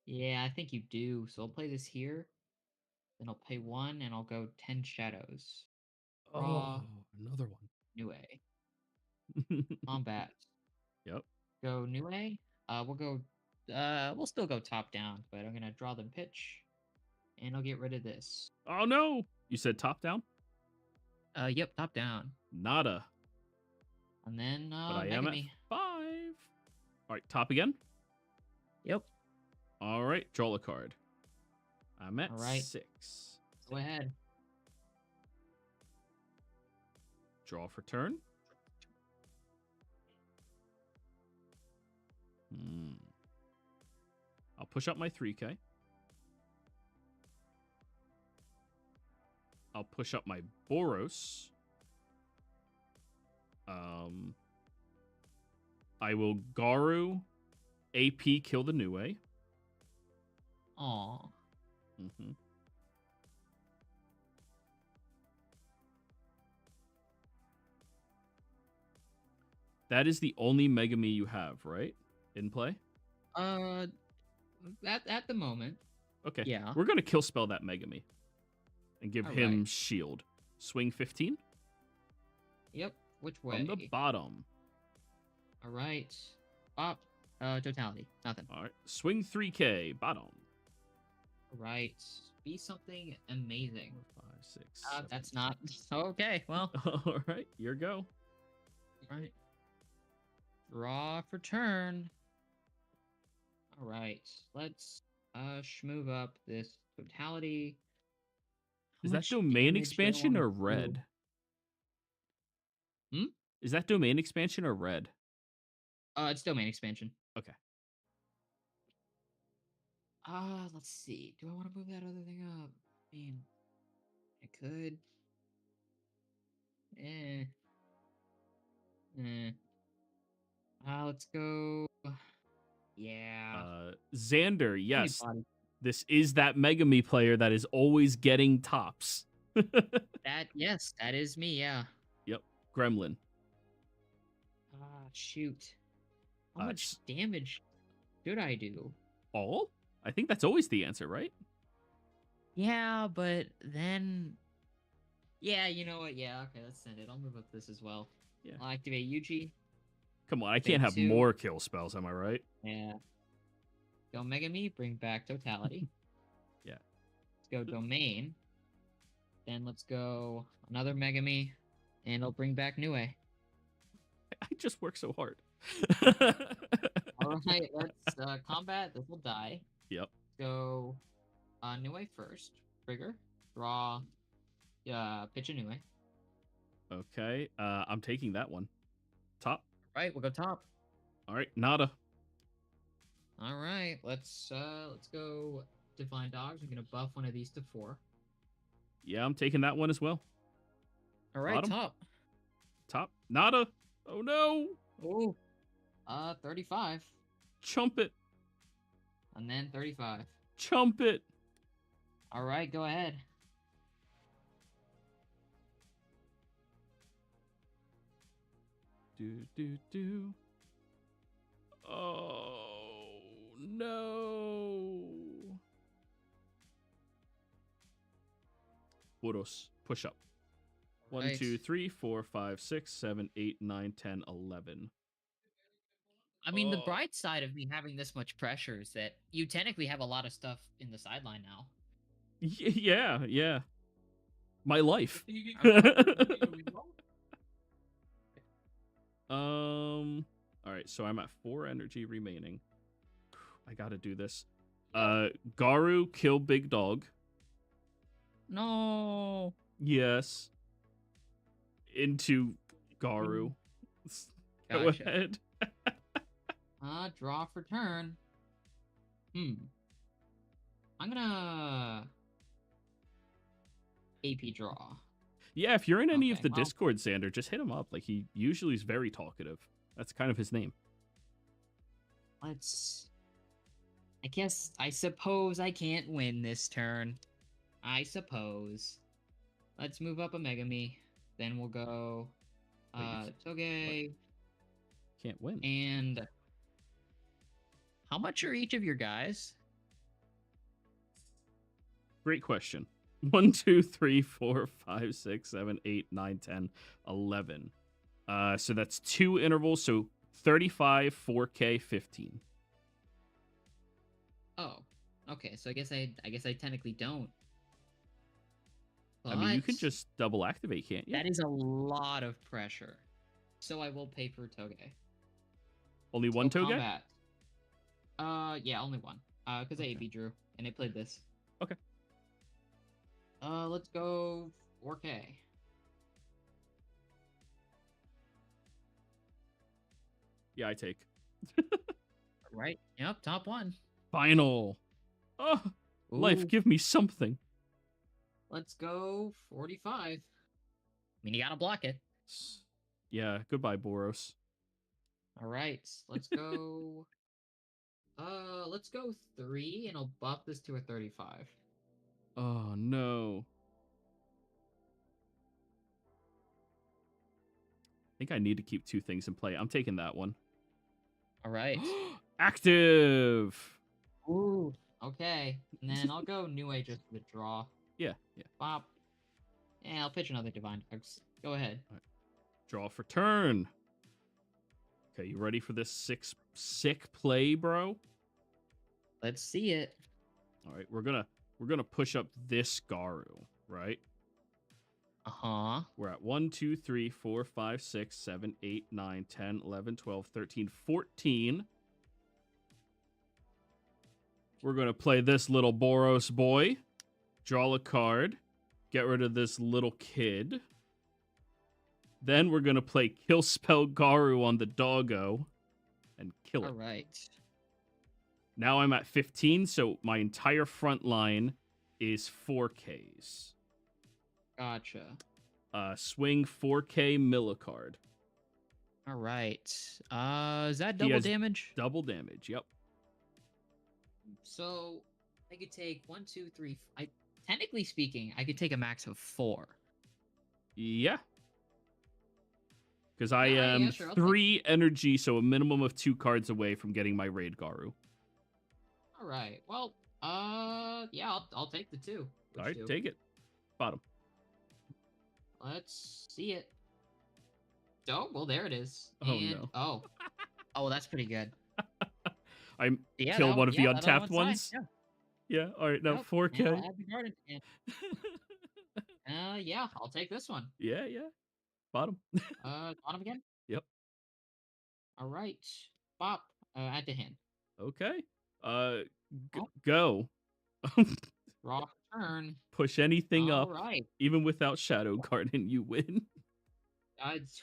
Yeah, I think you do. So I'll play this here. Then I'll pay 1 and I'll go 10 shadows. Draw. Another one. Nue. Combat. Yep. Go Nue. We'll go. We'll still go top down, but I'm gonna draw them pitch, and I'll get rid of this. Oh no! You said top down? Yep, top down. Nada. And then But I am at Megami. 5. All right, top again. Yep. All right, draw a card. I'm at 6. Go ahead. Draw for turn. I'll push up my 3K. I'll push up my Boros. I will Garu AP kill the Nue. Aw. That is the only Megami you have, right? In play? At the moment. Okay. Yeah. We're gonna kill spell that Megami. And give him shield. Swing 15? Yep. Which way? From the bottom. Alright. Totality. Nothing. Alright. Swing 3K. Bottom. Alright. Be something amazing. 4, 5, 6. That's not. Okay, well. Alright, your go. Alright. Draw for turn. Alright. Let's shmove up this Totality. Is that domain expansion or red? Is that domain expansion or red? It's domain expansion. Okay. Let's see. Do I want to move that other thing up? I mean, I could. Let's go. Yeah. Xander, yes. This is that Megami player that is always getting tops. Yes, that is me, yeah. Yep. Gremlin. Shoot. How much damage should I do? All? I think that's always the answer, right? Yeah, but then... Yeah, you know what? Yeah, okay, let's send it. I'll move up this as well. Yeah. I'll activate Yuji. Come on, I can't have more kill spells, am I right? Yeah. Go Megami, bring back Totality. Yeah. Let's go Domain. Then let's go another Megami, and I'll bring back Nue. I just work so hard. Alright, let's combat. This will die. Yep. Go Nue first. Trigger. Draw. Pitch anyway. Okay. I'm taking that one. Top. Right, we'll go top. All right. Nada. All right, let's go Divine Dogs. I'm gonna buff one of these to 4. Yeah, I'm taking that one as well. All right, Bottom. top. Top. Nada. Oh no. Oh, 35, Chump it. and then 35. Chump it. All right, go ahead. Do. Oh no. Boros. Push up. 1, Right. 2, 3, 4, 5, 6, 7, 8, 9, 10, 11. I mean, the Oh. bright side of me having this much pressure is that you technically have a lot of stuff in the sideline now. Yeah, yeah. My life. All right, so I'm at 4 energy remaining. I gotta do this. Garu, kill big dog. No. Yes. Into Garu. Go Gotcha. ahead. Draw for turn. I'm gonna AP draw. Yeah, if you're in any of Okay, the well- Discord, Xander, just hit him up. Like, he usually is very talkative. That's kind of his name. I suppose I can't win this turn. I suppose. Let's move up a Megami. Then we'll go Wait, Toge. Can't win. And how much are each of your guys? Great question. 1, 2, 3, 4, 5, 6, 7, 8, 9, 10, 11. So that's 2 intervals. So 35, 4K, 15. Oh, okay. So I guess I technically don't. I mean, you can But just double activate, can't you? that is a lot of pressure. So I will pay for Toge. Only one Go Toge? combat. Yeah, only one. Because I AB drew and I played this. Okay. Let's go 4K. Yeah, I take. Right. Yep. Top one. Final. Oh, life, Ooh. give me something. Let's go 45. I mean, you gotta block it. Yeah, goodbye, Boros. All right. Let's go. Let's go 3, and I'll buff this to a 35. Oh, no. I think I need to keep 2 things in play. I'm taking that one. All right. Active. Ooh. Okay. And then I'll go New Age just for the draw. Yeah. Bop. And I'll pitch another Divine Dogs. Go ahead. Draw for turn. Okay, you ready for this sick play, bro? Let's see it. All right, we're gonna push up this Garu, right? Uh-huh. We're at 1, 2, 3, 4, 5, 6, 7, 8, 9, 10, 11, 12, 13, 14. We're going to play this little Boros boy. Draw a card. Get rid of this little kid. Then we're going to play Kill Spell Garu on the doggo. And kill it. All right. Now I'm at 15, so my entire front line is 4Ks. Gotcha. Swing 4K Millicard. All right. Is that He double has damage? Double damage, yep. So I could take 1, 2, 3. Technically speaking, I could take a max of 4. Yeah. Because I Yeah, am sure, I'll 3 energy, so a minimum of 2 cards away from getting my Raid Garu. All right. Well, yeah, I'll take the 2. All right, take it. Bottom. Let's see it. Oh, well, there it is. Oh, And, no. Oh. Oh, that's pretty good. I Yeah, kill that- one of the yeah, that untapped one's fine, ones. Yeah, all right, now Yep, 4K. and I'll add the garden stand. Yeah, I'll take this one. Yeah. Bottom. Bottom again? Yep. All right. Bop. Add to hand. Okay. Oh. Go. Draw turn. Push anything All up, right. even without Shadow Guard, and you win. It's-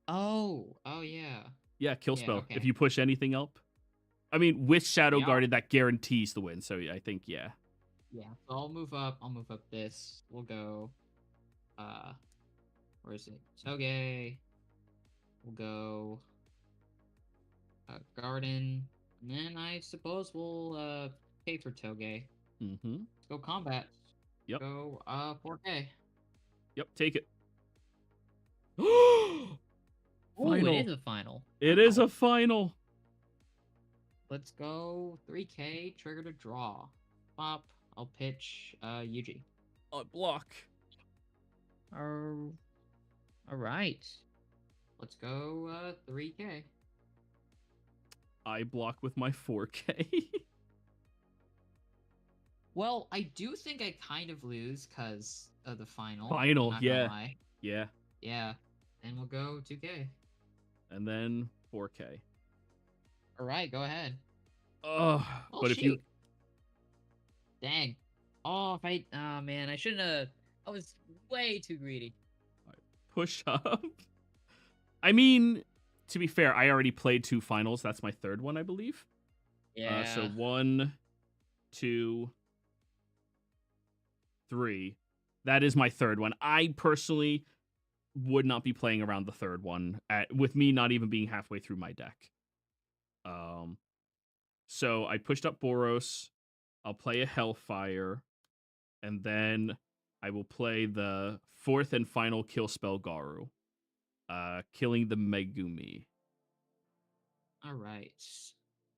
Oh. Oh yeah. Yeah, kill Yeah. spell. If Okay. you push anything up. I mean, with Shadow Yeah. Guarded, that guarantees the win. So I think, yeah. Yeah. So I'll move up. I'll move up this. We'll go. Where is it? Toge. We'll go. Garden. And then I suppose we'll pay for Toge. Mm-hmm. Let's go combat. Yep. Go 4K. Yep, take it. Oh, Final. it is a final. It is Wow. a final. Let's go 3K, trigger to draw. Pop, I'll pitch UG. Block. All right. Let's go 3K. I block with my 4K. Well, I do think I kind of lose because of the final. Final, Not gonna yeah. lie. Yeah. Yeah. And we'll go 2K. And then 4K. All right, go ahead. Oh, but if you... Dang. Oh, if I... Oh, man, I shouldn't have... I was way too greedy. Push up. I mean, to be fair, I already played 2 finals. That's my 3rd one, I believe. Yeah. So 1, 2, 3. That is my 3rd one. I personally would not be playing around the 3rd one with me not even being halfway through my deck. So I pushed up Boros. I'll play a Hellfire, and then I will play the 4th and final kill spell Garu, killing the Megumi. All right.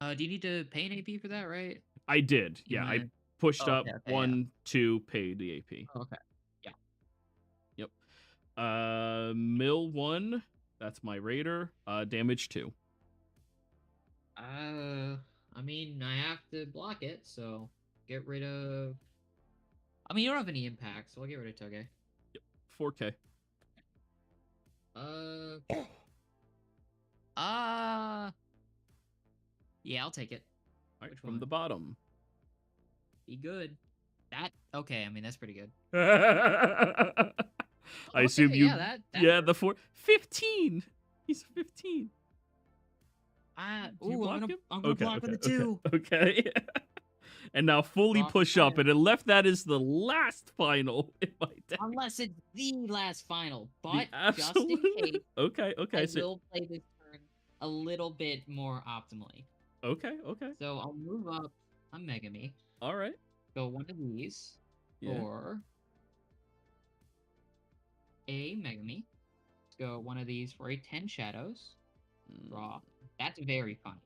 Do you need to pay an AP for that, right? I did. Yeah, I pushed up okay, 1, 2, paid the AP. Oh, okay. Yeah. Yep. Mill 1. That's my Raider. Damage 2. I mean, I have to block it, so get rid of. I mean, you don't have any impact, so I'll get rid of Toge. Yep. 4K. Yeah, I'll take it. All right, Which from one? the bottom. Be good. That okay? I mean, that's pretty good. I assume you. Yeah, that yeah, the 4. 15. He's 15. Do you block him? I'm gonna block with the 2. Okay. And now fully Block push up, fire. and it left that as the last final in my deck. Unless it's the last final, The but just absolute- in case, Okay. I So will play this turn a little bit more optimally. okay. So I'll move up a Megami. All right. Go one of these Yeah. for a Megami. Let's go one of these for a 10 Shadows. Draw. That's very funny.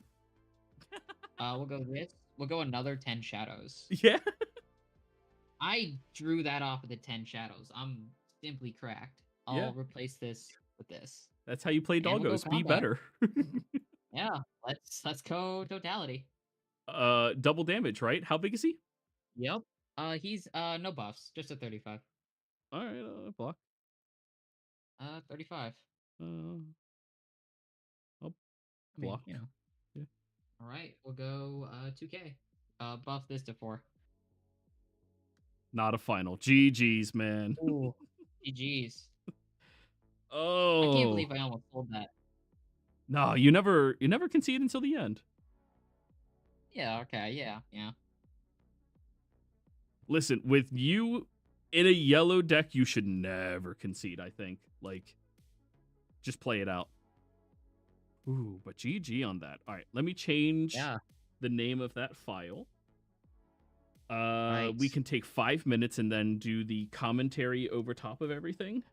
We'll go this. We'll go another 10 Shadows. Yeah. I drew that off of the 10 Shadows. I'm simply cracked. I'll replace this with this. That's how you play And we'll go doggos. Be combat. better. Yeah, let's go totality. Double damage, right? How big is he? Yep. He's no buffs, just a 35. All right. Block. 35. I'll I mean, block. you know. Yeah. All right, we'll go 2K. Buff this to 4. Not a final. GG's, man. Ooh. GG's. Oh. I can't believe I almost sold that. No, you never concede until the end. Yeah, okay, yeah. Listen, with you in a yellow deck, you should never concede, I think. Like, just play it out. Ooh, but GG on that. All right, let me change the name of that file. Right. We can take 5 minutes and then do the commentary over top of everything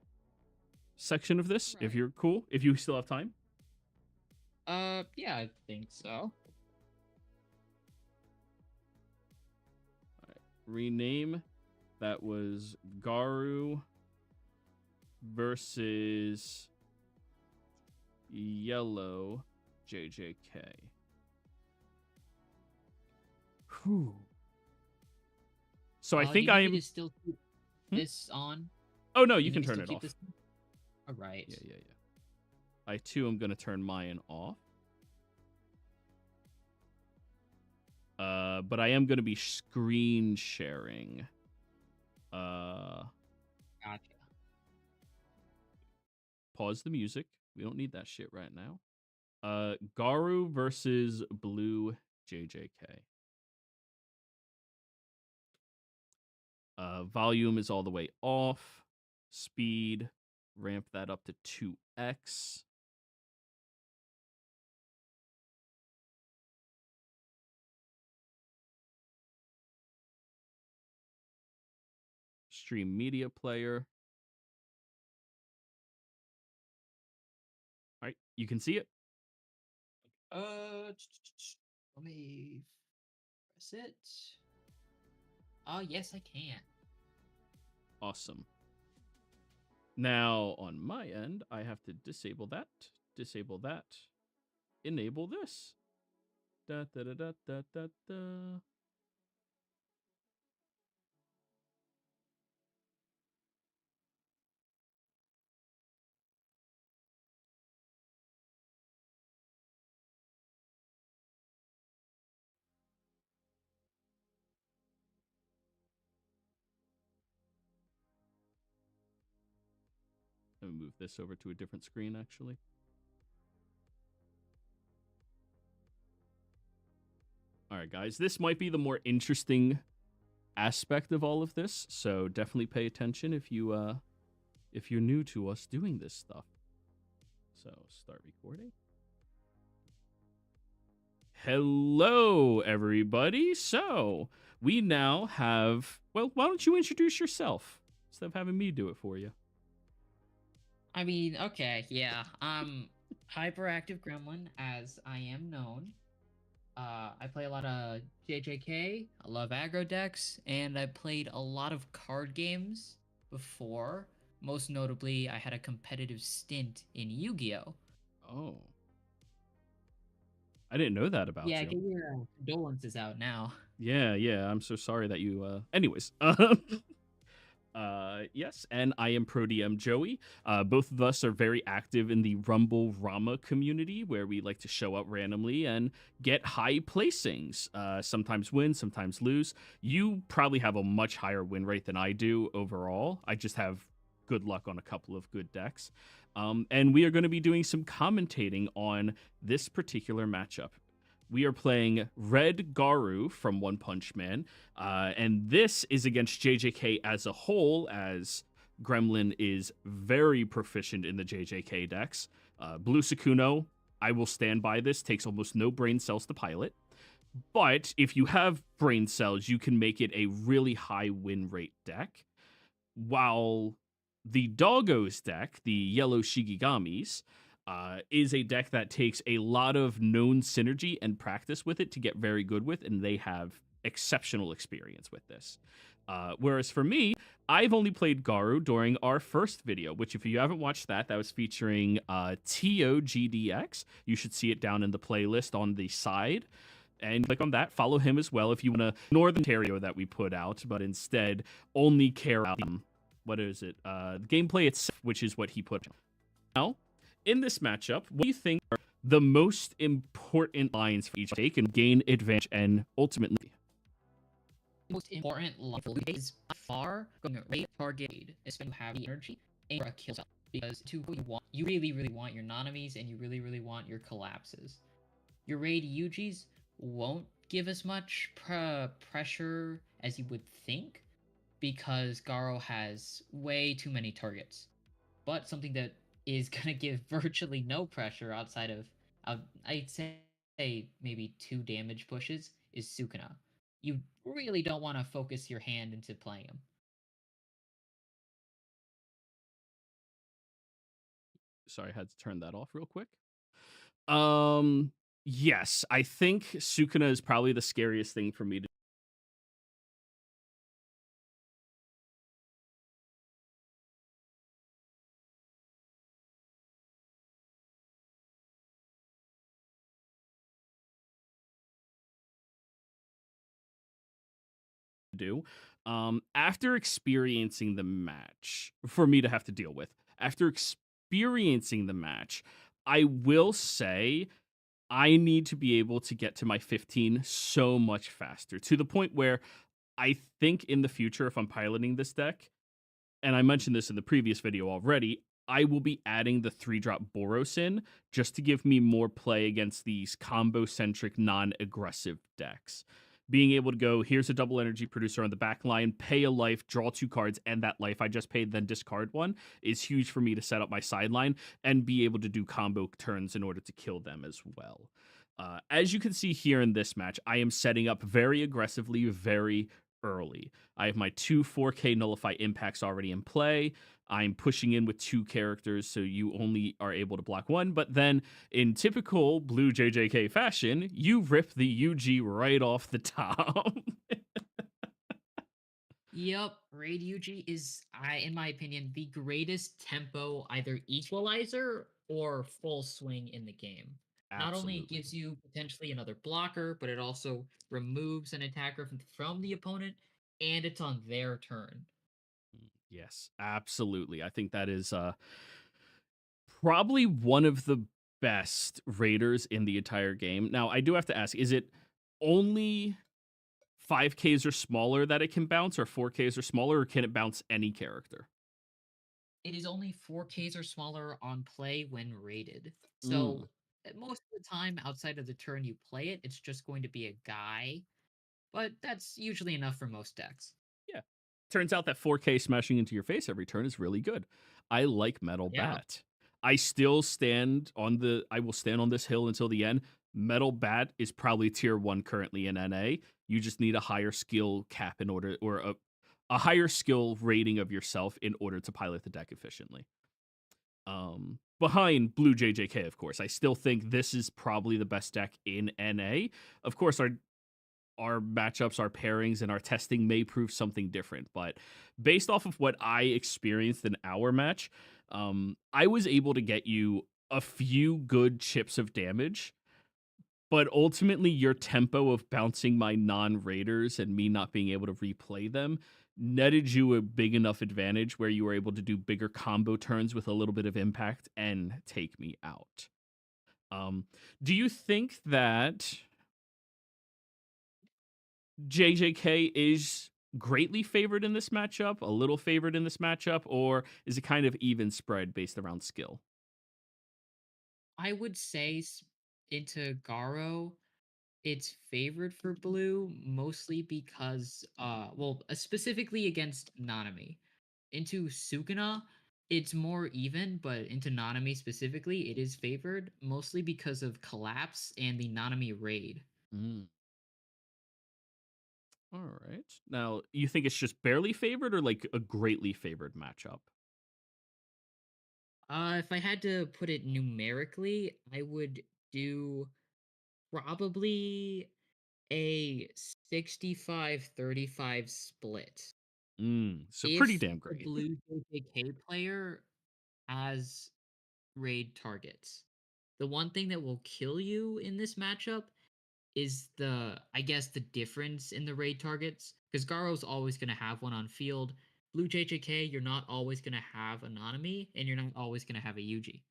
section of this, if you're cool, if you still have time. Yeah, I think so. All right, rename. That was Garu versus Yellow JJK. Whew. So I think I am still keep this on. Oh no, you can turn it off. All right. Yeah. I too am gonna turn mine off. but I am going to be screen sharing. Gotcha. Pause the music. We don't need that shit right now. Garu versus Blue JJK. Volume is all the way off. Speed, ramp that up to 2x. Stream media player. All right, you can see it. Let me press it. Oh, yes, I can. Awesome. Now, on my end, I have to disable that, enable this. Da, da, da, da, da, da, da. Let me move this over to a different screen, actually. All right, guys, this might be the more interesting aspect of all of this, so definitely pay attention if you're new to us doing this stuff. So start recording. Hello, everybody. So we now have. Well, why don't you introduce yourself instead of having me do it for you? I mean, okay, yeah. Hyperactive Gremlin, as I am known. I play a lot of JJK. I love aggro decks, and I played a lot of card games before. Most notably, I had a competitive stint in Yu-Gi-Oh. Oh, I didn't know that about Yeah, you. get your condolences out now. Yeah. I'm so sorry that you. Anyways, yes, and I am Pro DM Joey. Both of us are very active in the Rumble Rama community, where we like to show up randomly and get high placings. Sometimes win, sometimes lose. You probably have a much higher win rate than I do overall. I just have good luck on a couple of good decks. And we are going to be doing some commentating on this particular matchup. We are playing Red Garu from One Punch Man, and this is against JJK as a whole, as Gremlin is very proficient in the JJK decks. Blue Sukuno, I will stand by this, takes almost no brain cells to pilot. But if you have brain cells, you can make it a really high win rate deck. While the Doggos deck, the Yellow Shigigamis, is a deck that takes a lot of known synergy and practice with it to get very good with, and they have exceptional experience with this. Whereas for me, I've only played Garu during our first video, which if you haven't watched that was featuring TOGDX. You should see it down in the playlist on the side. And click on that, follow him as well if you want to ignore the Ontario that we put out, but instead only care about what is it? The gameplay itself, which is what he put out. Now, in this matchup, what do you think are the most important lines for each take and gain advantage and ultimately? The most important line for Luke is by far going right target, especially when you have the energy and a kill cell. Because to what you really want your Nanamis and you really want your collapses. Your raid Yujis won't give as much pressure as you would think because Garo has way too many targets. But something that is gonna give virtually no pressure outside of, I'd say maybe 2 damage pushes is Sukuna. You really don't want to focus your hand into playing him. Sorry, I had to turn that off real quick. Yes, I think Sukuna is probably the scariest thing for me to do. After experiencing the match, for me to have to deal with, after experiencing the match, I will say I need to be able to get to my 15 so much faster to the point where I think in the future, if I'm piloting this deck, and I mentioned this in the previous video already, I will be adding the 3-drop Boros in just to give me more play against these combo centric, non aggressive decks. Being able to go, here's a double energy producer on the back line, pay a life, draw 2 cards, and that life I just paid, then discard one is huge for me to set up my sideline and be able to do combo turns in order to kill them as well. As you can see here in this match, I am setting up very aggressively, very early. I have my 2 4K nullify impacts already in play. I'm pushing in with 2 characters, so you only are able to block 1. But then, in typical blue JJK fashion, you rip the UG right off the top. Yep, Raid UG is, in my opinion, the greatest tempo either equalizer or full swing in the game. Not only it Absolutely. gives you potentially another blocker, but it also removes an attacker from the opponent, and it's on their turn. Yes, absolutely. I think that is probably one of the best raiders in the entire game. Now, I do have to ask, is it only 5Ks or smaller that it can bounce, or 4Ks or smaller, or can it bounce any character? It is only 4Ks or smaller on play when rated. Mm, So most of the time, outside of the turn you play it, it's just going to be a guy, but that's usually enough for most decks. yeah. Turns out that 4K smashing into your face every turn is really good. I like Metal Yeah. Bat. I will stand on this hill until the end. Metal Bat is probably tier 1 currently in NA. You just need a higher skill cap in order, or a higher skill rating of yourself in order to pilot the deck efficiently. Behind Blue JJK, of course. I still think this is probably the best deck in NA. Of course, our matchups, our pairings, and our testing may prove something different. But based off of what I experienced in our match, I was able to get you a few good chips of damage. But ultimately, your tempo of bouncing my non raiders and me not being able to replay them netted you a big enough advantage where you were able to do bigger combo turns with a little bit of impact and take me out. Um, do you think that JJK is greatly favored in this matchup, a little favored in this matchup, or is it kind of even spread based around skill? I would say into Garo, it's favored for blue mostly because, specifically against Nanami. Into Sukuna, it's more even, but into Nanami specifically, it is favored mostly because of Collapse and the Nanami raid. Mm, all right. Now, you think it's just barely favored or like a greatly favored matchup? If I had to put it numerically, I would do probably a 65-35 split. So pretty If damn the great. blue JJK player has raid targets. The one thing that will kill you in this matchup is I guess, the difference in the raid targets. Because Garo's always going to have one on field. Blue JJK, you're not always going to have Anonymity, and you're not always going to have a Yuji.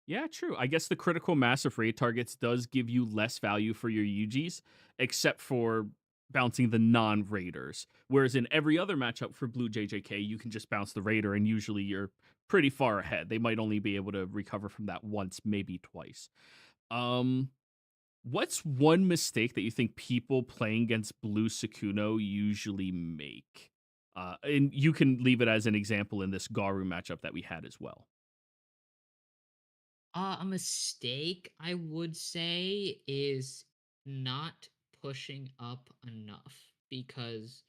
Yeah, true. I guess the critical mass of raid targets does give you less value for your UGs, except for bouncing the non-raiders. Whereas in every other matchup for blue JJK, you can just bounce the raider, and usually you're pretty far ahead. They might only be able to recover from that once, maybe twice. Um, what's one mistake that you think people playing against blue Sukuno usually make? And you can leave it as an example in this Garu matchup that we had as well. A mistake, I would say, is not pushing up enough because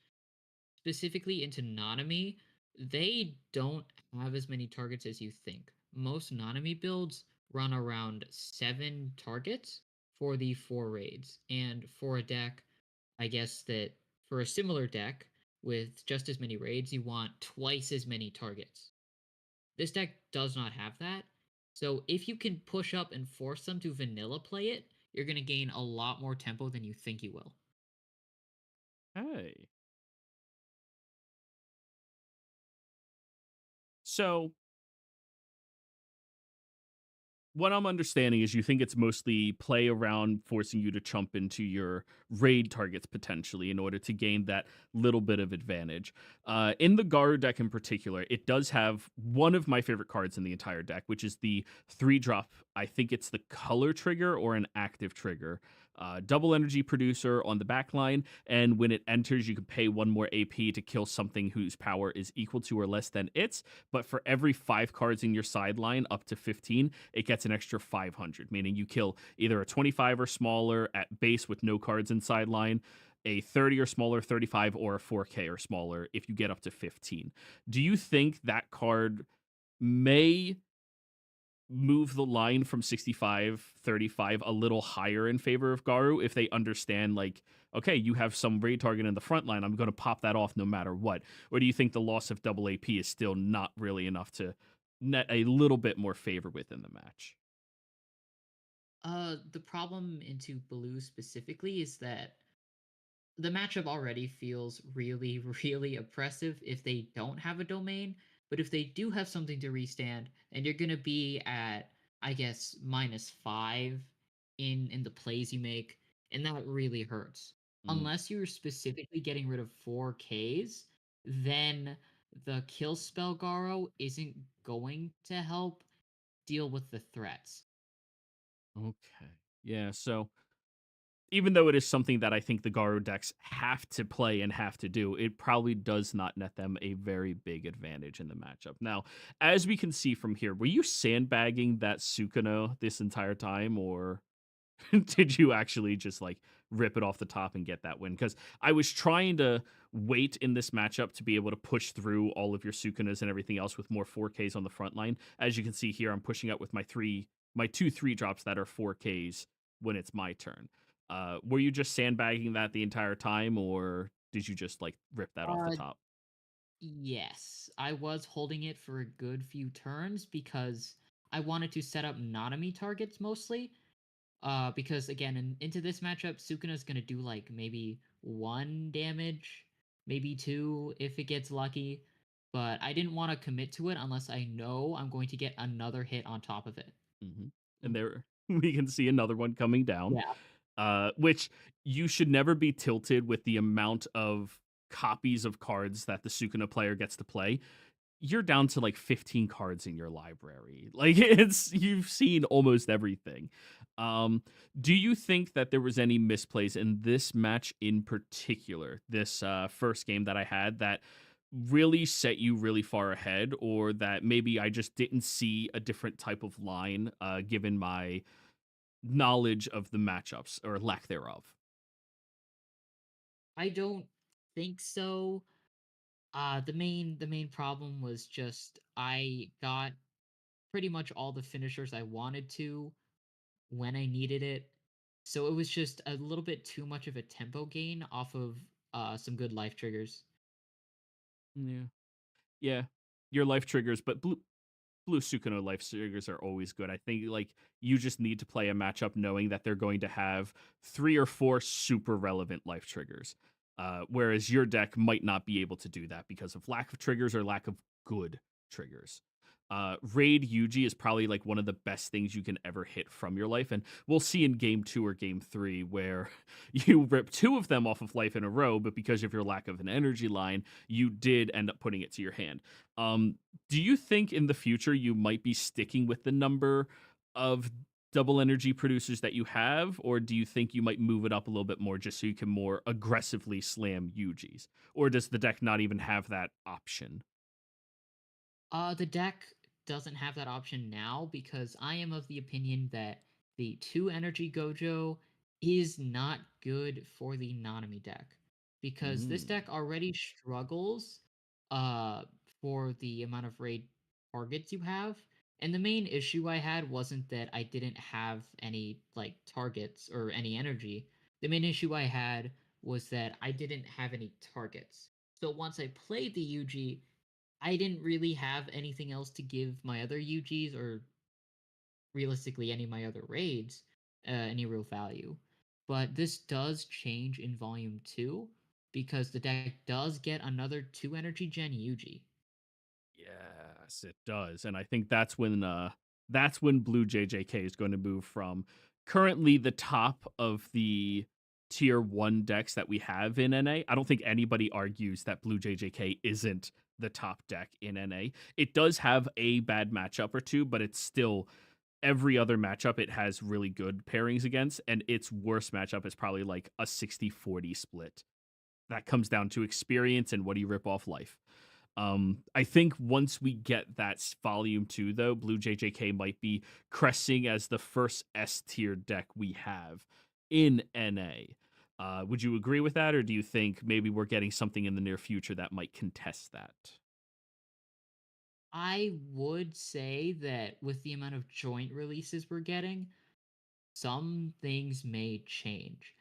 specifically into Nanami, they don't have as many targets as you think. Most Nanami builds run around 7 targets for the 4 raids. And for a deck, I guess that for a similar deck with just as many raids, you want twice as many targets. This deck does not have that. So if you can push up and force them to vanilla play it, you're going to gain a lot more tempo than you think you will. Hey. So what I'm understanding is you think it's mostly play around forcing you to chump into your raid targets potentially in order to gain that little bit of advantage. In the Garu deck in particular, it does have one of my favorite cards in the entire deck, which is the 3-drop. I think it's the color trigger or an active trigger. Double energy producer on the back line, and when it enters, you can pay one more AP to kill something whose power is equal to or less than its. But for every 5 cards in your sideline up to 15, it gets an extra 500, meaning you kill either a 25 or smaller at base with no cards in sideline, a 30 or smaller 35, or a 4K or smaller if you get up to 15. Do you think that card may move the line from 65-35 a little higher in favor of Garu if they understand, like, okay, you have some raid target in the front line, I'm going to pop that off no matter what? Or do you think the loss of double AP is still not really enough to net a little bit more favor within the match? The problem into blue specifically is that the matchup already feels really, really oppressive if they don't have a domain. But if they do have something to restand, and you're gonna be at, I guess, -5 in the plays you make, and that really hurts. Mm, Unless you're specifically getting rid of 4Ks, then the kill spell Garo isn't going to help deal with the threats. okay. Yeah, so even though it is something that I think the Garu decks have to play and have to do, it probably does not net them a very big advantage in the matchup. Now, as we can see from here, were you sandbagging that Sukuna this entire time, or did you actually just like rip it off the top and get that win? Because I was trying to wait in this matchup to be able to push through all of your Sukunas and everything else with more 4Ks on the front line. As you can see here, I'm pushing up with my 2 3 drops that are 4Ks when it's my turn. Were you just sandbagging that the entire time, or did you just like rip that off the Uh, top? yes, I was holding it for a good few turns because I wanted to set up Nanami targets mostly. Because again, into this matchup, Sukuna's gonna do like maybe 1 damage, maybe 2 if it gets lucky. But I didn't want to commit to it unless I know I'm going to get another hit on top of it. Hmm. And Mm. there we can see another one coming down, Yeah. which you should never be tilted with the amount of copies of cards that the Sukuna player gets to play. You're down to like 15 cards in your library. Like it's you've seen almost everything. Um, do you think that there was any misplays in this match in particular, this first game that I had that really set you really far ahead, or that maybe I just didn't see a different type of line given my knowledge of the matchups or lack thereof? I don't think so. The main problem was just I got pretty much all the finishers I wanted to when I needed it. So it was just a little bit too much of a tempo gain off of some good life triggers. Yeah. Yeah. Your life triggers, but Blue Sukuna life triggers are always good. I think like you just need to play a matchup knowing that they're going to have 3 or 4 super relevant life triggers. Whereas your deck might not be able to do that because of lack of triggers or lack of good triggers. Raid Yuji is probably like one of the best things you can ever hit from your life. And we'll see in game 2 or game 3 where you rip 2 of them off of life in a row, but because of your lack of an energy line, you did end up putting it to your hand. Do you think in the future you might be sticking with the number of double energy producers that you have, or do you think you might move it up a little bit more just so you can more aggressively slam Yujis? Or does the deck not even have that option? The deck doesn't have that option now because I am of the opinion that the 2 energy Gojo is not good for the Nanami deck. Because this Mm, deck already struggles uh for the amount of raid targets you have. And the main issue I had wasn't that I didn't have any like targets or any energy. The main issue I had was that I didn't have any targets. So once I played the UG, I didn't really have anything else to give my other UGs or realistically any of my other raids any real value. But this does change in Volume 2 because the deck does get another 2 energy gen UG. yes, it does. And I think that's when that's when blue JJK is going to move from currently the top of the tier 1 decks that we have in NA. I don't think anybody argues that blue JJK isn't the top deck in NA. It does have a bad matchup or two, but it's still every other matchup it has really good pairings against, and its worst matchup is probably like a 60-40 split. That comes down to experience and what do you rip off life. I think once we get that volume 2, though, Blue JJK might be cresting as the first S tier deck we have in NA. Would you agree with that, or do you think maybe we're getting something in the near future that might contest that? I would say that with the amount of joint releases we're getting, some things may change.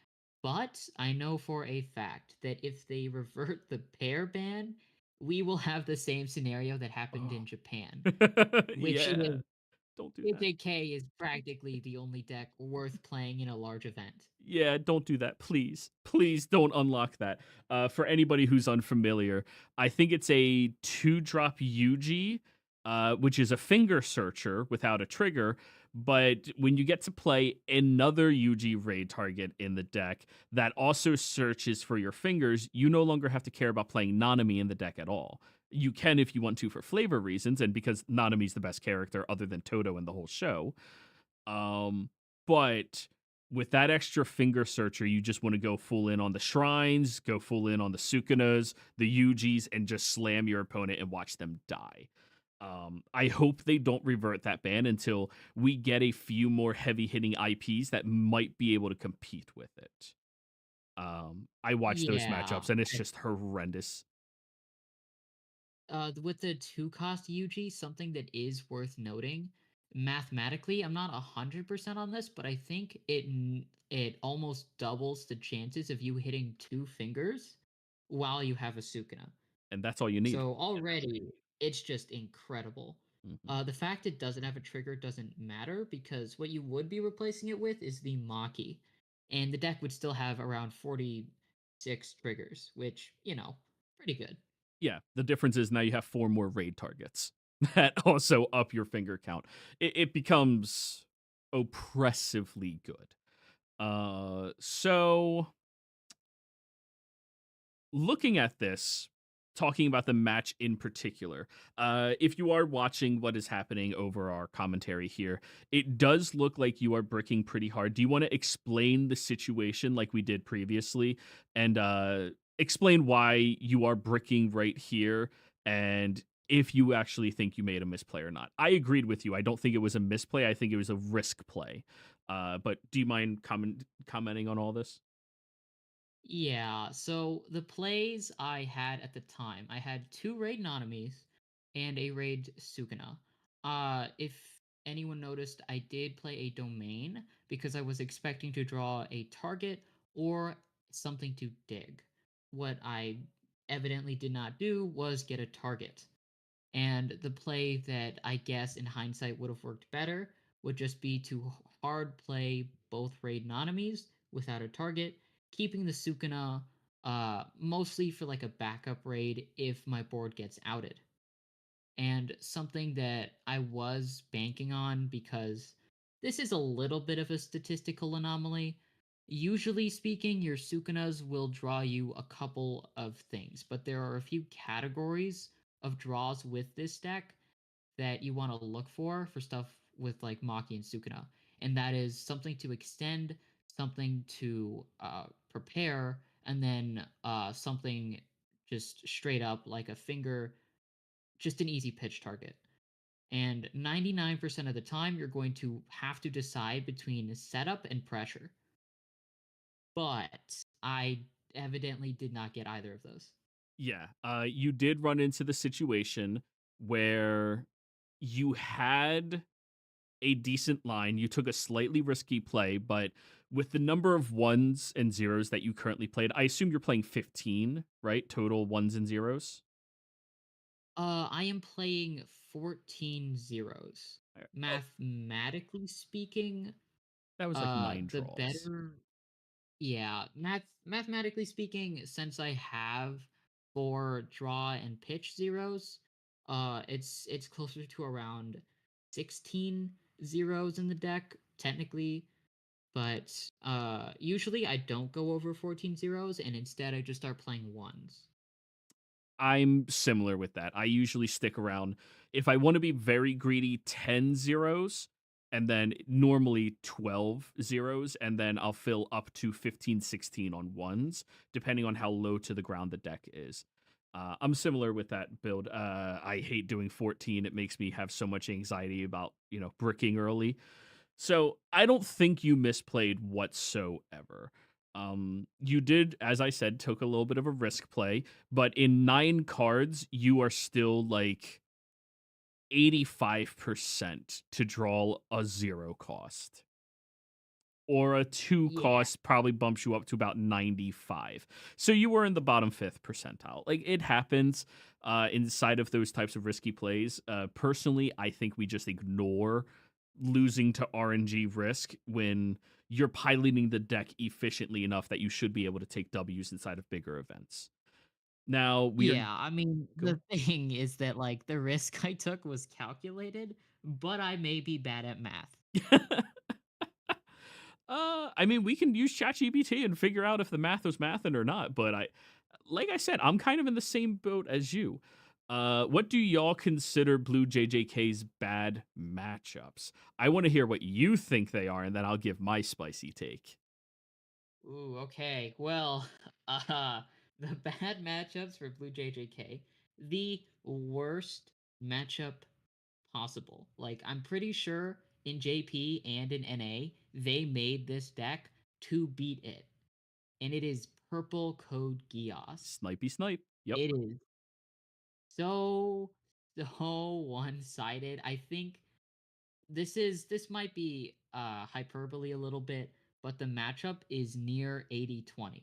But I know for a fact that if they revert the pair ban, we will have the same scenario that happened Oh. in Japan, which Yeah, is don't do that. JJK is practically the only deck worth playing in a large event. Yeah, don't do that, please. Please don't unlock that. For anybody who's unfamiliar, I think it's a 2-drop Yuji, which is a finger searcher without a trigger. But when you get to play another Yuji raid target in the deck that also searches for your fingers, you no longer have to care about playing Nanami in the deck at all. You can if you want to for flavor reasons, and because Nanami's the best character other than Toto in the whole show. But with that extra finger searcher, you just want to go full in on the shrines, go full in on the Sukunas, the Yujis, and just slam your opponent and watch them die. I hope they don't revert that ban until we get a few more heavy hitting IPs that might be able to compete with it. I watch those Yeah. matchups and it's just horrendous. With the 2-cost UG, something that is worth noting, mathematically, I'm not 100% on this, but I think it almost doubles the chances of you hitting 2 fingers while you have a Sukuna. And that's all you need. So already, it's just incredible. Mhm. The fact it doesn't have a trigger doesn't matter because what you would be replacing it with is the Maki, and the deck would still have around 46 triggers, which, pretty good. Yeah, the difference is now you have 4 more raid targets that also up your finger count. It becomes oppressively good. So looking at this, talking about the match in particular, if you are watching what is happening over our commentary here, it does look like you are bricking pretty hard. Do you want to explain the situation like we did previously and explain why you are bricking right here and if you actually think you made a misplay or not? I agreed with you. I don't think it was a misplay. I think it was a risk play. But do you mind commenting on all this? Yeah, so the plays I had at the time, I had 2 raid Nanamis and a raid Sukuna. If anyone noticed, I did play a domain because I was expecting to draw a target or something to dig. What I evidently did not do was get a target. And the play that I guess in hindsight would have worked better would just be to hard play both raid Nanamis without a target, keeping the Sukuna mostly for like a backup raid if my board gets outed. And something that I was banking on because this is a little bit of a statistical anomaly. Usually speaking, your Sukunas will draw you a couple of things, but there are a few categories of draws with this deck that you want to look for stuff with like Maki and Sukuna. And that is something to extend, something to prepare, and then something just straight up like a finger, just an easy pitch target. And 99% of the time, you're going to have to decide between setup and pressure. But I evidently did not get either of those. Yeah, you did run into the situation where you had a decent line. You took a slightly risky play, but with the number of ones and zeros that you currently played, I assume you're playing 15, right? Total ones and zeros. I am playing 14 zeros. Oh, Mathematically speaking, that was like 9 the draws. better, yeah, mathematically speaking, since I have 4 draw and pitch zeros, it's closer to around 16 zeros in the deck, technically, but usually I don't go over 14 zeros, and instead I just start playing ones. I'm similar with that. I usually stick around if I want to be very greedy, 10 zeros and then normally 12 zeros, and then I'll fill up to 15, 16 on ones, depending on how low to the ground the deck is. I'm similar with that build. I hate doing 14. It makes me have so much anxiety about, bricking early. So I don't think you misplayed whatsoever. You did, as I said, took a little bit of a risk play, but in 9 cards, you are still like 85% to draw a 0 cost. Or a 2 Yeah. cost probably bumps you up to about 95. So you were in the bottom fifth percentile. Like it happens inside of those types of risky plays. Personally, I think we just ignore losing to RNG risk when you're piloting the deck efficiently enough that you should be able to take W's inside of bigger events. Now we are Yeah, I mean, go. the thing is that, like, the risk I took was calculated, but I may be bad at math. I mean, we can use ChatGPT and figure out if the math was mathing or not. But like I said, I'm kind of in the same boat as you. What do y'all consider Blue JJK's bad matchups? I want to hear what you think they are, and then I'll give my spicy take. Ooh, okay. Well, uh, the bad matchups for Blue JJK, the worst matchup possible. Like, I'm pretty sure in JP and in NA, they made this deck to beat it. And it is Purple Code Geass. Snipey snipe. Yep. It is so, so one-sided. I think this might be hyperbole a little bit, but the matchup is near 80-20.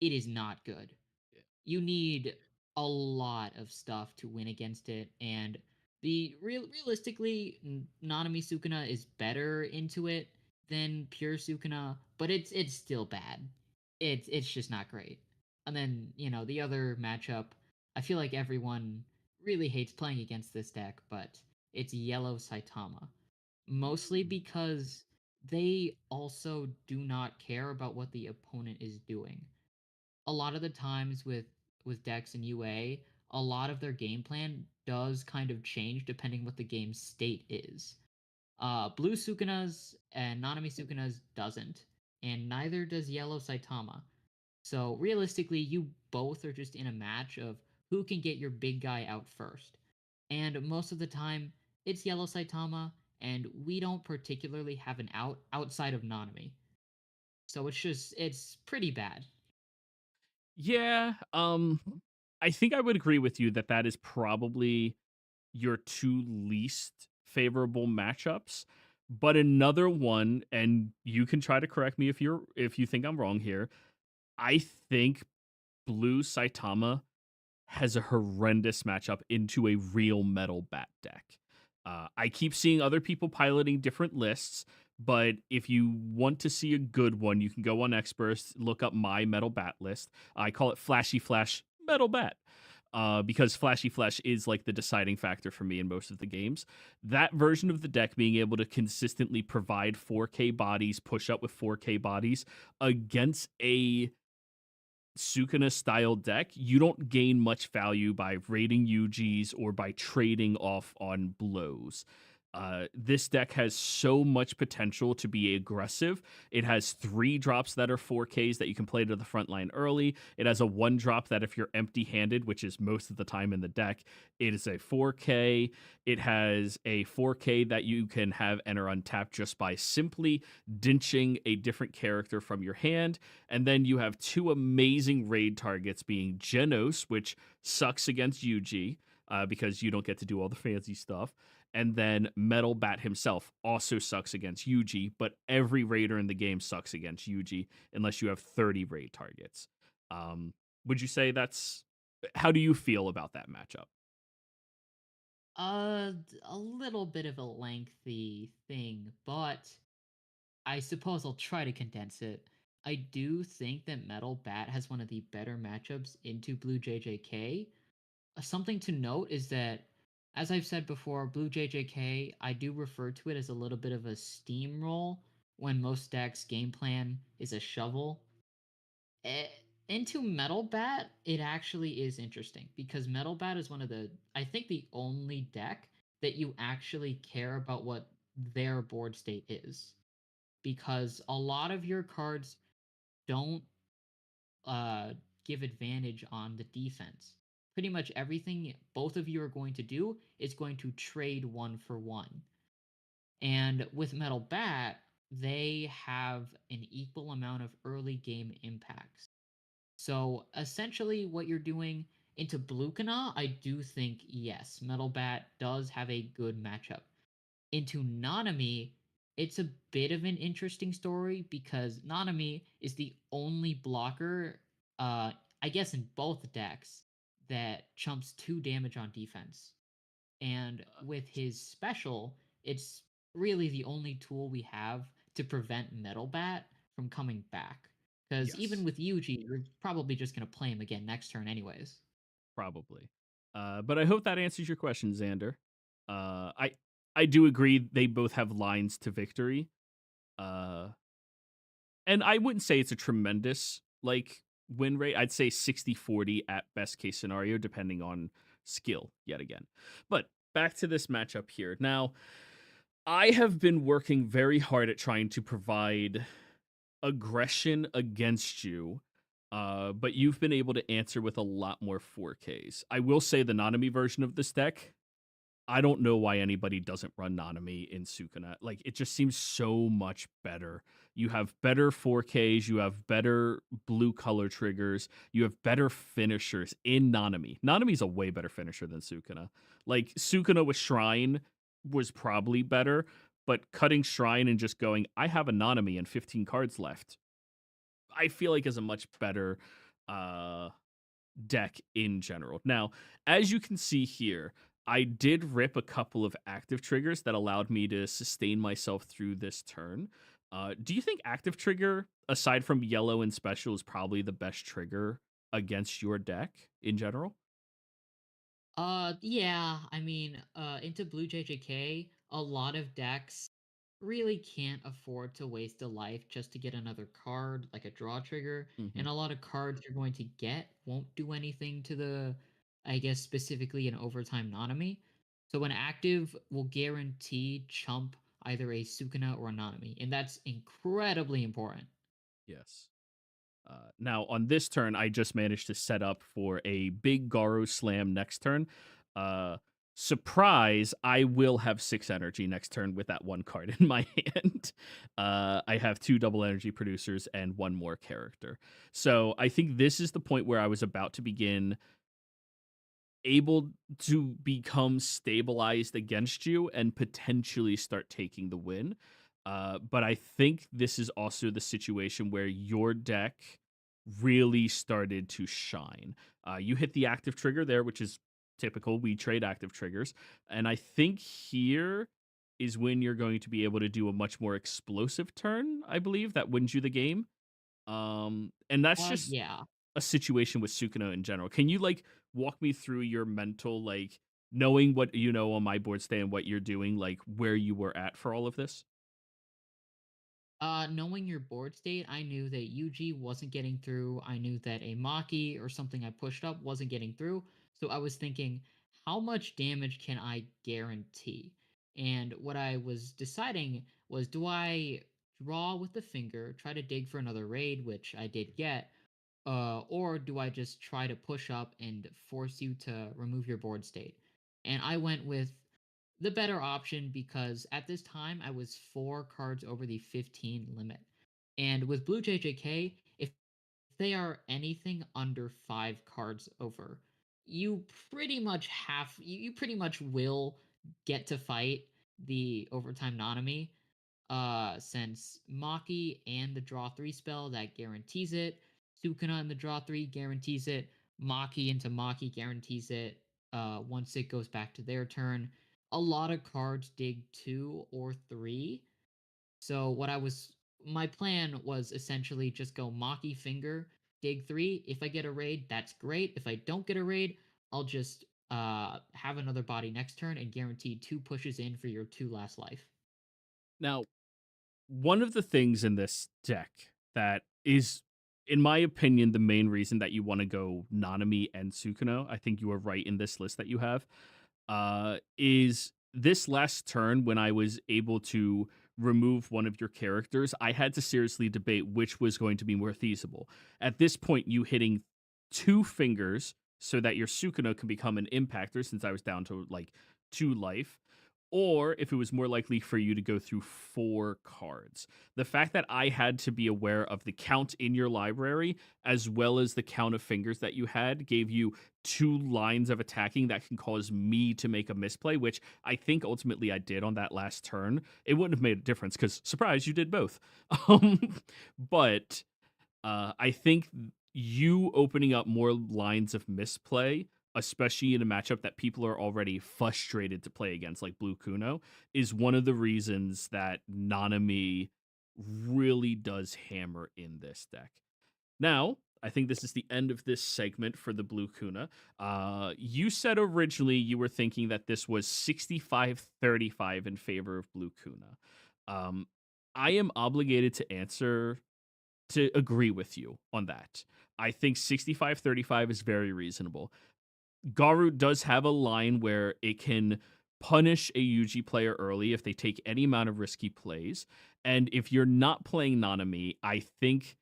It is not good. Yeah. You need a lot of stuff to win against it, and realistically, Nanami Sukuna is better into it than pure Sukuna, but it's still bad. It's just not great. And then, the other matchup, I feel like everyone really hates playing against this deck, but it's Yellow Saitama. Mostly Mm. because they also do not care about what the opponent is doing. A lot of the times with decks in UA, a lot of their game plan does kind of change depending what the game's state is. Blue Sukuna's and Nanami Sukuna's doesn't, and neither does Yellow Saitama. So realistically, you both are just in a match of who can get your big guy out first. And most of the time, it's Yellow Saitama, and we don't particularly have an out outside of Nanami. So it's pretty bad. Yeah. I think I would agree with you that that is probably your two least favorable matchups. But another one, and you can try to correct me if you think I'm wrong here. I think Blue Saitama has a horrendous matchup into a real metal bat deck. I keep seeing other people piloting different lists, but if you want to see a good one, you can go on Exburst, look up my metal bat list. I call it Flashy Flash Metal Bat. Because Flashy Flash is like the deciding factor for me in most of the games. That version of the deck being able to consistently provide 4K bodies, push up with 4K bodies against a Sukuna style deck, you don't gain much value by raiding UGs or by trading off on blows. This deck has so much potential to be aggressive. It has 3 drops that are 4Ks that you can play to the front line early. It has a 1 drop that if you're empty handed, which is most of the time in the deck, it is a 4K. It has a 4K that you can have enter untapped just by simply dinching a different character from your hand. And then you have 2 amazing raid targets being Genos, which sucks against UG. Because you don't get to do all the fancy stuff. And then Metal Bat himself also sucks against UG, but every raider in the game sucks against UG unless you have 30 raid targets. Um, would you say that's how do you feel about that matchup? A little bit of a lengthy thing, but I suppose I'll try to condense it. I do think that Metal Bat has one of the better matchups into Blue JJK. Something to note is that as I've said before, Blue JJK, I do refer to it as a little bit of a steamroll when most decks' game plan is a shovel. Eh, into Metal Bat, it actually is interesting because Metal Bat is one of the, I think, the only deck that you actually care about what their board state is. Because a lot of your cards don't uh, give advantage on the defense. Pretty much everything both of you are going to do is going to trade one for one. And with Metal Bat, they have an equal amount of early game impacts. So essentially, what you're doing into Blukana, I do think yes, Metal Bat does have a good matchup. Into Nanami, it's a bit of an interesting story because Nanami is the only blocker, uh, I guess, in both decks that chumps 2 damage on defense. And Uh, with his special, it's really the only tool we have to prevent Metal Bat from coming back. Because even yes, with Yuji, you're probably just going to play him again next turn, anyways. probably. But I hope that answers your question, Xander. I do agree they both have lines to victory. Uh, and I wouldn't say it's a tremendous like win rate. I'd say 60-40 at best case scenario, depending on skill yet again. But back to this matchup here. Now, I have been working very hard at trying to provide aggression against you. But you've been able to answer with a lot more 4Ks. I will say the Nanami version of this deck, I don't know why anybody doesn't run Nanami in Sukuna. Like, it just seems so much better. You have better 4Ks, you have better blue color triggers, you have better finishers in Nanami. Nanami's a way better finisher than Sukuna. Like, Sukuna with Shrine was probably better, but cutting Shrine and just going, I have a Nanami and 15 cards left, I feel like is a much better uh deck in general. Now, as you can see here, I did rip a couple of active triggers that allowed me to sustain myself through this turn. Do you think active trigger, aside from yellow and special, is probably the best trigger against your deck in general? Yeah, I mean, into Blue JJK, a lot of decks really can't afford to waste a life just to get another card, like a draw trigger, Hmm. and a lot of cards you're going to get won't do anything to the, I guess, specifically an overtime Nanami. So an active will guarantee chump either a Sukuna or a Nanami, and that's incredibly important. Yes. Now, on this turn, I just managed to set up for a big Garo slam next turn. Uh, Surprise, I will have 6 energy next turn with that one card in my hand. I have 2 double energy producers and 1 more character. So I think this is the point where I was about to begin able to become stabilized against you and potentially start taking the win. But I think this is also the situation where your deck really started to shine. You hit the active trigger there, which is typical. We trade active triggers. And I think here is when you're going to be able to do a much more explosive turn, I believe, that wins you the game. And that's just Yeah. a situation with Sukuna in general. Can you like walk me through your mental like knowing what you know on my board stay and what you're doing, like where you were at for all of this? Knowing your board state, I knew that UG wasn't getting through. I knew that a Maki or something I pushed up wasn't getting through. So I was thinking, how much damage can I guarantee? And what I was deciding was, do I draw with the finger, try to dig for another raid, which I did get, or do I just try to push up and force you to remove your board state? And I went with the better option because at this time I was 4 cards over the 15 limit. And with Blue JJK, if they are anything under 5 cards over, you pretty much you pretty much will get to fight the overtime Nanami, since Maki and the draw 3 spell that guarantees it, Sukuna and the draw 3 guarantees it, Maki into Maki guarantees it once it goes back to their turn. A lot of cards dig 2 or 3. So my plan was essentially just go Maki finger, dig 3. If I get a raid, that's great. If I don't get a raid, I'll just have another body next turn, and guaranteed 2 pushes in for your 2 last life. Now, one of the things in this deck that is, in my opinion, the main reason that you want to go Nanami and Sukuno, I think you are right in this list that you have, is this last turn when I was able to remove one of your characters, I had to seriously debate which was going to be more feasible. At this point, you hitting 2 fingers so that your Sukuno can become an impactor since I was down to like 2 life, or if it was more likely for you to go through 4 cards. The fact that I had to be aware of the count in your library as well as the count of fingers that you had gave you 2 lines of attacking that can cause me to make a misplay, which I think ultimately I did on that last turn. It wouldn't have made a difference because, surprise, you did both. But I think you opening up more lines of misplay, especially in a matchup that people are already frustrated to play against, like Blue Kuno, is one of the reasons that Nanami really does hammer in this deck. Now, I think this is the end of this segment for the Blue Kuna. You said originally you were thinking that this was 65-35 in favor of Blue Kuna. Um, I am obligated to agree with you on that. I think 65-35 is very reasonable. Garu does have a line where it can punish a Yuji player early if they take any amount of risky plays. And if you're not playing Nanami, I think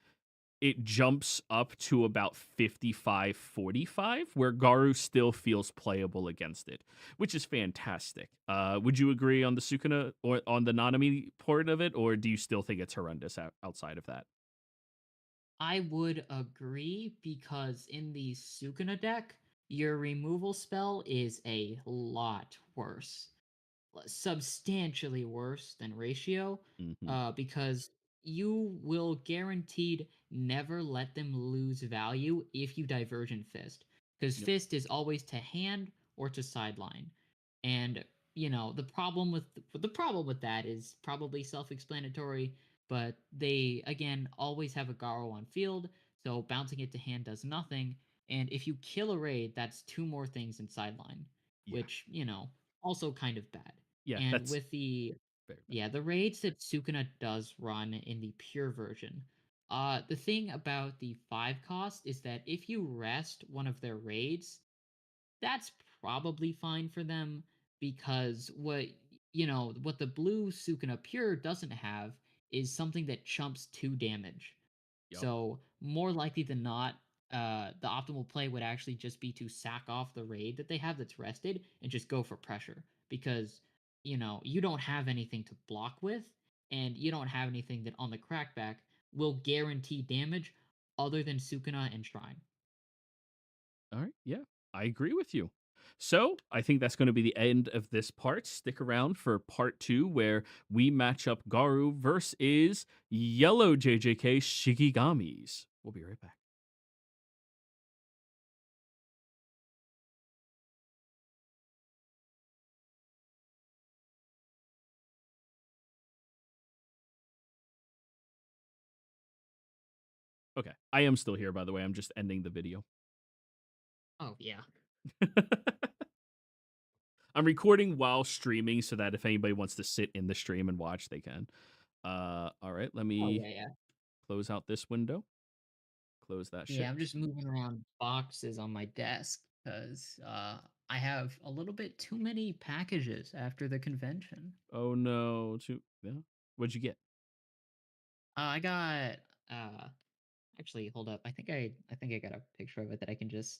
it jumps up to about 55-45, where Garu still feels playable against it, which is fantastic. Would you agree on the Sukuna or on the Nanami part of it, or do you still think it's horrendous outside of that? I would agree because in the Sukuna deck, your removal spell is a lot worse, substantially worse than Ratio, Hmm. because you will guaranteed never let them lose value if you Divergent Fist, because Yep. Fist is always to hand or to sideline, and the problem with that is probably self-explanatory, but they again always have a Garo on field, so bouncing it to hand does nothing, and if you kill a raid, that's 2 more things in sideline, Yeah. which, also kind of bad. Yeah. And That's with the very bad. yeah, the raids that Sukuna does run in the pure version. The thing about the 5 cost is that if you rest one of their raids, that's probably fine for them because what the blue Sukuna Pure doesn't have is something that chumps 2 damage. Yep. So more likely than not, the optimal play would actually just be to sack off the raid that they have that's rested and just go for pressure because you don't have anything to block with, and you don't have anything that on the crackback will guarantee damage other than Sukuna and Shrine. All right. Yeah, I agree with you. So I think that's going to be the end of this part. Stick around for part 2, where we match up Garu versus Yellow JJK Shikigamis. We'll be right back. Okay. I am still here, by the way. I'm just ending the video. Oh yeah. I'm recording while streaming so that if anybody wants to sit in the stream and watch, they can. All right. Let Oh me yeah, yeah. close out this window. Close that Yeah, shit. I'm just moving around boxes on my desk because I have a little bit too many packages after the convention. Oh no. Yeah. What'd you get? I got uh actually hold up. I think I got a picture of it that I can just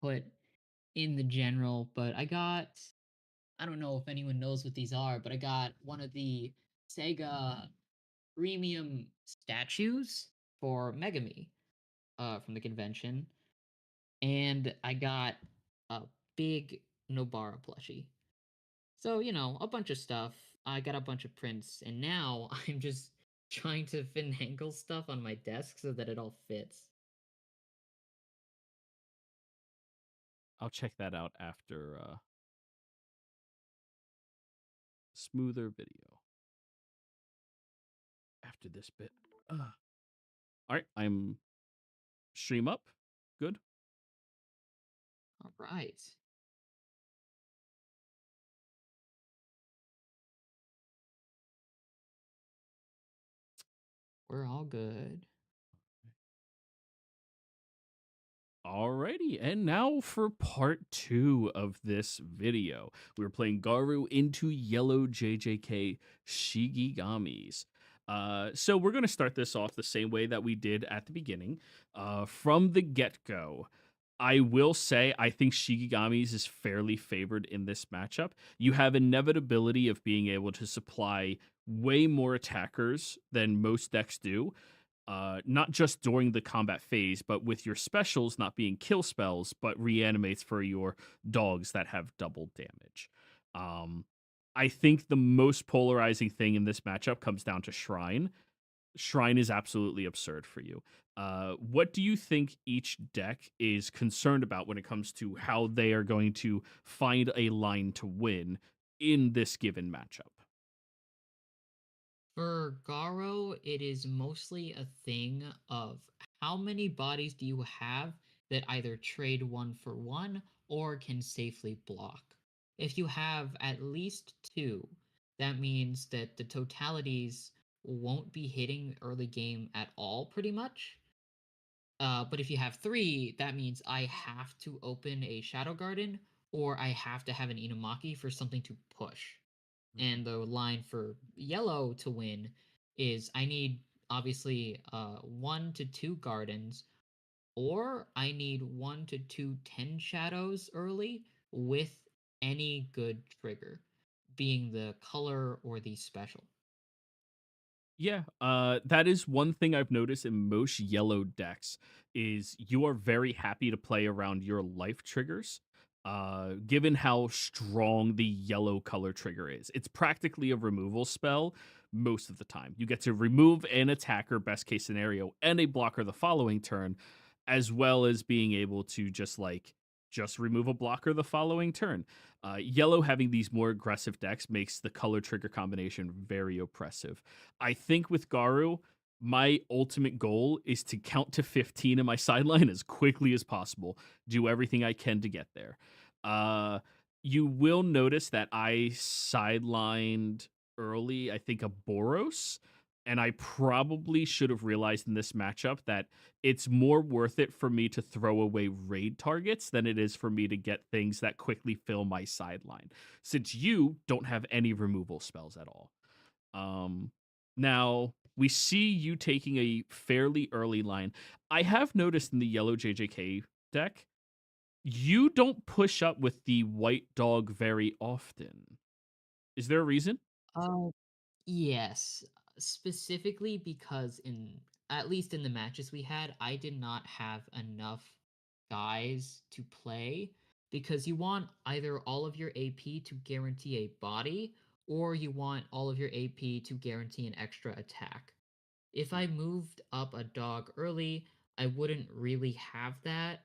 put in the general, but I don't know if anyone knows what these are, but I got one of the Sega premium statues for Megami from the convention, and I got a big Nobara plushie. So, a bunch of stuff. I got a bunch of prints, and now I'm just trying to finagle stuff on my desk so that it all fits. I'll check that out after smoother video after this bit. All right, I'm stream up. Good. All right. We're all good. Alrighty, and now for part 2 of this video. We're playing Garu into yellow JJK Shigigamis. So we're going to start this off the same way that we did at the beginning. From the get-go, I will say I think Shigigamis is fairly favored in this matchup. You have inevitability of being able to supply way more attackers than most decks do, not just during the combat phase, but with your specials not being kill spells, but reanimates for your dogs that have double damage. Um, I think the most polarizing thing in this matchup comes down to Shrine. Shrine is absolutely absurd for you. What do you think each deck is concerned about when it comes to how they are going to find a line to win in this given matchup? For Garo, it is mostly a thing of how many bodies do you have that either trade one for one or can safely block. If you have at least two, that means that the totalities won't be hitting early game at all, pretty much. But if you have three, that means I have to open a Shadow Garden or I have to have an Inumaki for something to push. And the line for yellow to win is I need obviously 1 to 2 gardens, or I need 1 to 2 10 shadows early with any good trigger, being the color or the special. Yeah, that is one thing I've noticed in most yellow decks is you are very happy to play around your life triggers. Given how strong the yellow color trigger is, it's practically a removal spell most of the time. You get to remove an attacker, best case scenario, and a blocker the following turn, as well as being able to just remove a blocker the following turn. Yellow having these more aggressive decks makes the color trigger combination very oppressive. I think with Garu, my ultimate goal is to count to 15 in my sideline as quickly as possible. Do everything I can to get there. Uh, you will notice that I sidelined early, I think, a Boros. And I probably should have realized in this matchup that it's more worth it for me to throw away raid targets than it is for me to get things that quickly fill my sideline, since you don't have any removal spells at all. Um, Now we see you taking a fairly early line. I have noticed in the yellow JJK deck, you don't push up with the white dog very often. Is there a reason? Oh, yes, specifically because in at least in the matches we had, I did not have enough guys to play because you want either all of your AP to guarantee a body or you want all of your AP to guarantee an extra attack. If I moved up a dog early, I wouldn't really have that,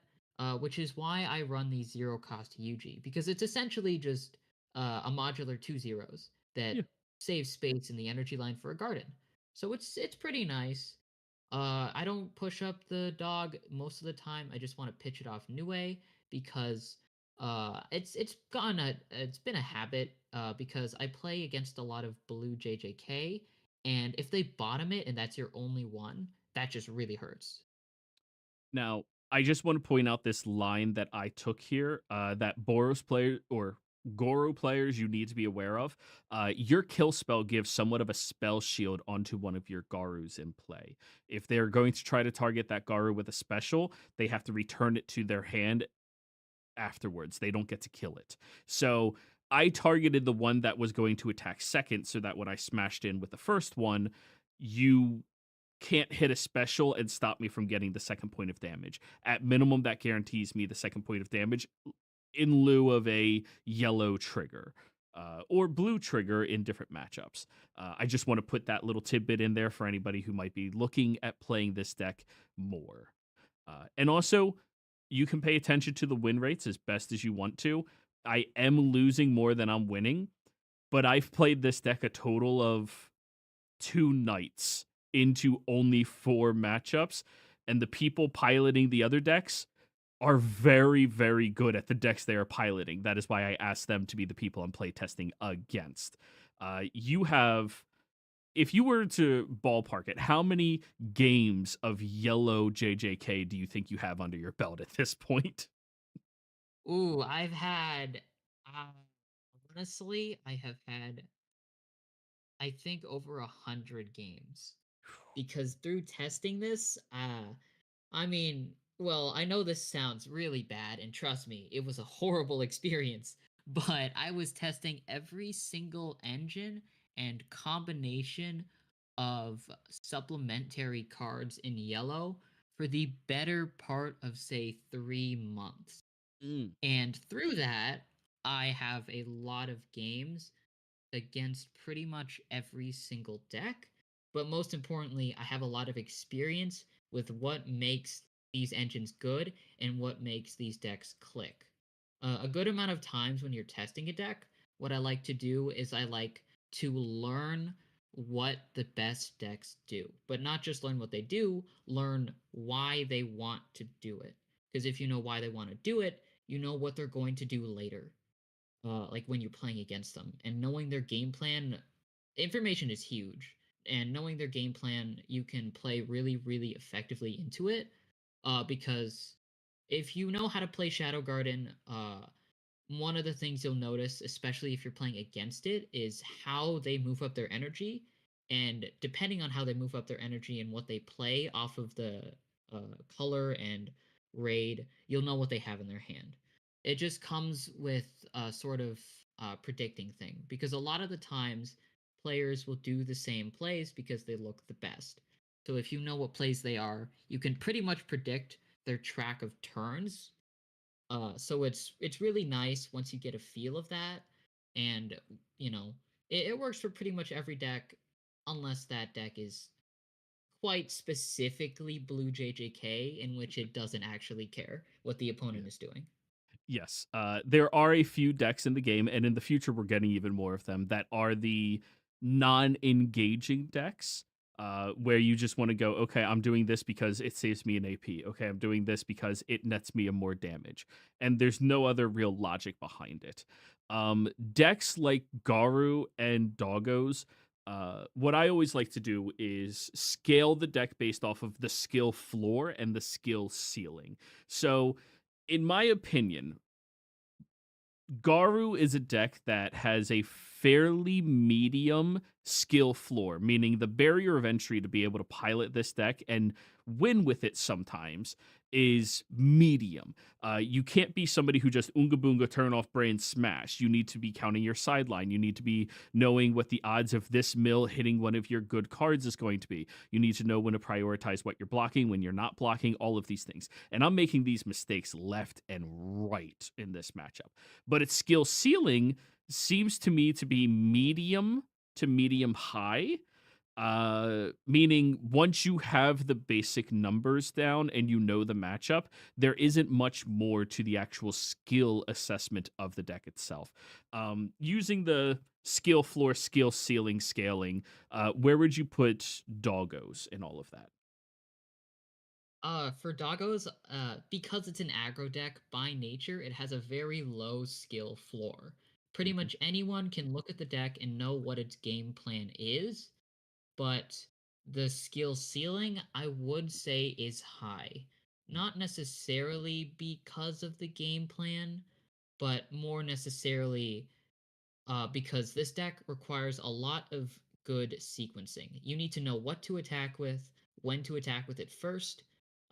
which is why I run the zero cost Yuji, because it's essentially just a modular 2 zeros that Yeah. saves space in the energy line for a garden. So it's pretty nice. I don't push up the dog most of the time. I just want to pitch it off Nue because it's been a habit because I play against a lot of blue JJK, and if they bottom it and that's your only one, that just really hurts. Now, I just want to point out this line that I took here, that Boros player or Goro players you need to be aware of. Your kill spell gives somewhat of a spell shield onto one of your Garus in play. If they're going to try to target that Garu with a special, they have to return it to their hand afterwards. They don't get to kill it. So I targeted the one that was going to attack second so that when I smashed in with the first one, you can't hit a special and stop me from getting the second point of damage. At minimum, that guarantees me the second point of damage in lieu of a yellow trigger. Or blue trigger in different matchups. I just want to put that little tidbit in there for anybody who might be looking at playing this deck more. And also, you can pay attention to the win rates as best as you want to. I am losing more than I'm winning, but I've played this deck a total of 2 nights into only 4 matchups, and the people piloting the other decks are very, very good at the decks they are piloting. That is why I asked them to be the people I'm playtesting against. You have if you were to ballpark it, how many games of yellow JJK do you think you have under your belt at this point? Ooh, I've had, uh, honestly, I have had, I think, over 100 games. Because through testing this, I mean, well, I know this sounds really bad, and trust me, it was a horrible experience. But I was testing every single engine and combination of supplementary cards in yellow for the better part of, say, 3 months. Mm. And through that, I have a lot of games against pretty much every single deck. But most importantly, I have a lot of experience with what makes these engines good and what makes these decks click. A good amount of times when you're testing a deck, what I like to do is I like to learn what the best decks do, but not just learn what they do, learn why they want to do it. Because if you know why they want to do it, you know what they're going to do later, like when you're playing against them. And knowing their game plan, information is huge. And knowing their game plan, you can play really, really effectively into it. Because if you know how to play Shadow Garden, one of the things you'll notice, especially if you're playing against it, is how they move up their energy. And depending on how they move up their energy and what they play off of the color and raid, you'll know what they have in their hand. It just comes with a sort of predicting thing, because a lot of the times players will do the same plays because they look the best. So if you know what plays they are, you can pretty much predict their track of turns. So it's really nice once you get a feel of that, and you know it works for pretty much every deck, unless that deck is quite specifically blue JJK, in which it doesn't actually care what the opponent is doing. Yes, there are a few decks in the game, and in the future, we're getting even more of them that are the non-engaging decks, where you just want to go, okay, I'm doing this because it saves me an AP. Okay, I'm doing this because it nets me a more damage, and there's no other real logic behind it. Decks like Garu and Doggos. What I always like to do is scale the deck based off of the skill floor and the skill ceiling. So, in my opinion, Garu is a deck that has a fairly medium skill floor, meaning the barrier of entry to be able to pilot this deck and win with it sometimes is medium. You can't be somebody who just unga boonga turn off brain smash. You need to be counting your sideline. You need to be knowing what the odds of this mill hitting one of your good cards is going to be. You need to know when to prioritize what you're blocking, when you're not blocking, all of these things. And I'm making these mistakes left and right in this matchup, but its skill ceiling seems to me to be medium to medium high. Meaning once you have the basic numbers down and you know the matchup, there isn't much more to the actual skill assessment of the deck itself. Using the skill floor, skill ceiling scaling, where would you put Doggos in all of that? For Doggos, because it's an aggro deck by nature, it has a very low skill floor. Pretty Mhm. much anyone can look at the deck and know what its game plan is, but the skill ceiling, I would say, is high. Not necessarily because of the game plan, but more necessarily because this deck requires a lot of good sequencing. You need to know what to attack with, when to attack with it first.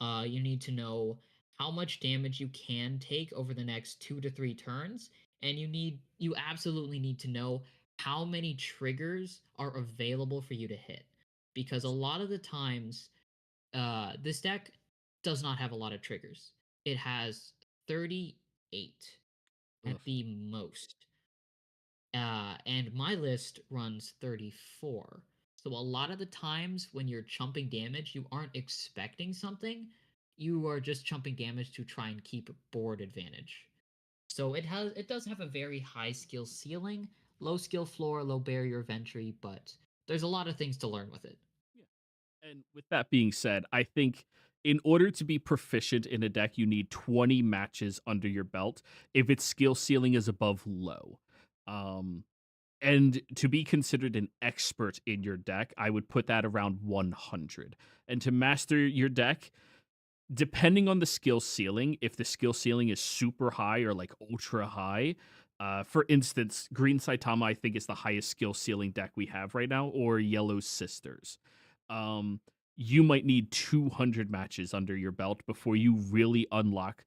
You need to know how much damage you can take over the next 2 to 3 turns, and you absolutely need to know how many triggers are available for you to hit. Because a lot of the times, this deck does not have a lot of triggers. It has 38 Ugh. at the most, and my list runs 34. So a lot of the times when you're chumping damage, you aren't expecting something. You are just chumping damage to try and keep board advantage. So it does have a very high skill ceiling, low skill floor, low barrier of entry, but there's a lot of things to learn with it. Yeah. And with that being said, I think in order to be proficient in a deck, you need 20 matches under your belt if its skill ceiling is above low. Um, And to be considered an expert in your deck, I would put that around 100. And to master your deck, depending on the skill ceiling, if the skill ceiling is super high or like ultra high, for instance, Green Saitama, I think is the highest skill ceiling deck we have right now, or Yellow Sisters. Um, you might need 200 matches under your belt before you really unlock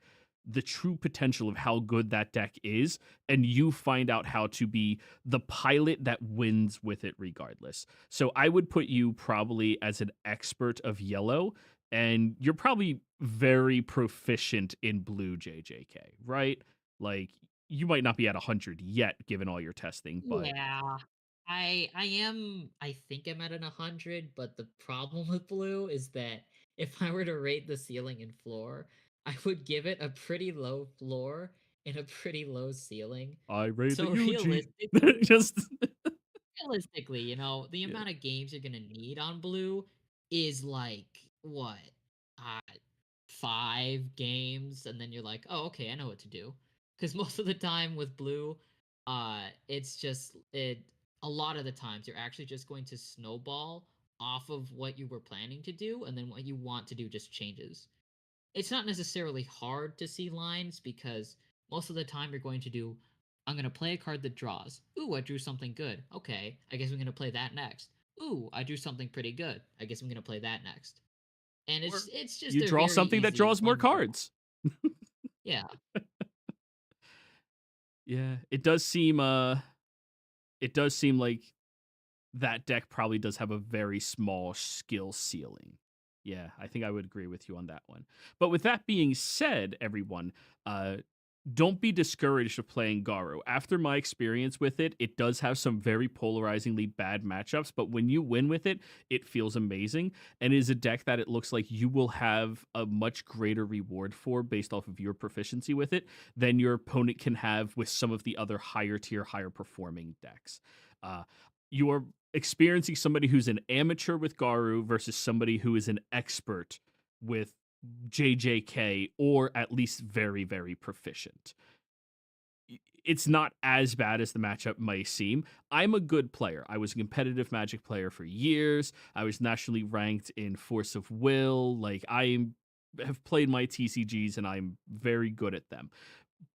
the true potential of how good that deck is, and you find out how to be the pilot that wins with it regardless. So I would put you probably as an expert of yellow, and you're probably very proficient in blue JJK, right? Like you might not be at 100 yet given all your testing, but Yeah. I think I'm at an 100, but the problem with blue is that if I were to rate the ceiling and floor, I would give it a pretty low floor and a pretty low ceiling. I rate the So UG. realistically, Just the yeah. amount of games you're gonna need on blue is like what? Uh 5 games, and then you're like, oh, okay, I know what to do. Because most of the time with blue, it's just it a lot of the times you're actually just going to snowball off of what you were planning to do, and then what you want to do just changes. It's not necessarily hard to see lines because most of the time you're going to do, I'm going to play a card that draws. Ooh, I drew something good. Okay, I guess I'm going to play that next. Ooh, I drew something pretty good. I guess I'm going to play that next. And Or it's just you a draw very something that easy draws more one draw. cards. Yeah. Yeah, it does seem like that deck probably does have a very small skill ceiling. Yeah, I think I would agree with you on that one. But with that being said, everyone, uh, don't be discouraged of playing Garo. After my experience with it, it does have some very polarizingly bad matchups, but when you win with it, it feels amazing and is a deck that it looks like you will have a much greater reward for based off of your proficiency with it than your opponent can have with some of the other higher tier, higher performing decks. Uh, you are experiencing somebody who's an amateur with Garu versus somebody who is an expert with JJK, or at least very, very proficient. It's not as bad as the matchup might seem. I'm a good player. I was a competitive Magic player for years. I was nationally ranked in Force of Will. Like I have played my TCGs and I'm very good at them,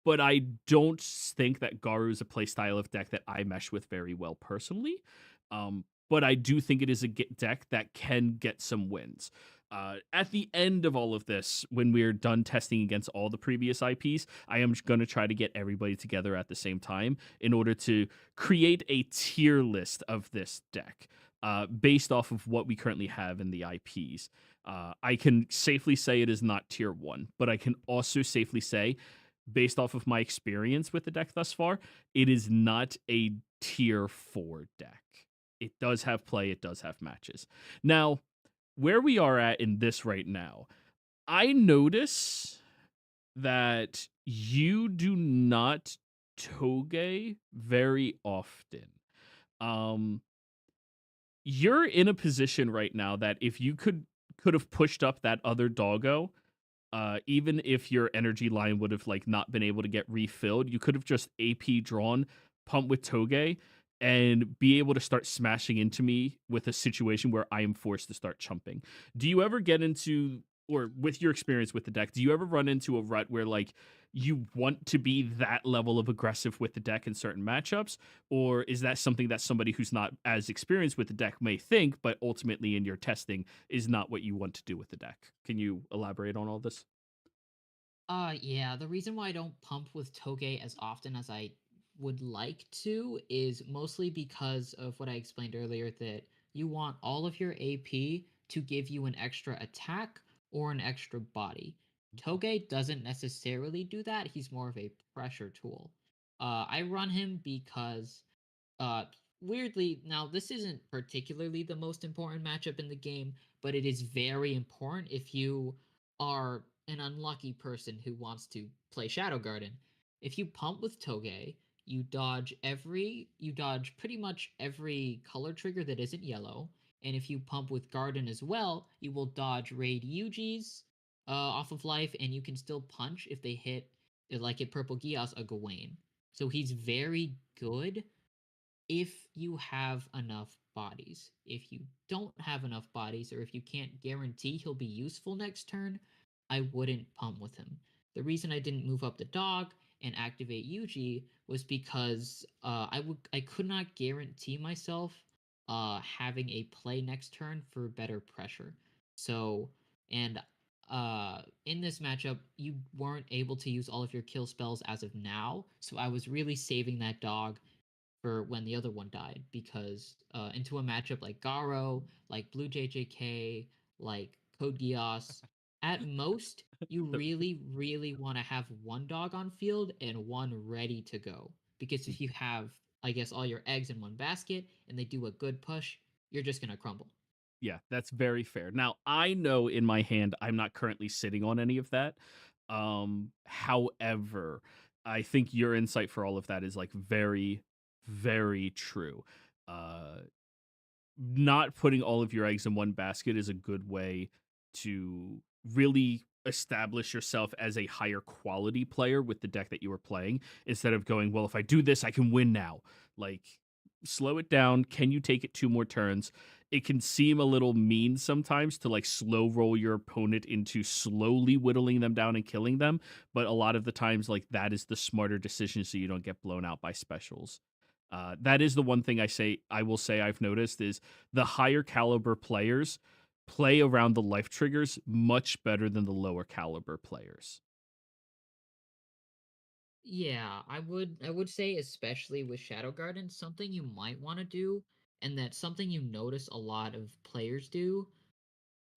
but I don't think that Garu is a playstyle of deck that I mesh with very well personally. But I do think it is a deck that can get some wins. At the end of all of this, when we're done testing against all the previous IPs, I am going to try to get everybody together at the same time in order to create a tier list of this deck based off of what we currently have in the IPs. I can safely say it is not tier one, but I can also safely say based off of my experience with the deck thus far, it is not a tier 4 deck. It does have play, it does have matches. Now, where we are at in this right now, I notice that you do not toge very often. Um you're in a position right now that if you could have pushed up that other doggo, even if your energy line would have like not been able to get refilled, you could have just AP drawn, pump with Toge, and be able to start smashing into me with a situation where I am forced to start chumping. Do you ever get into, or with your experience with the deck, do you ever run into a rut where like you want to be that level of aggressive with the deck in certain matchups? Or is that something that somebody who's not as experienced with the deck may think, but ultimately in your testing is not what you want to do with the deck? Can you elaborate on all this? Yeah, the reason why I don't pump with Toge as often as I would like to is mostly because of what I explained earlier, that you want all of your AP to give you an extra attack or an extra body. Toge doesn't necessarily do that. He's more of a pressure tool. I run him because uh, weirdly, now this isn't particularly the most important matchup in the game, but it is very important if you are an unlucky person who wants to play Shadow Garden. If you pump with Toge, you dodge pretty much every color trigger that isn't yellow, and if you pump with Garden as well, you will dodge Raid Yuji's off of life, and you can still punch if they hit, like at Purple Geass, a Gawain. So he's very good if you have enough bodies. If you don't have enough bodies, or if you can't guarantee he'll be useful next turn, I wouldn't pump with him. The reason I didn't move up the dog and activate Yuji was because I could not guarantee myself having a play next turn for better pressure. So and in this matchup, you weren't able to use all of your kill spells as of now, so I was really saving that dog for when the other one died because into a matchup like Garo, like Blue JJK, like Code Geass, at most you really, really want to have one dog on field and one ready to go. Because if you have, I guess, all your eggs in one basket and they do a good push, you're just gonna crumble. Yeah, that's very fair. Now, I know in my hand I'm not currently sitting on any of that. However, I think your insight for all of that is like very, very true. Uh, Not putting all of your eggs in one basket is a good way to really establish yourself as a higher quality player with the deck that you are playing instead of going, well, if I do this, I can win now. Like, slow it down. Can you take it two more turns? It can seem a little mean sometimes to like slow roll your opponent into slowly whittling them down and killing them. But a lot of the times, like, that is the smarter decision so you don't get blown out by specials. That is the one thing I will say I've noticed is the higher caliber players play around the life triggers much better than the lower caliber players. Yeah, I would say especially with Shadow Garden, something you might want to do, and that's something you notice a lot of players do,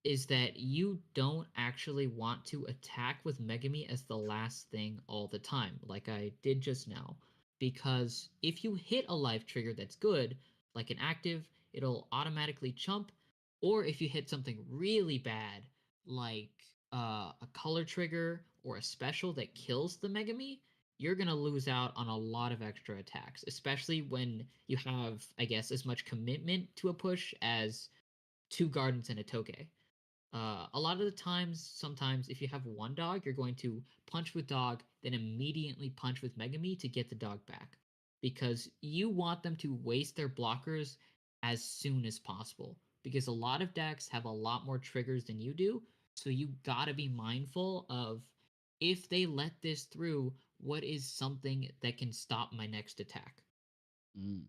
is that you don't actually want to attack with Megami as the last thing all the time, like I did just now. Because if you hit a life trigger that's good, like an active, it'll automatically chump. Or if you hit something really bad, like a color trigger or a special that kills the Megami, you're gonna lose out on a lot of extra attacks, especially when you have, I guess, as much commitment to a push as two gardens and a toge. A lot of the times, sometimes if you have one dog, you're going to punch with dog, then immediately punch with Megami to get the dog back. Because you want them to waste their blockers as soon as possible. Because a lot of decks have a lot more triggers than you do. So you gotta be mindful of, if they let this through, what is something that can stop my next attack? Mm.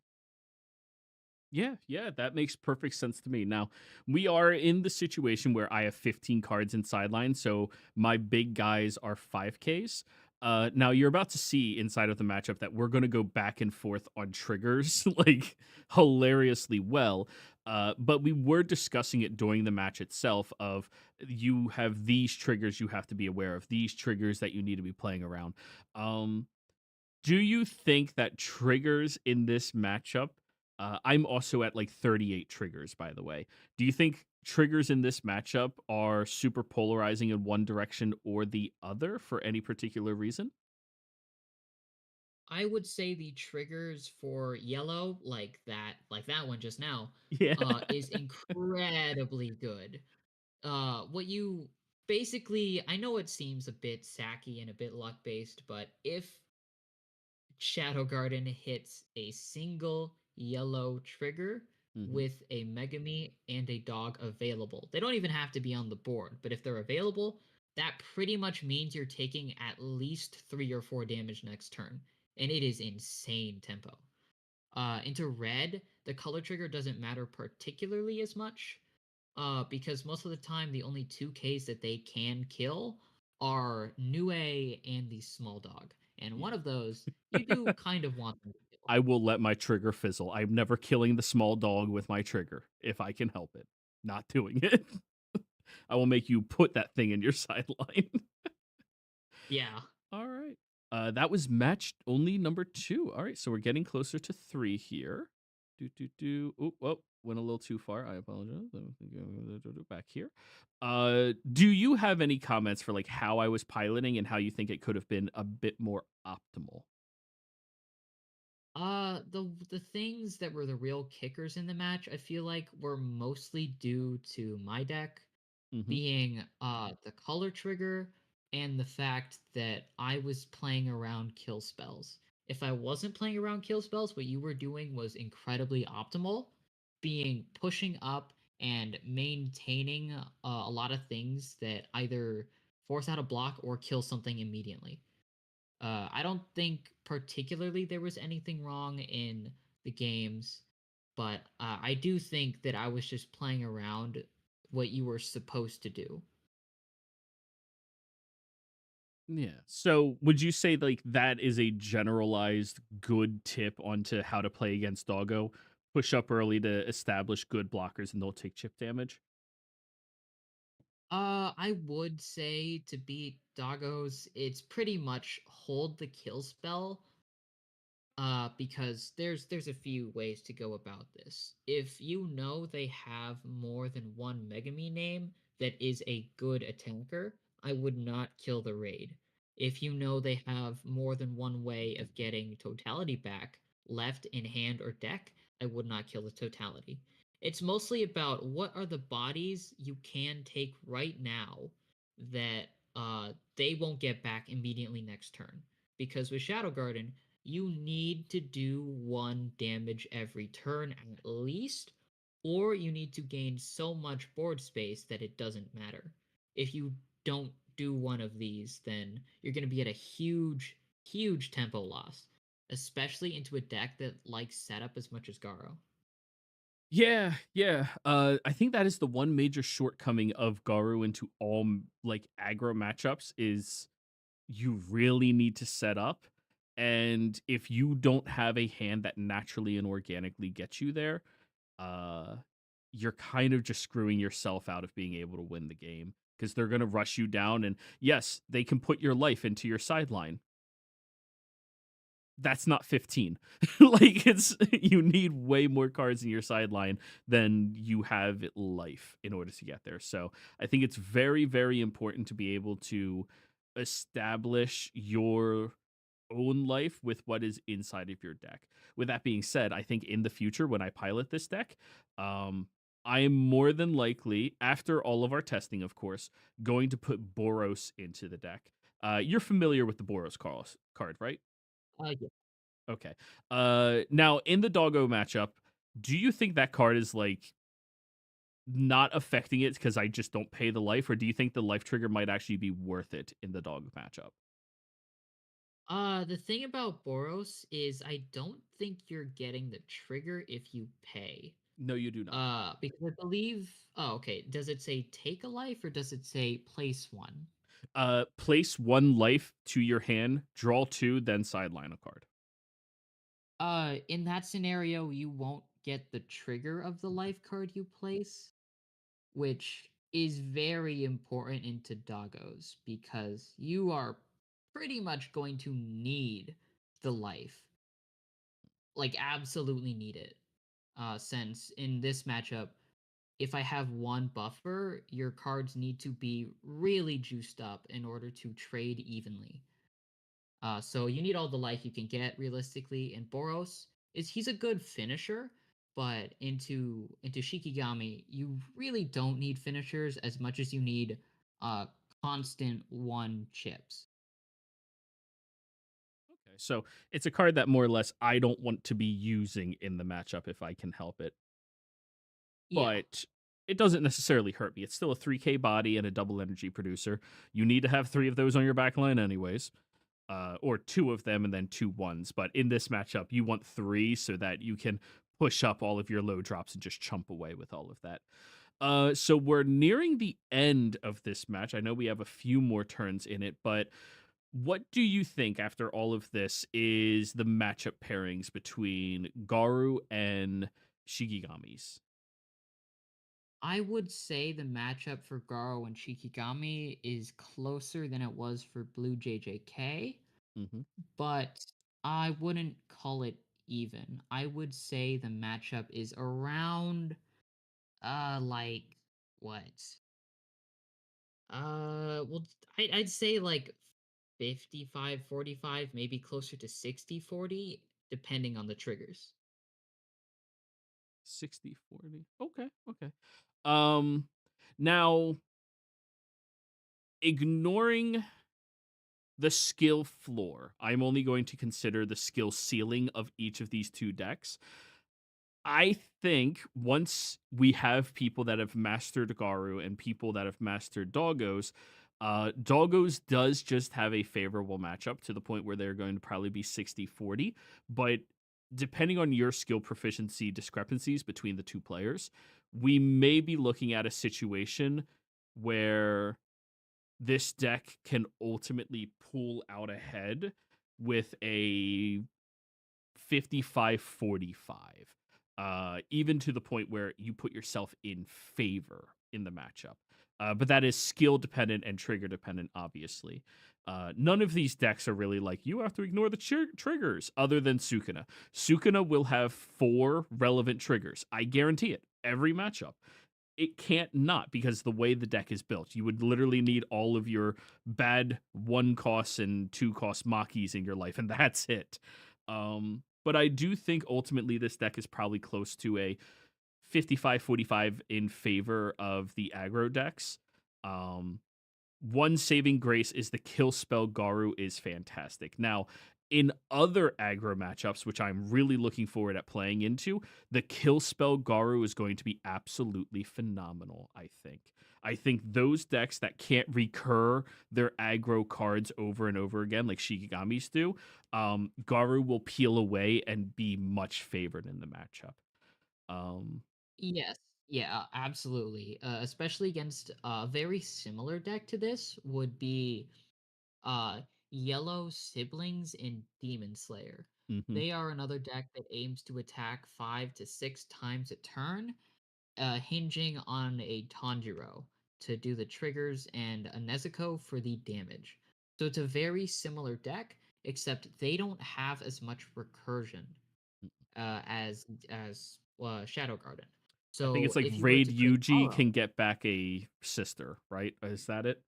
Yeah, yeah, that makes perfect sense to me. Now, we are in the situation where I have 15 cards in sideline, so my big guys are 5Ks. Now, you're about to see inside of the matchup that we're going to go back and forth on triggers, like hilariously well. But we were discussing it during the match itself of you have these triggers you have to be aware of, these triggers that you need to be playing around. Um, do you think that triggers in this matchup? I'm also at like 38 triggers, by the way. Do you think triggers in this matchup are super polarizing in one direction or the other for any particular reason? I would say the triggers for yellow, like that one just now, Yeah. is incredibly good. What you basically, I know it seems a bit sacky and a bit luck based, but if Shadow Garden hits a single yellow trigger Hmm. with a Megami and a dog available. They don't even have to be on the board, but if they're available, that pretty much means you're taking at least 3 or 4 damage next turn, and it is insane tempo. Into red, the color trigger doesn't matter particularly as much, because most of the time the only two Ks that they can kill are Nue and the small dog. And one Yeah. of those you do kind of want them to kill. I will let my trigger fizzle. I'm never killing the small dog with my trigger if I can help it. Not doing it. I will make you put that thing in your sideline. Yeah. All right. That was match only number two. All right, so we're getting closer to three here. Do do do. Oh, oh, went a little too far. I apologize. Back here. Do you have any comments for like how I was piloting and how you think it could have been a bit more optimal? The things that were the real kickers in the match, I feel like were mostly due to my deck Mm-hmm. being the color trigger and the fact that I was playing around kill spells. If I wasn't playing around kill spells, what you were doing was incredibly optimal, being pushing up and maintaining a lot of things that either force out a block or kill something immediately. I don't think particularly there was anything wrong in the games, but I do think that I was just playing around what you were supposed to do. Yeah. So would you say like that is a generalized good tip onto how to play against Doggo? Push up early to establish good blockers and they'll take chip damage? I would say to beat doggos, it's pretty much hold the kill spell. Because there's a few ways to go about this. If you know they have more than one Megami name that is a good attacker, I would not kill the raid. If you know they have more than one way of getting totality back, left in hand or deck, I would not kill the totality. It's mostly about what are the bodies you can take right now that they won't get back immediately next turn. Because with Shadow Garden, you need to do one damage every turn at least, or you need to gain so much board space that it doesn't matter. If you don't do one of these, then you're going to be at a huge, huge tempo loss, especially into a deck that likes setup as much as Garo. Yeah, yeah. I think that is the one major shortcoming of Garu into all like aggro matchups is you really need to set up. And if you don't have a hand that naturally and organically gets you there, uh, you're kind of just screwing yourself out of being able to win the game because they're going to rush you down. And yes, they can put your life into your sideline. That's not 15. Like it's you need way more cards in your sideline than you have life in order to get there. So I think it's very, very important to be able to establish your own life with what is inside of your deck. With that being said, I think in the future when I pilot this deck, I am more than likely, after all of our testing, of course, going to put Boros into the deck. You're familiar with the Boros card, right? Yeah. Okay. Now in the doggo matchup, do you think that card is like not affecting it because I just don't pay the life, or do you think the life trigger might actually be worth it in the dog matchup? The thing about Boros is I don't think you're getting the trigger if you pay. No, you do not. Because I believe oh, okay. Does it say take a life or does it say place one? Place one life to your hand, draw two, then sideline a card. In that scenario, you won't get the trigger of the life card you place, which is very important into doggos because you are pretty much going to need the life. Like absolutely need it. Since in this matchup, if I have one buffer, your cards need to be really juiced up in order to trade evenly. So you need all the life you can get realistically. And Boros is he's a good finisher, but into Shikigami, you really don't need finishers as much as you need uh constant one chips. Okay, so it's a card that more or less I don't want to be using in the matchup if I can help it. Yeah. But it doesn't necessarily hurt me. It's still a 3K body and a double energy producer. You need to have three of those on your back line, anyways. Or two of them and then two ones. But in this matchup, you want three so that you can push up all of your low drops and just chump away with all of that. So we're nearing the end of this match. I know we have a few more turns in it, but what do you think after all of this is the matchup pairings between Garu and Shigigamis? I would say the matchup for Garo and Shikigami is closer than it was for Blue JJK, Mm-hmm. but I wouldn't call it even. I would say the matchup is around like what? Well, I'd say like 55-45, maybe closer to 60-40, depending on the triggers. 60-40. Okay, okay. Um now ignoring the skill floor. I'm only going to consider the skill ceiling of each of these two decks. I think once we have people that have mastered Garu and people that have mastered Doggos, Doggos does just have a favorable matchup to the point where they're going to probably be 60-40. But depending on your skill proficiency discrepancies between the two players, we may be looking at a situation where this deck can ultimately pull out ahead with a 55-45, even to the point where you put yourself in favor in the matchup. But that is skill dependent and trigger dependent, obviously. None of these decks are really like, you have to ignore the triggers, other than Sukuna. Sukuna will have 4 relevant triggers. I guarantee it. Every matchup. It can't not, because the way the deck is built. You would literally need all of your bad 1 cost and 2 cost Makis in your life, and that's it. But I do think ultimately this deck is probably close to a 55-45 in favor of the aggro decks. One saving grace is the kill spell Garu is fantastic. Now, in other aggro matchups, which I'm really looking forward at playing into, the kill spell Garu is going to be absolutely phenomenal, I think. I think those decks that can't recur their aggro cards over and over again, like Shikigamis do, Garu will peel away and be much favored in the matchup. Um, Yes. Yeah, absolutely. Especially against a very similar deck to this would be uh Yellow Siblings in Demon Slayer. mhm. They are another deck that aims to attack 5 to 6 times a turn, hinging on a Tanjiro to do the triggers and a Nezuko for the damage. So it's a very similar deck, except they don't have as much recursion as Shadow Garden. I think So it's like if you were Raid to play Yuji Garo, can get back a sister, right? Is that it?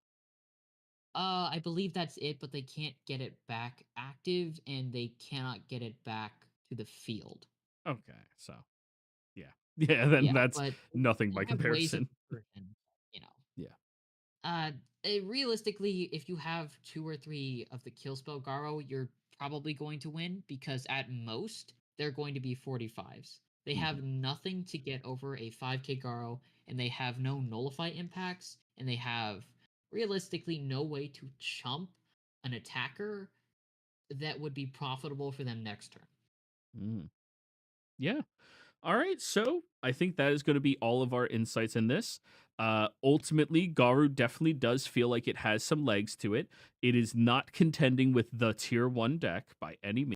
I believe that's it, but they can't get it back active, and they cannot get it back to the field. Okay, so yeah. Yeah, then Yeah, that's but nothing they by have ways of comparison. recursion, you know. Yeah. Uh, Realistically, if you have 2 or 3 of the kill spell Garo, you're probably going to win because at most they're going to be 45s. They Mhm. have nothing to get over a 5k Garo, and they have no nullify impacts, and they have realistically no way to chump an attacker that would be profitable for them next turn. Mm. Yeah. All right, so I think that is going to be all of our insights in this. Ultimately, Garu definitely does feel like it has some legs to it. It is not contending with the tier 1 deck by any means.